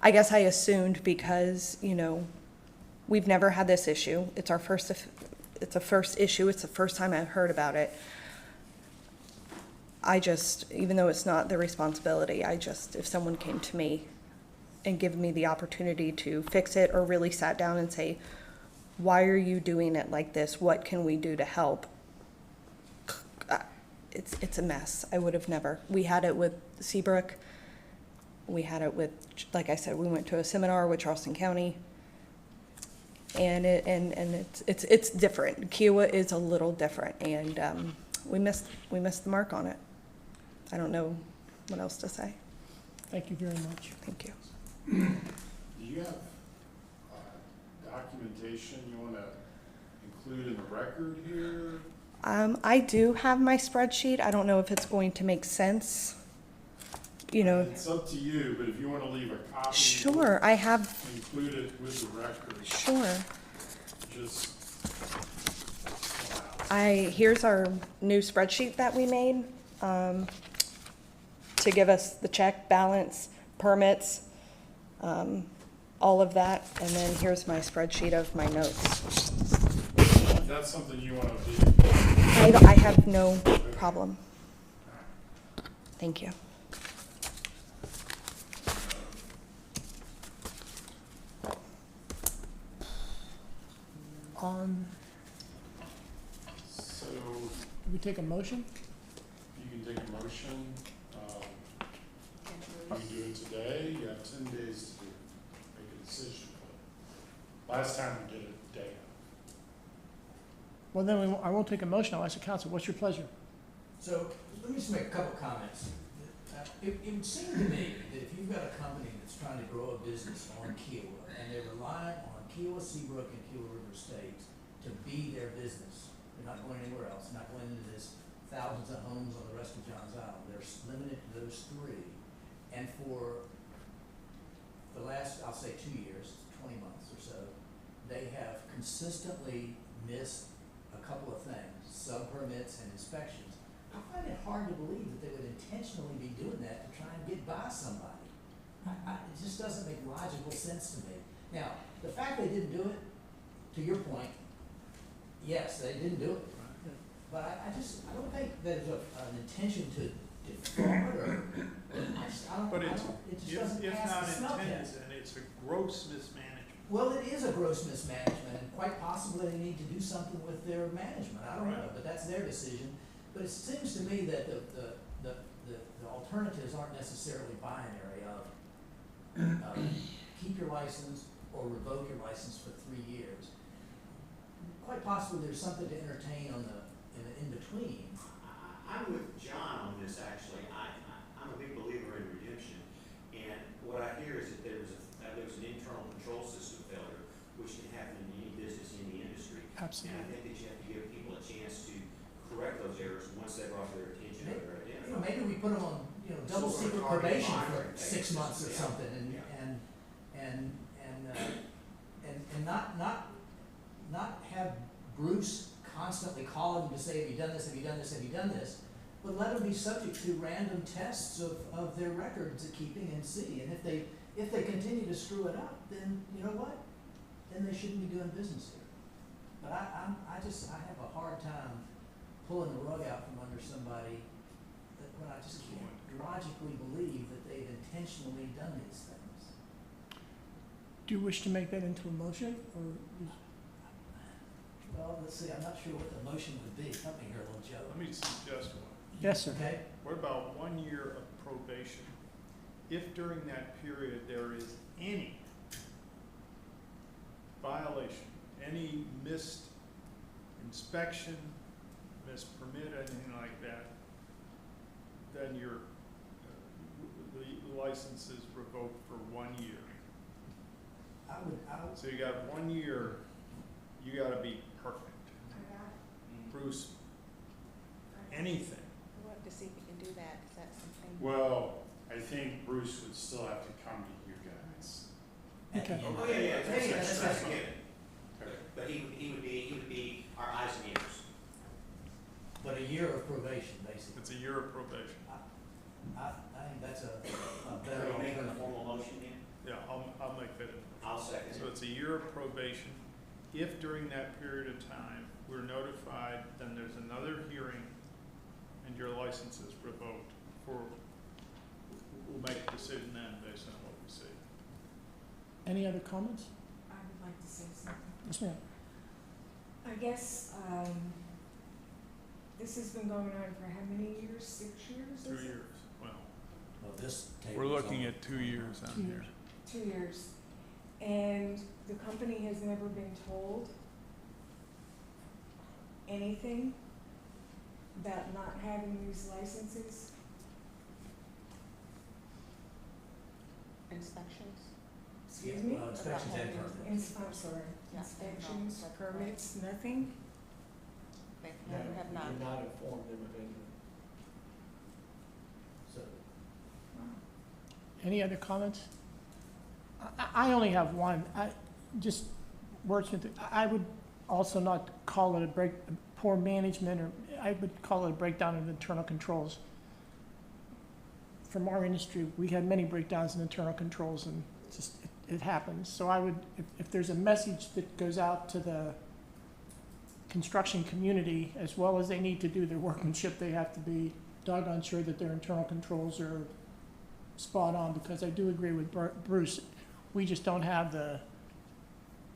O: I guess I assumed because, we've never had this issue. It's a first issue. It's the first time I've heard about it. Even though it's not the responsibility, if someone came to me and given me the opportunity to fix it or really sat down and say, why are you doing it like this? What can we do to help? It's a mess. I would have never. We had it with Seabrook. We had it with, like I said, we went to a seminar with Charleston County. And it's different. Kiowa is a little different, and we missed the mark on it. I don't know what else to say.
A: Thank you very much.
O: Thank you.
H: Do you have documentation you want to include in the record here?
O: I do have my spreadsheet. I don't know if it's going to make sense.
H: It's up to you, but if you want to leave a copy.
O: Sure, I have.
H: Include it with the record.
O: Sure.
H: Just.
O: Here's our new spreadsheet that we made to give us the check, balance, permits, all of that. And then here's my spreadsheet of my notes.
H: If that's something you want to do.
O: I have no problem. Thank you.
H: So
A: we take a motion?
H: You can take a motion, you can do it today, you have 10 days to make a decision. But last time we did it a day.
A: Well, then I won't take a motion, I'll ask the council, what's your pleasure?
C: So, let me just make a couple comments. It would seem to me that if you've got a company that's trying to grow a business on Kiowa, and they're relying on Kiowa, Seabrook, and Kiowa River Estates to be their business, they're not going anywhere else, they're not going into this thousands of homes on the rest of Johns Island, they're limited to those three. And for the last, I'll say 2 years, 20 months or so, they have consistently missed a couple of things, sub-permits and inspections. I find it hard to believe that they would intentionally be doing that to try and get by somebody. It just doesn't make logical sense to me. Now, the fact they didn't do it, to your point, yes, they didn't do it. But I don't think there's an intention to defraud or,
V: But
C: it just doesn't
V: if
C: pass
V: not
C: the smell
V: intended,
C: test.
V: then it's a gross mismanagement.
C: Well, it is a gross mismanagement, and quite possibly they need to do something with their management, I don't know, but that's their decision. But it seems to me that the alternatives aren't necessarily binary of keep your license or revoke your license for 3 years. Quite possibly there's something to entertain in between.
R: I'm with John on this, actually. I'm a big believer in redemption, and what I hear is that there was an internal control system failure, which can happen in any business, in the industry.
A: Absolutely.
R: And I think that you have to give people a chance to correct those errors once they're brought to their attention or they're
C: You know,
R: identified.
C: maybe we put them on, double
R: Some sort of
C: secret
R: target
C: probation for
R: monitoring
C: 6
R: basis.
C: months or
R: Yeah.
C: something, and not have Bruce constantly call him to say, have you done this, have you done this, have you done this? But let them be subject to random tests of their records keeping and see. And if they continue to screw it up, then you know what? Then they shouldn't be doing business here. But I have a hard time pulling the rug out from under somebody when I just can't logically believe that they've intentionally done these things.
A: Do you wish to make that into a motion, or?
C: Well, let's see, I'm not sure what the motion would be. Help me here, little Joe.
V: Let me suggest one.
A: Yes, sir.
C: Okay?
V: What about 1 year of probation? If during that period there is any violation, any missed inspection, missed permit, anything like that, then your the license is revoked for 1 year.
C: I would,
V: So you got 1 year, you gotta be perfect. Bruce, anything.
E: We'll have to see if we can do that, because that's something.
H: Well, I think Bruce would still have to come to you guys.
A: Okay.
R: Oh, yeah, that's
C: that's
R: a given. But he would be our eyes and ears.
C: but a year of probation, basically.
V: It's a year of probation.
C: I think that's a
R: Are
C: better
R: we making a
C: alternative.
R: formal motion then?
V: Yeah, I'll make that.
R: I'll second
V: So
R: it.
V: it's a year of probation. If during that period of time we're notified, then there's another hearing and your license is revoked we'll make a decision then based on what we see.
A: Any other comments?
Q: I would like to say something.
A: Yes, ma'am.
Q: I guess, this has been going on for how many years? 6 years?
V: 2
Q: is it?
V: years, well,
C: Well, this table
V: we're
C: is
V: looking
C: only-
V: at 2 years on
A: 2
V: here.
A: years.
Q: 2 years. And the company has never been told anything about not having these licenses?
E: Inspections?
Q: Excuse
C: Yeah,
Q: me?
C: well, inspections and
E: About
C: permits.
Q: I'm sorry,
E: Yeah,
Q: inspections,
E: no, that's
Q: permits, nothing?
E: They never have not.
A: informed them of anything.
C: So,
A: Any other comments? I only have one. Just wordsmith, I would also not call it poor management, or I would call it a breakdown of internal controls. From our industry, we had many breakdowns in internal controls, and it happens. So I would, if there's a message that goes out to the construction community, as well as they need to do their workmanship, they have to be doggone sure that their internal controls are spot on, because I do agree with Bruce. We just don't have the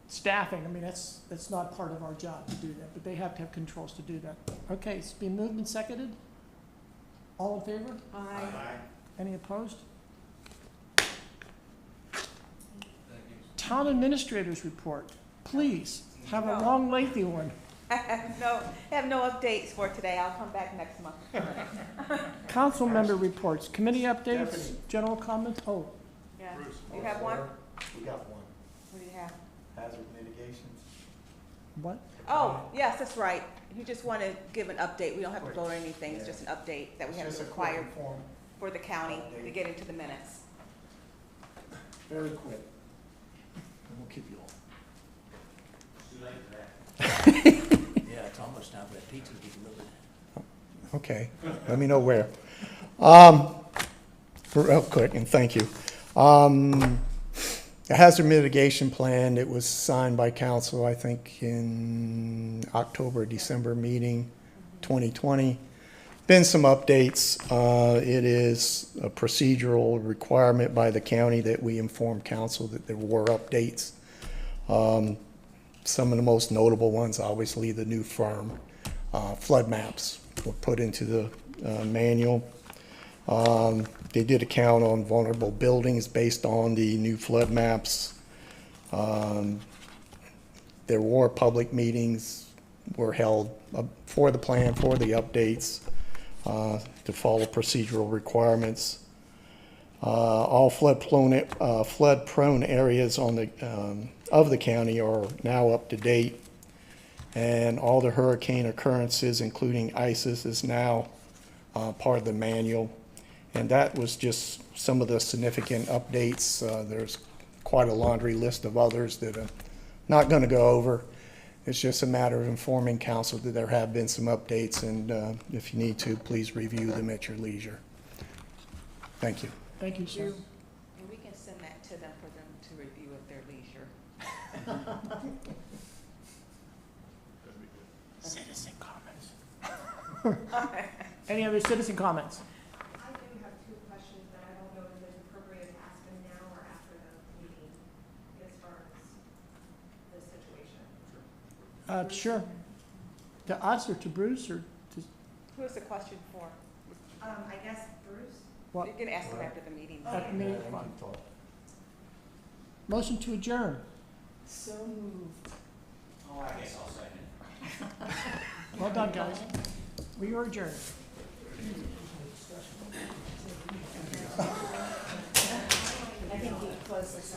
A: staffing, I mean, that's not part of our job to do that, but they have to have controls to do that. Okay, it's been moved and seconded. All in favor?
Q: Aye.
A: Any opposed? Town administrators report, please, have a long, lengthy one.
E: No, I have no updates for today. I'll come back next month.
A: Council member reports, committee updates, general comments, oh,
E: Yeah. You have one?
J: We got one.
E: What do you have?
J: Hazard mitigation.
A: what?
E: Oh, yes, that's right. You just want to give an update. We don't have to vote or anything. It's just an update that we have to require for the county to get into the minutes.
J: Very quick. And we'll keep you all.
C: Too late for that. Yeah, it's almost time for that pizza to be delivered.
U: Okay, let me know where. Real quick, and thank you. The hazard mitigation plan, it was signed by council, I think, in October, December meeting, 2020. Been some updates. It is a procedural requirement by the county that we inform council that there were updates. Some of the most notable ones, obviously, the new firm flood maps were put into the manual. They did a count on vulnerable buildings based on the new flood maps. There were public meetings were held for the plan, for the updates, to follow procedural requirements. All flood-prone areas on the of the county are now up to date, and all the hurricane occurrences, including ISIS, is now part of the manual. And that was just some of the significant updates. There's quite a laundry list of others that I'm not going to go over. It's just a matter of informing council that there have been some updates, and if you need to, please review them at your leisure. Thank you.
A: Thank you, sir.
E: And we can send that to them for them to review at their leisure.
A: Citizen comments. Any other citizen comments?
B: I do have two questions that I don't know if it's appropriate to ask them now or after the meeting as far as this situation.
A: Sure. To us or to Bruce or to,
E: Who is the question for?
B: I guess Bruce?
A: what?
E: You can ask them after the meeting.
A: At the meeting, fine. Motion to adjourn.
Q: So moved.
R: Oh, I guess I'll second.
A: Well done, guys. We are adjourned.
Q: I think we closed this.